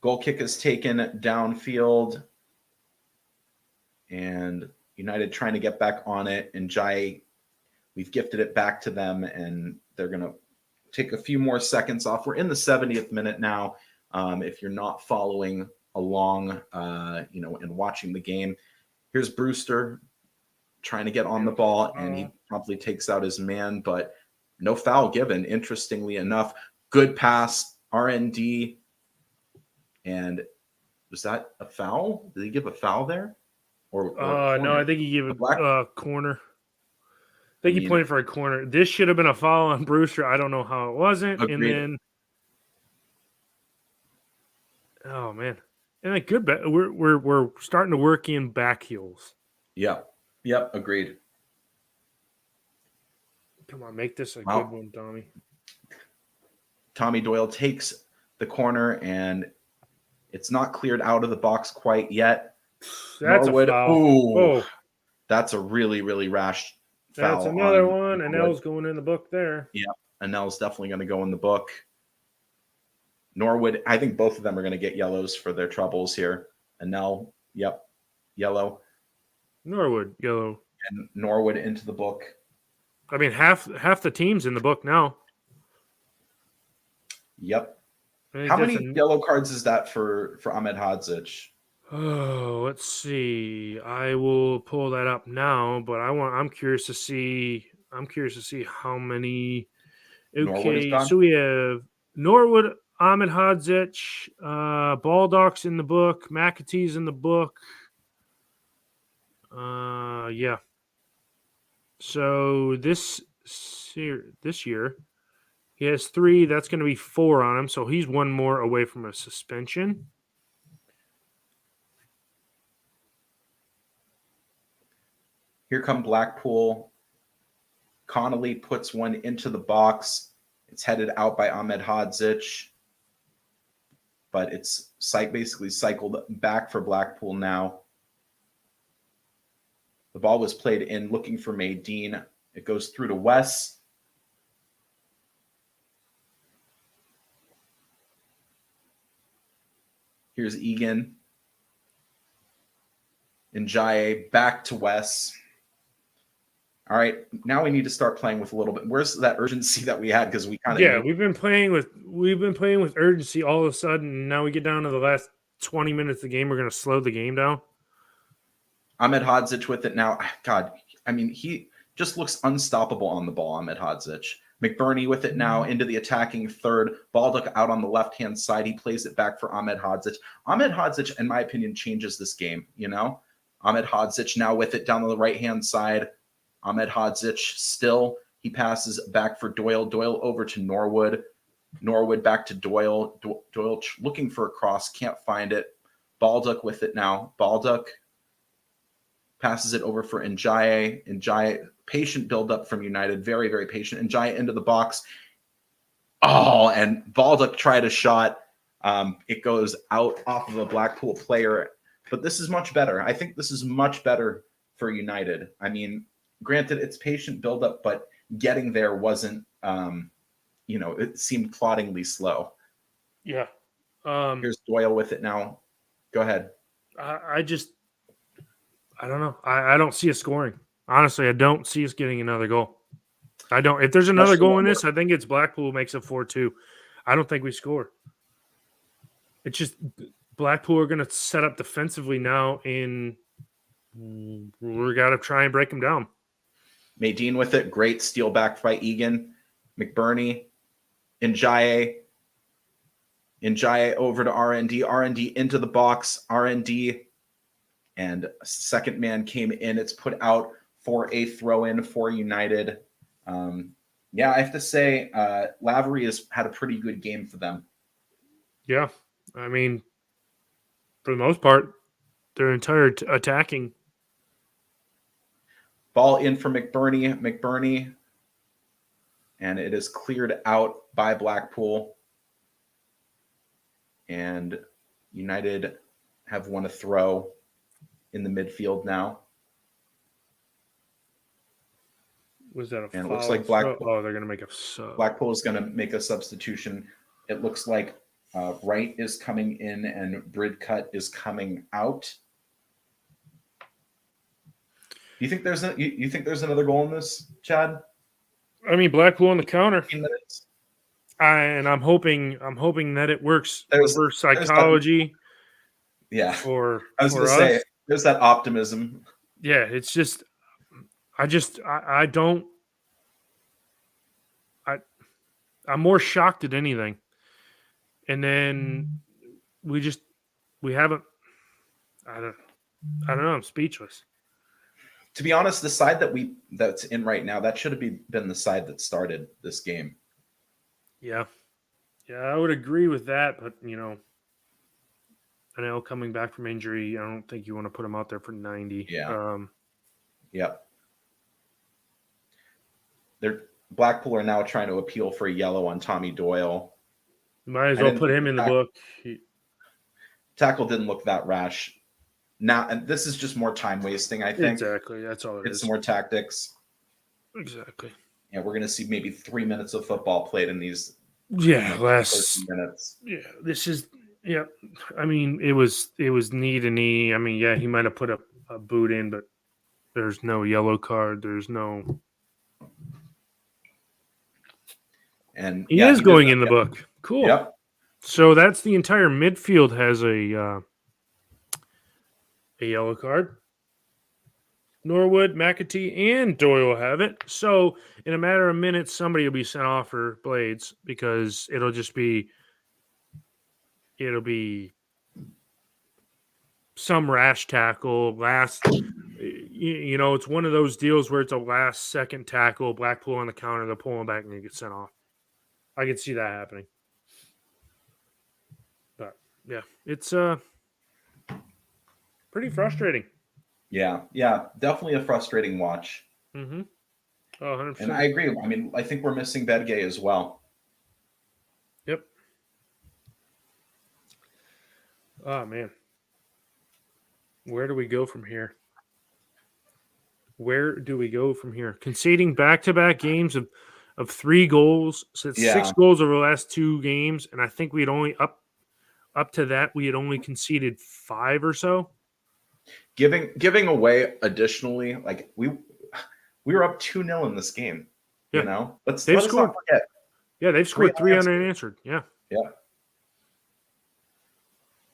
Goal kick is taken downfield. And United trying to get back on it. And Njaye, we've gifted it back to them. And they're going to take a few more seconds off. We're in the 70th minute now. If you're not following along, and watching the game. Here's Brewster trying to get on the ball, and he promptly takes out his man, but no foul given, interestingly enough. Good pass, RND. And was that a foul? Did he give a foul there? Or no, I think he gave a corner. I think he pointed for a corner. This should have been a foul on Brewster. I don't know how it wasn't. Agreed. And then Oh man, and a good bet. We're starting to work in back heels. Yep. Yep. Agreed. Come on, make this a good Well, one, Tommy. Tommy Doyle takes the corner, and it's not cleared out of the box quite yet. That's Norwood. a foul. Ooh, Oh, that's a really, really rash that's foul another on one. And Norwood. L's going in the book there. Yeah, Anel's definitely going to go in the book. Norwood, I think both of them are going to get yellows for their troubles here. Anel, yep, yellow. Norwood, yellow. And Norwood into the book. I mean, half the team's in the book now. Yep. I think How that's many yellow cards is that for Ahmed Hadzic? Oh, let's see. I will pull that up now, but I'm curious to see. I'm curious to see how many. Norwood is Okay, gone. so we have Norwood, Ahmed Hadzic, Baldock's in the book, McAtee's in the book. Yeah. So this year, he has 3. That's going to be 4 on him. So he's one more away from a suspension. Here come Blackpool. Connolly puts one into the box. It's headed out by Ahmed Hadzic, but it's basically cycled back for Blackpool now. The ball was played in looking for Maydeen. It goes through to Wes. Here's Egan. Njaye back to Wes. All right, now we need to start playing with a little bit. Where's that urgency that we had? Because we kind of We've been playing with urgency all of a sudden. And now we get down to the last 20 minutes of the game. We're going to slow the game down. Ahmed Hadzic with it now. God, I mean, he just looks unstoppable on the ball, Ahmed Hadzic. McBurney with it now into the attacking third. Baldock out on the left-hand side. He plays it back for Ahmed Hadzic. Ahmed Hadzic, in my opinion, changes this game, you know? Ahmed Hadzic now with it down on the right-hand side. Ahmed Hadzic still. He passes back for Doyle. Doyle over to Norwood. Norwood back to Doyle. Doyle looking for a cross. Can't find it. Baldock with it now. Baldock passes it over for Njaye. Njaye, patient build-up from United. Very, very patient. Njaye into the box. Oh, and Baldock tried a shot. It goes out off of a Blackpool player. But this is much better. I think this is much better for United. I mean, granted, it's patient build-up, but getting there wasn't, it seemed ploddingly slow. Yeah. Here's Doyle with it now. Go ahead. I don't know. I don't see us scoring. Honestly, I don't see us getting another goal. I don't. If there's another goal in this, I think it's Blackpool makes it 4-2. I don't think we score. It's just Blackpool are going to set up defensively now, and we're got to try and break them down. Maydeen with it. Great steal back by Egan. McBurney. Njaye over to RND. RND into the box. RND. And second man came in. It's put out for a throw-in for United. I have to say, Lavery has had a pretty good game for them. Yeah. I mean, for the most part, their entire attacking. Ball in for McBurney. McBurney. And it is cleared out by Blackpool. And United have won a throw in the midfield now. Was that a and foul? It looks like Blackpool. Oh, they're going to make a sub. Blackpool is going to make a substitution. It looks like Wright is coming in and Bridcut is coming out. You think there's you think there's another goal in this, Chad? I mean, Blackpool on the counter. 15 minutes. And I'm hoping that it works. Reverse psychology. For I was going to say, there's that optimism. Yeah, it's just, I'm more shocked at anything. And then we haven't, I don't know. I'm speechless. To be honest, the side that's in right now, that should have been the side that started this game. Yeah. Yeah, I would agree with that, but Anel coming back from injury. I don't think you want to put him out there for 90. Yeah. Yep. Blackpool are now trying to appeal for a yellow on Tommy Doyle. Might as well put him in the book. Tackle didn't look that rash. Now, and this is just more time wasting, I think. Exactly. That's all it is. It's some more tactics. Exactly. Yeah, we're going to see maybe 3 minutes of football played in these. Last 13 minutes. Yeah, this is. Yeah, I mean, it was knee to knee. I mean, yeah, he might have put a boot in, but there's no yellow card. There's no. And he is going in the book. Cool. Yep. So that's the entire midfield has a yellow card. Norwood, McAtee, and Doyle have it. So in a matter of minutes, somebody will be sent off for Blades because it'll be some rash tackle. It's one of those deals where it's a last second tackle, Blackpool on the counter, they'll pull him back and you get sent off. I can see that happening. But yeah, it's pretty frustrating. Yeah, definitely a frustrating watch. Mm-hmm. Oh, 100%. And I agree. I mean, I think we're missing Bedgay as well. Yep. Oh, man. Where do we go from here? Conceding back-to-back games of 3 goals. So it's 6 goals over the last 2 games. And I think we had only up to that, we had only conceded 5 or so. Giving away additionally, like we were up 2-0 in this game. Yeah. You know, let's not forget. Yeah, they've scored 3 unanswered. Yeah. Yeah.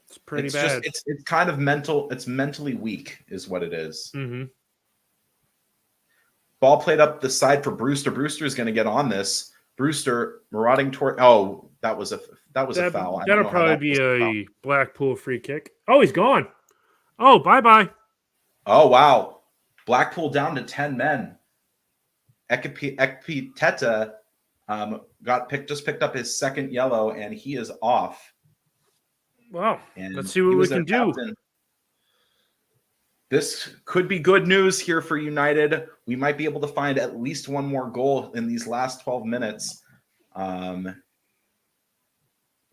It's pretty bad. It's kind of mental. It's mentally weak, is what it is. Mm-hmm. Ball played up the side for Brewster. Brewster is going to get on this. Brewster marauding toward. Oh, that was a foul. That'll probably be a Blackpool free kick. Oh, he's gone. Oh, bye-bye. Oh, wow. Blackpool down to 10 men. Ekpiteta just picked up his second yellow, and he is off. Wow. And let's see what we can do. This could be good news here for United. We might be able to find at least one more goal in these last 12 minutes. And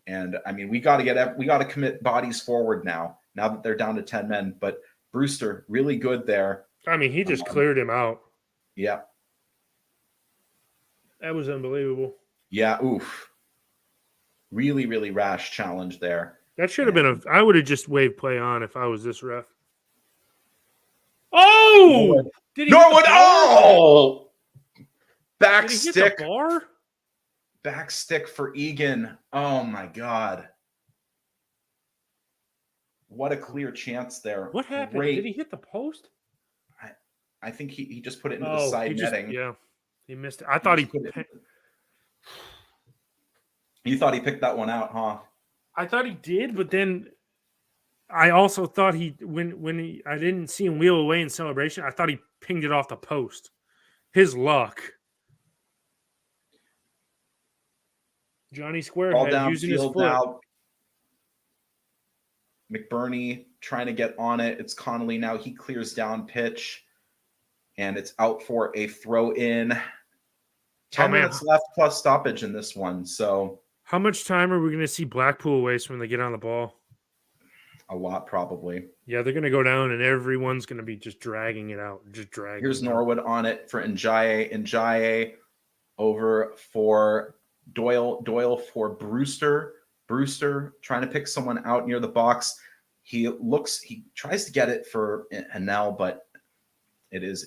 I mean, we got to commit bodies forward now that they're down to 10 men. But Brewster, really good there. I mean, he just cleared him out. Yeah. That was unbelievable. Yeah, oof. Really, really rash challenge there. That should have been I would have just waved play on if I was this ref. Oh! Norwood! Oh! Back Did he stick. hit the bar? Back stick for Egan. Oh, my God. What a clear chance there. What happened? Great. Did he hit the post? I think he just put it into the side netting. Yeah, he missed it. I thought You thought he picked that one out, huh? I thought he did, but then I also thought when I didn't see him wheel away in celebration, I thought he pinged it off the post. His luck. Johnny Squarehead using his foot. Out. McBurney trying to get on it. It's Connolly now. He clears down pitch. And it's out for a throw in. 10 minutes left plus stoppage in this one. So how much time are we going to see Blackpool waste when they get on the ball? A lot, probably. Yeah, they're going to go down and everyone's going to be just dragging it out. Here's Norwood on it for Njaye. Njaye over for Doyle. Doyle for Brewster. Brewster trying to pick someone out near the box. He tries to get it for Anel, but it is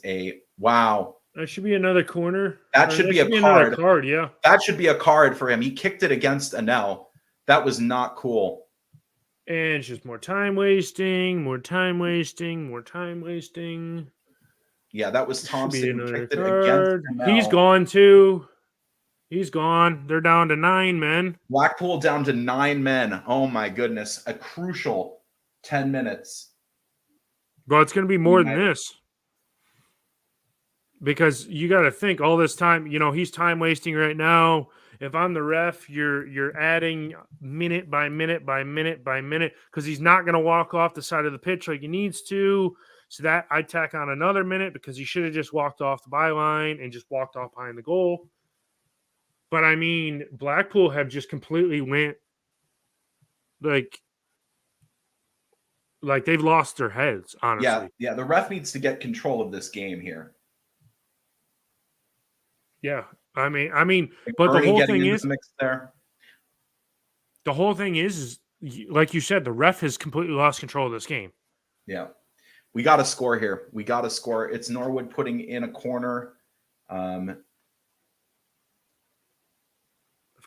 wow. That should be another corner. That should be a card. Yeah. That should be a card for him. He kicked it against Anel. That was not cool. And it's just more time wasting. Yeah, that was Thompson who kicked it card. against Anel. He's gone too. He's gone. They're down to 9 men. Blackpool down to 9 men. Oh my goodness. A crucial 10 minutes. But it's going to be more than this. Because you got to think all this time, he's time wasting right now. if I'm the ref, you're adding minute by minute by minute by minute because he's not going to walk off the side of the pitch like he needs to. So that I tack on another minute because he should have just walked off the byline and just walked off behind the goal. But I mean, Blackpool have just completely went like they've lost their heads, honestly. Yeah. The ref needs to get control of this game here. Yeah. I mean, but the whole thing is, like you said, the ref has completely lost control of this game. Yeah. We got to score here. We got to score. It's Norwood putting in a corner. Of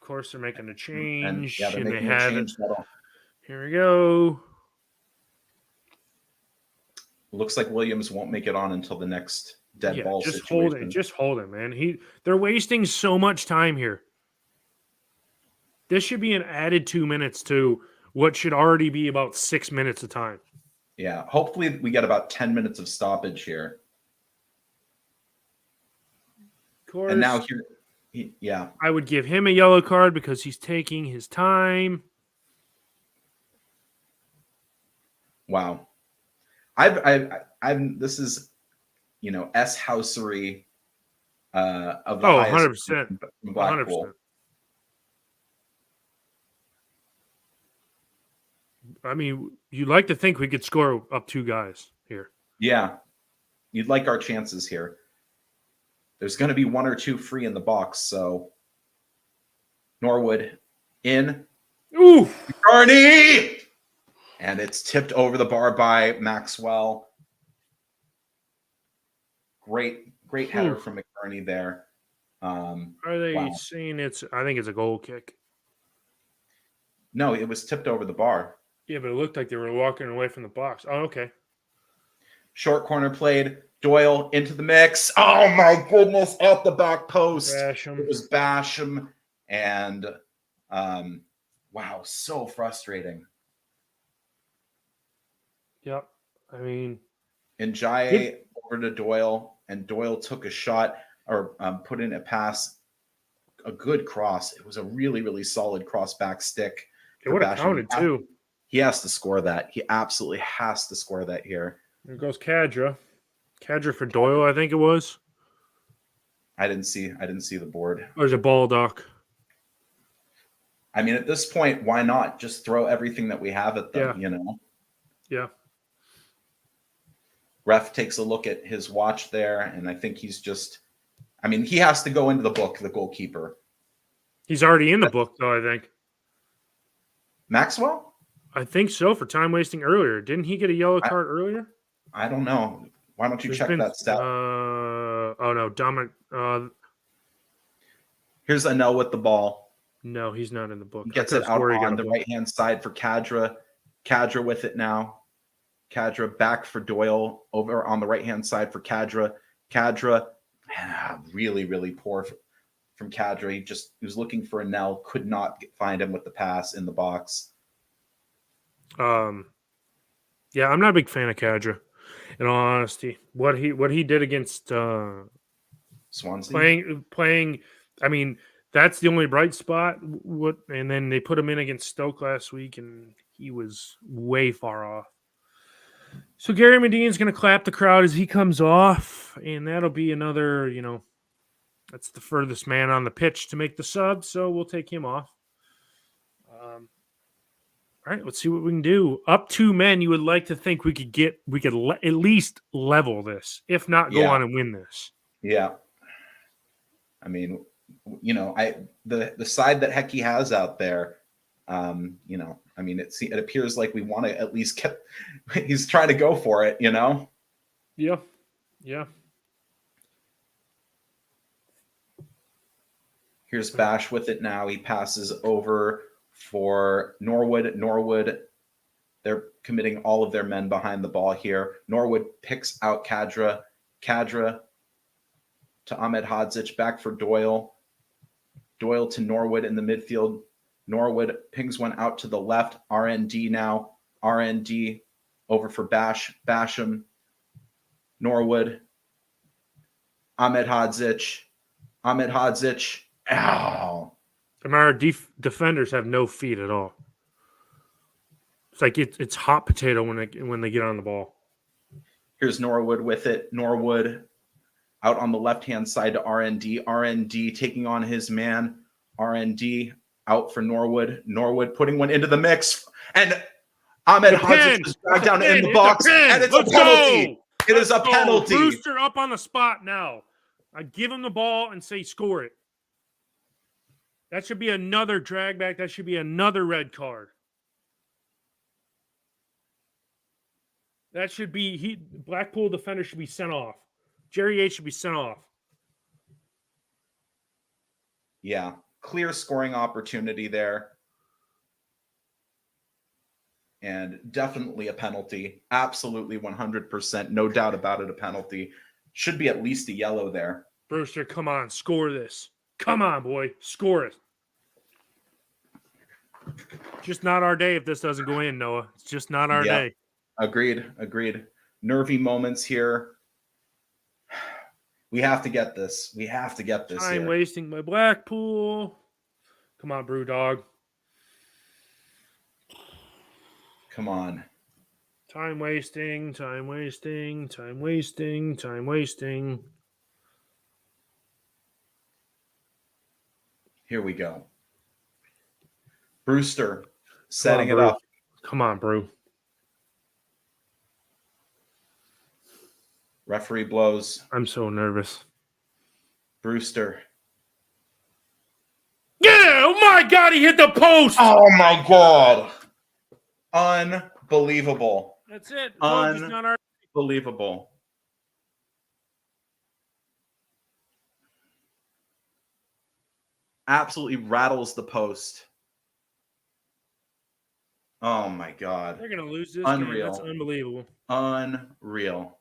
course, they're making a change. They're making a change. Here we go. Looks like Williams won't make it on until the next dead ball situation. Just hold it, man. They're wasting so much time here. This should be an added 2 minutes to what should already be about 6 minutes of time. Yeah, hopefully we get about 10 minutes of stoppage here. Of course. And now here, I would give him a yellow card because he's taking his time. Wow. This is, S housery of the highest 100%. Blackpool. 100%. I mean, you'd like to think we could score up 2 guys here. Yeah. You'd like our chances here. There's going to be 1 or 2 free in the box, so Norwood in. Ooh! Carney! And it's tipped over the bar by Maxwell. Great header from McBurney there. Are they saying I think it's a goal kick? No, it was tipped over the bar. Yeah, but it looked like they were walking away from the box. Oh, okay. Short corner played. Doyle into the mix. Oh, my goodness. At the back post. Basham. It was Basham. And, wow, so frustrating. Yep. I mean. Njaye over to Doyle. And Doyle took a shot or put in a pass. A good cross. It was a really, really solid cross back stick. It would have counted, too. He has to score that. He absolutely has to score that here. There goes Kadra. Kadra for Doyle, I think it was. I didn't see the board. There's a ball duck. I mean, at this point, why not just throw everything that we have at them, Yeah. Ref takes a look at his watch there, and I think he's just – I mean, he has to go into the book, the goalkeeper. He's already in the book, though, I think. Maxwell? I think so, for time wasting earlier. Didn't he get a yellow card earlier? I don't know. Why don't you check that stat? No, Dominic. Here's Anel with the ball. No, he's not in the book. He gets it out on the right-hand side for Kadra. Kadra with it now. Kadra back for Doyle over on the right-hand side for Kadra. Kadra, really, really poor from Kadra. He was looking for Anel, could not find him with the pass in the box. Yeah, I'm not a big fan of Kadra. In all honesty, what he did against Swansea playing, I mean, that's the only bright spot. And then they put him in against Stoke last week, and he was way far off. So Gary Medine's going to clap the crowd as he comes off, and that'll be another, that's the furthest man on the pitch to make the sub, so we'll take him off. All right, let's see what we can do. Up 2 men, you would like to think we could at least level this, if not go on and win this. Yeah. I mean, the side that Hecky has out there, I mean, it appears like we want to at least get. He's trying to go for it, Yeah. Here's Bash with it now. He passes over for Norwood. Norwood, they're committing all of their men behind the ball here. Norwood picks out Kadra. Kadra to Ahmed Hadzic, back for Doyle. Doyle to Norwood in the midfield. Norwood pings one out to the left. RND now. RND over for Basham. Norwood. Ahmed Hadzic. Ow. And our defenders have no feet at all. It's like it's hot potato when they get on the ball. Here's Norwood with it. Norwood out on the left-hand side to RND. RND taking on his man. RND out for Norwood. Norwood putting one into the mix. And Ahmed Hadzik is dragged down in the box. And it's a penalty. It is a penalty. Brewster up on the spot now. I give him the ball and say score it. That should be another drag back. That should be another red card. That should be Blackpool defender should be sent off. Jerry H should be sent off. Yeah, clear scoring opportunity there. And definitely a penalty. Absolutely 100%. No doubt about it, a penalty. Should be at least a yellow there. Brewster, come on, score this. Come on, boy, score it. Just not our day if this doesn't go in, Noah. It's just not our day. Agreed. Nervy moments here. We have to get this. Time wasting by Blackpool. Come on, Brew Dog. Come on. Time wasting. Here we go. Brewster setting it up. Come on, Brew. Referee blows. I'm so nervous. Brewster. Yeah! Oh my God, he hit the post! Oh my God. Unbelievable. That's it. Unbelievable. Absolutely rattles the post. Oh my God. They're going to lose this Unreal. game. That's unbelievable. Unreal.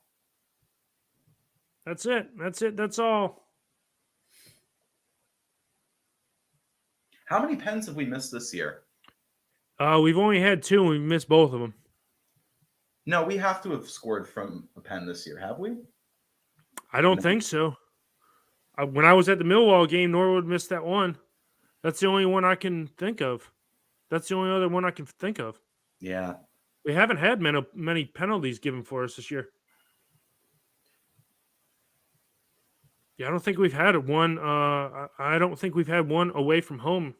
That's it. That's all. How many pens have we missed this year? We've only had 2 and we missed both of them. No, we have to have scored from a pen this year, have we? I don't think so. When I was at the Millwall game, Norwood missed that one. That's the only one I can think of. That's the only other one I can think of. Yeah. We haven't had many penalties given for us this year. Yeah, I don't think we've had one. I don't think we've had one away from home.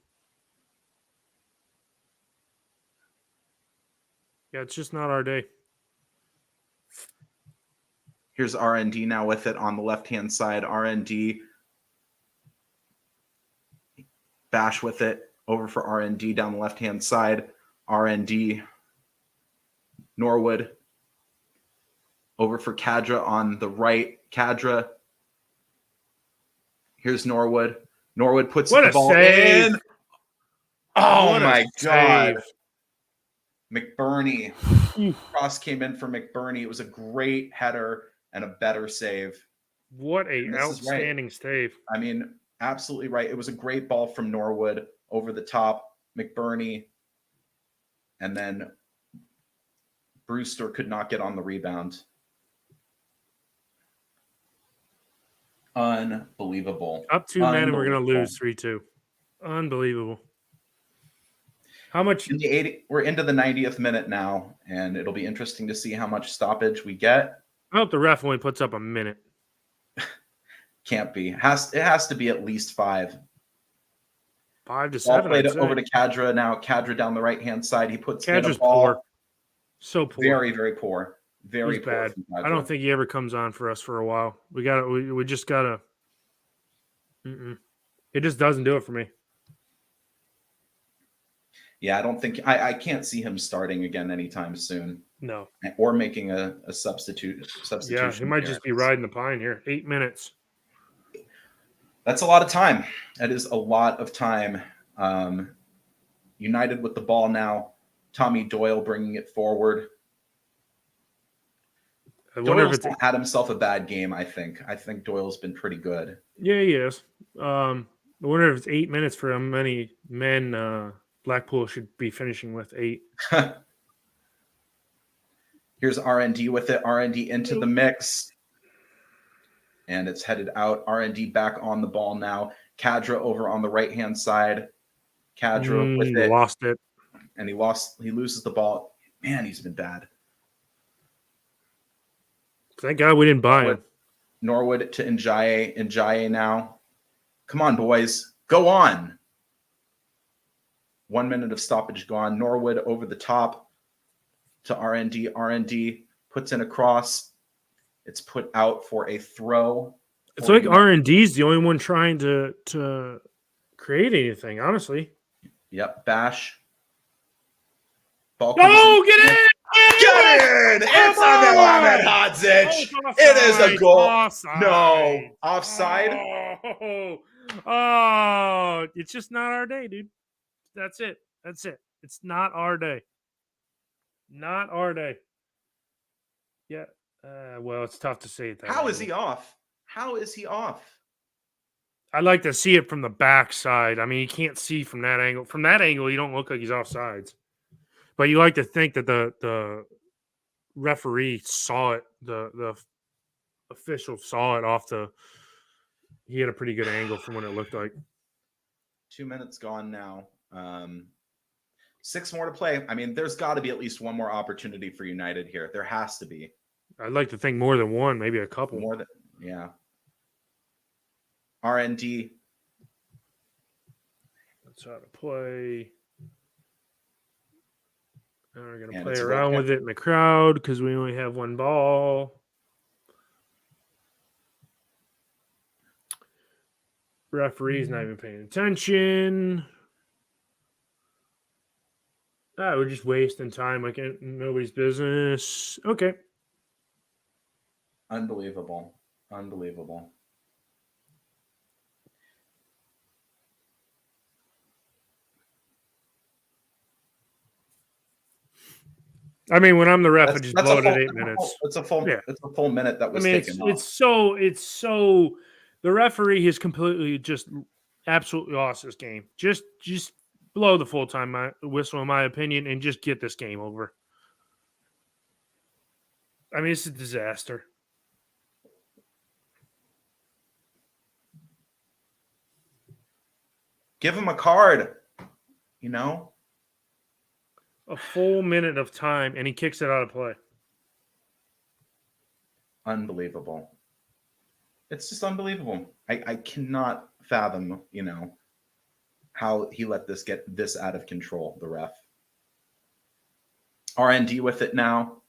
Yeah, it's just not our day. Here's RND now with it on the left-hand side. RND. Bash with it. Over for RND down the left-hand side. RND. Norwood. Over for Cadra on the right. Cadra. Here's Norwood. Norwood puts the ball in. Oh my God. McBurney. Cross came in for McBurney. It was a great header and a better save. What a outstanding save. I mean, absolutely right. It was a great ball from Norwood over the top. McBurney. And then Brewster could not get on the rebound. Unbelievable. Up 2 men and we're going to lose 3-2. Unbelievable. How much? We're into the 90th minute now, and it'll be interesting to see how much stoppage we get. I hope the ref only puts up a minute. Can't be. It has to be at least 5. 5 to 7. Played over to Cadra now. Cadra down the right-hand side. He puts in a ball. Poor. So poor. Very, very poor. Very poor. Bad. I don't think he ever comes on for us for a while. We just gotta. It just doesn't do it for me. Yeah, I don't think I can't see him starting again anytime soon. No. Or making a substitution. Yeah, he might just be riding the pine here. 8 minutes. That's a lot of time. That is a lot of time. United with the ball now. Tommy Doyle bringing it forward. Doyle's had himself a bad game, I think. I think Doyle's been pretty good. Yeah, he is. I wonder if it's 8 minutes for how many men Blackpool should be finishing with. 8. Here's RND with it. RND into the mix. And it's headed out. RND back on the ball now. Cadra over on the right-hand side. Kadra with it. Lost it. And he loses the ball. Man, he's been bad. Thank God we didn't buy him. Norwood to Njaye. Njaye now. Come on, boys. Go on. 1 minute of stoppage gone. Norwood over the top to RND. RND puts in a cross. It's put out for a throw. It's like R&D's the only one trying to create anything, honestly. Yep, Bash. Ball Oh, get in! Get in! It's Emil Ahmed Hodzic. It is a goal. Offside. No. Offside? Oh, it's just not our day, dude. That's it. That's it. It's not our day. Not our day. Yeah. Well, it's tough to say it that How way. is he off? How is he off? I'd like to see it from the backside. I mean, you can't see from that angle. From that angle, you don't look like he's offsides. But you like to think that the referee saw it. The official saw it off the. He had a pretty good angle from what it looked like. 2 minutes gone now. 6 more to play. I mean, there's got to be at least one more opportunity for United here. There has to be. I'd like to think more than one, maybe a couple. More than, yeah. RND. Let's try to play. Now we're going to And play it's around broken. with it in the crowd because we only have one ball. Referee's not even paying attention. We're just wasting time like nobody's business. Okay. Unbelievable. Unbelievable. I mean, when I'm the ref, I just blow it at 8 It's minutes. It's a full minute that was I mean, taken it's off. so the referee has completely just absolutely lost this game. Just blow the full time whistle, in my opinion, and just get this game over. I mean, it's a disaster. Give him a card. You know? A full minute of time, and he kicks it out of play. Unbelievable. It's just unbelievable. I cannot fathom, how he let this get this out of control, the ref. RND with it now.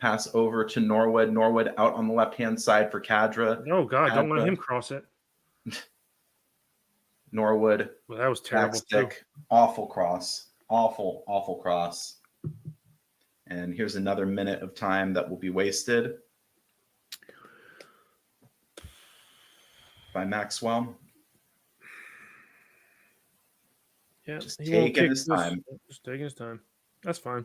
Pass over to Norwood. Norwood out on the left-hand side for Kadra. Oh, God, don't let him cross it. Norwood. Well, that was terrible. Stick. Awful cross. Awful, awful cross. And here's another minute of time that will be wasted by Maxwell. Yeah, just taking his time. Just taking his time. That's fine.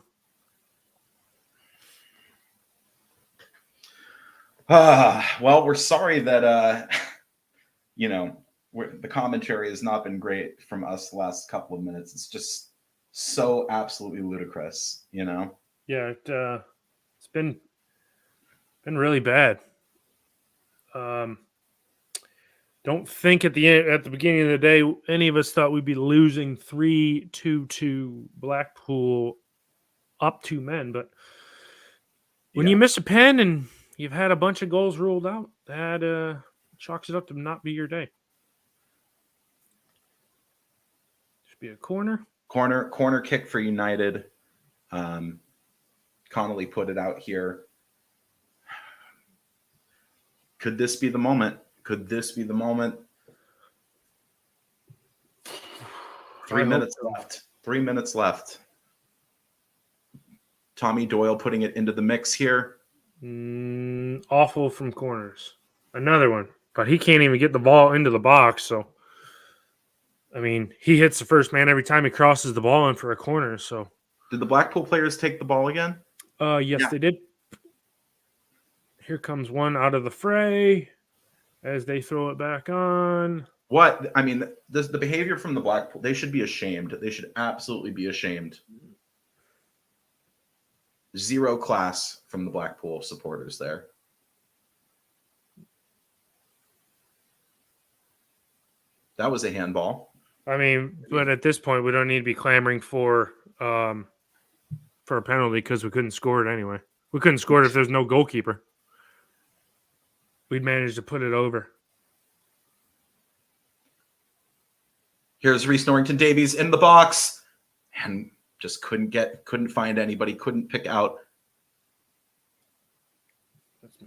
Well, we're sorry that the commentary has not been great from us the last couple of minutes. It's just so absolutely ludicrous, Yeah, it's been really bad. Don't think at the beginning of the day any of us thought we'd be losing 3-2 to Blackpool up 2 men, but when you miss a pen and you've had a bunch of goals ruled out, that chalks it up to not be your day. Should be a corner. Corner kick for United. Connolly put it out here. Could this be the moment? Could this be the moment? 3 minutes left. 3 minutes left. Tommy Doyle putting it into the mix here. Awful from corners. Another one. But he can't even get the ball into the box, so I mean, he hits the first man every time he crosses the ball in for a corner. So, did the Blackpool players take the ball again? Yes, they did. Here comes one out of the fray as they throw it back on. What? I mean, the behavior from the Blackpool, they should be ashamed. They should absolutely be ashamed. Zero class from the Blackpool supporters there. That was a handball. I mean, but at this point, we don't need to be clamoring for a penalty because we couldn't score it anyway. We couldn't score it if there's no goalkeeper. We'd managed to put it over. Here's Reese Norrington Davies in the box, and just couldn't find anybody, couldn't pick out. It's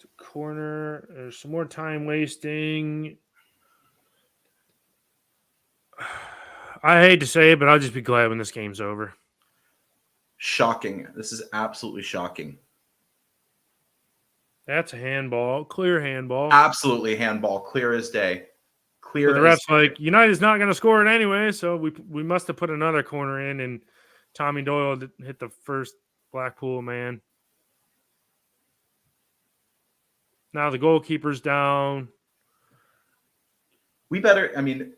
a corner. There's some more time wasting. I hate to say it, but I'll just be glad when this game's over. Shocking. This is absolutely shocking. That's a handball. Clear handball. Absolutely handball. Clear as day. Clear. But the ref's like, United's not going to score it anyway, so we must have put another corner in, and Tommy Doyle hit the first Blackpool man. Now the goalkeeper's down. We better, I mean,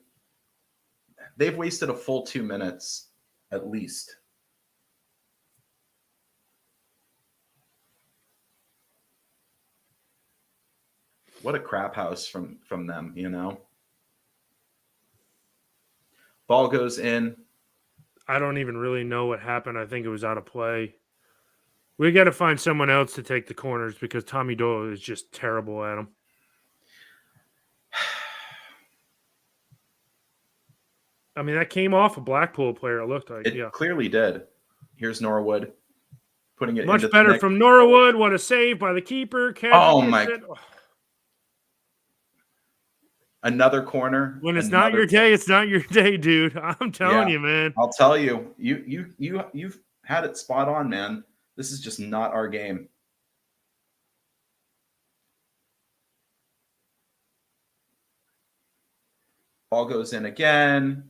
they've wasted a full 2 minutes at least. What a crap house from them, you know? Ball goes in. I don't even really know what happened. I think it was out of play. We got to find someone else to take the corners because Tommy Doyle is just terrible at them. I mean, that came off a Blackpool player, it looked like. It clearly did. Here's Norwood putting it much better from Norwood. What a save by the keeper. Oh, my. Another corner. When it's not your day, it's not your day, dude. I'm telling you, man. I'll tell you. You've had it spot on, man. This is just not our game. Ball goes in again.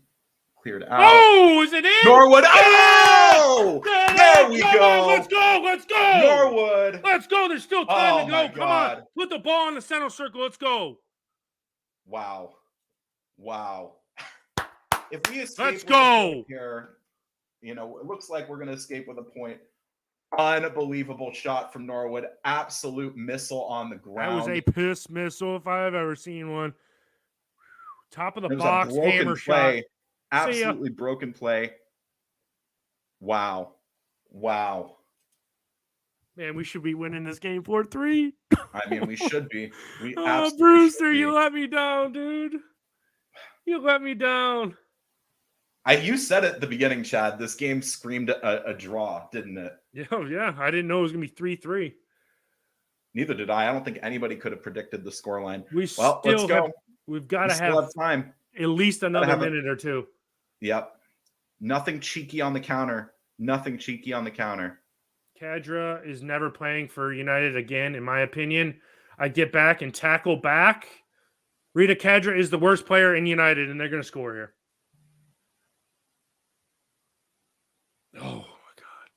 Cleared out. Oh, is it in? Norwood. Oh! There we go. Let's go. Let's go. Norwood. Let's go. There's still time to go. Come God. on. Put the ball in the center circle. Let's go. Wow. If we escape Let's go here, you know, it looks like we're going to escape with a point. Unbelievable shot from Norwood. Absolute missile on the ground. That was a piss missile if I've ever seen one. Top of the box, hammer shot. Absolutely broken play. Wow. Man, we should be winning this game 4-3. I mean, we should be. Brewster, you let me down, dude. You let me down. You said it at the beginning, Chad. This game screamed a draw, didn't it? Yeah. I didn't know it was going to be 3-3. Neither did I. I don't think anybody could have predicted the scoreline. Let's go. We've got to have time. At least another minute or two. Yep. Nothing cheeky on the counter. Kadra is never playing for United again, in my opinion. I get back and tackle back. Rita Kadra is the worst player in United, and they're going to score here. Oh, my God.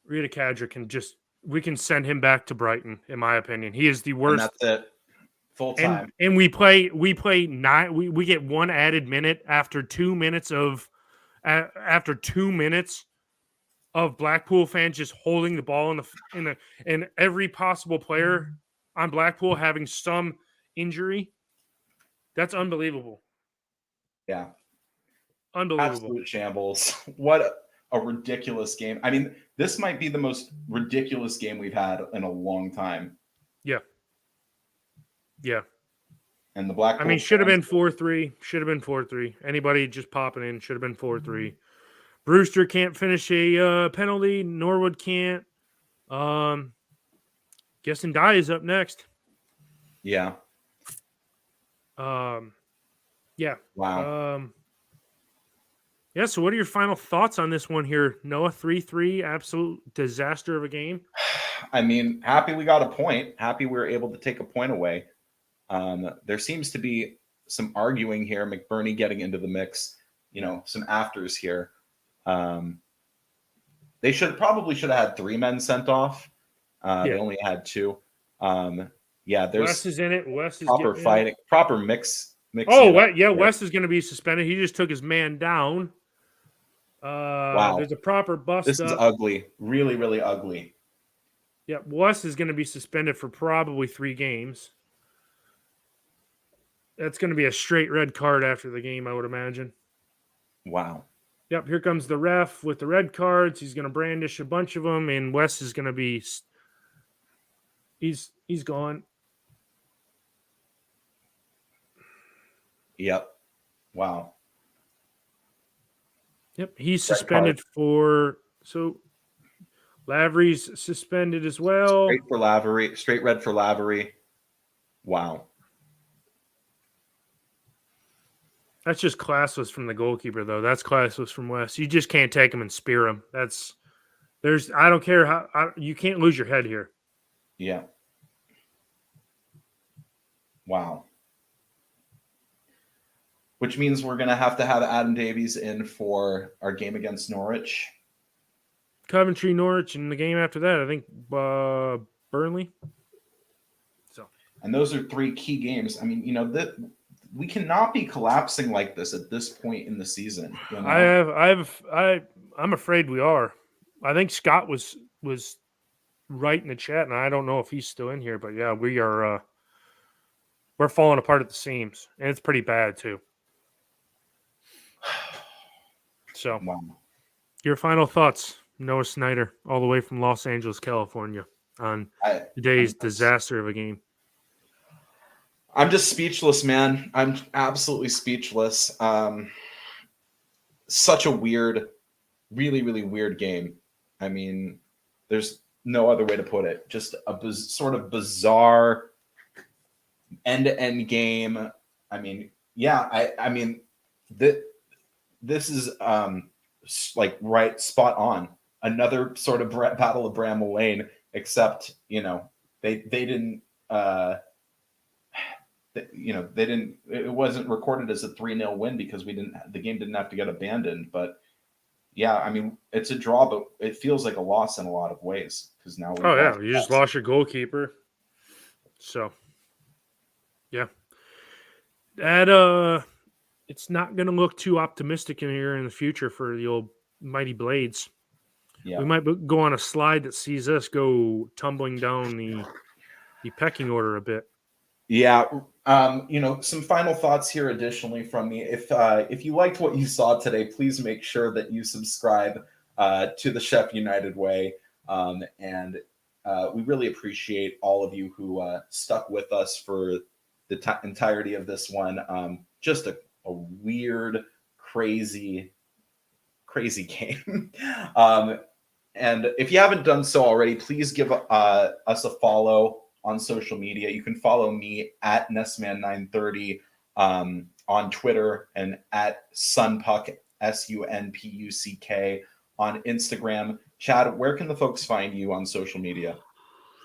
Rita Kadra we can send him back to Brighton, in my opinion. He is the worst. And that's it. Full time. And we play 9. We get one added minute after 2 minutes of Blackpool fans just holding the ball and every possible player on Blackpool having some injury. That's unbelievable. Yeah. Unbelievable. Absolute shambles. What a ridiculous game. I mean, this might be the most ridiculous game we've had in a long time. Yeah. And the Blackpool. I mean, should have been 4-3. Anybody just popping in should have been 4-3. Brewster can't finish a penalty. Norwood can't. Guessing Dye is up next. Yeah. Yeah. Wow. Yeah, so what are your final thoughts on this one here? Noah, 3-3, absolute disaster of a game. I mean, happy we got a point. Happy we were able to take a point away. There seems to be some arguing here. McBurney getting into the mix. You know, some afters here. They probably should have had 3 men sent off. They only had 2. There's Wes is in it. Wes is proper fighting, proper mix. Wes is going to be suspended. He just took his man down. Wow. There's a proper bust. This is ugly. Really, really ugly. Yeah, Wes is going to be suspended for probably 3 games. That's going to be a straight red card after the game, I would imagine. Wow. Yep, here comes the ref with the red cards. He's going to brandish a bunch of them, and Wes is going to be he's gone. Yep. Wow. Yep, he's suspended for Lavery's suspended as well. Straight red for Lavery. Wow. That's just classless from the goalkeeper, though. That's classless from Wes. You just can't take him and spear him. I don't care how you can't lose your head here. Yeah. Wow. Which means we're going to have Adam Davies in for our game against Norwich. Coventry, Norwich, and the game after that, I think Burnley. And those are 3 key games. I mean, we cannot be collapsing like this at this point in the season. I'm afraid we are. I think Scott was right in the chat, and I don't know if he's still in here, but yeah, we are. We're falling apart at the seams, and it's pretty bad too. So, wow. Your final thoughts, Noah Snyder, all the way from Los Angeles, California, on today's disaster of a game. I'm just speechless, man. I'm absolutely speechless. Such a weird, really, really weird game. I mean, there's no other way to put it. Just a sort of bizarre end-to-end game. I mean, yeah, I mean, this is like right spot on. Another sort of battle of Bramall Lane, except they didn't. It wasn't recorded as a 3-0 win because the game didn't have to get abandoned. But yeah, I mean, it's a draw, but it feels like a loss in a lot of ways because now you just lost your goalkeeper. So yeah, that it's not going to look too optimistic in here in the future for the old Mighty Blades. Yeah. We might go on a slide that sees us go tumbling down the pecking order a bit. Yeah. Some final thoughts here additionally from me. If you liked what you saw today, please make sure that you subscribe to the Sheff United Way. And we really appreciate all of you who stuck with us for the entirety of this one. Just a weird, crazy game. And if you haven't done so already, please give us a follow on social media. You can follow me at Nessman930 on Twitter and at Sunpuck, SUNPUCK on Instagram. Chad, where can the folks find you on social media?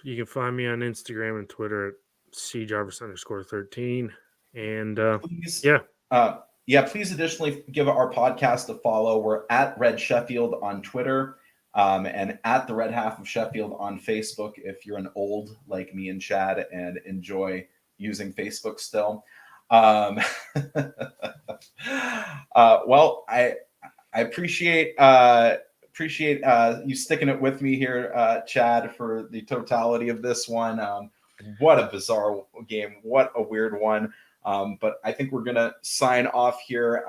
You can find me on Instagram and Twitter at cjarvis_13. And please additionally give our podcast a follow. We're at Red Sheffield on Twitter. And at the Red Half of Sheffield on Facebook, if you're an old like me and Chad and enjoy using Facebook still. Well, I appreciate you sticking it with me here, Chad, for the totality of this one. What a bizarre game! What a weird one. But I think we're gonna sign off here.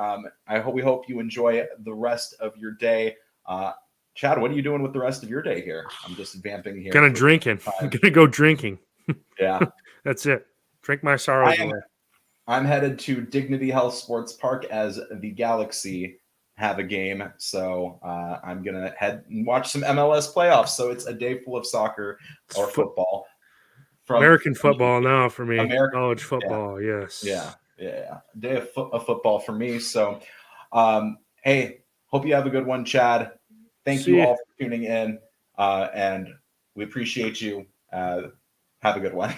We hope you enjoy the rest of your day. Chad, what are you doing with the rest of your day here? I'm just vamping here. Gonna go drinking. Yeah. That's it. Drink my sorrows away. I'm headed to Dignity Health Sports Park as the Galaxy have a game. So I'm going to head and watch some MLS playoffs. So it's a day full of soccer or football. American football now for me. College football, yes. Yeah. A day of football for me. So, hey, hope you have a good one, Chad. Thank you all for tuning in, and we appreciate you. Have a good one.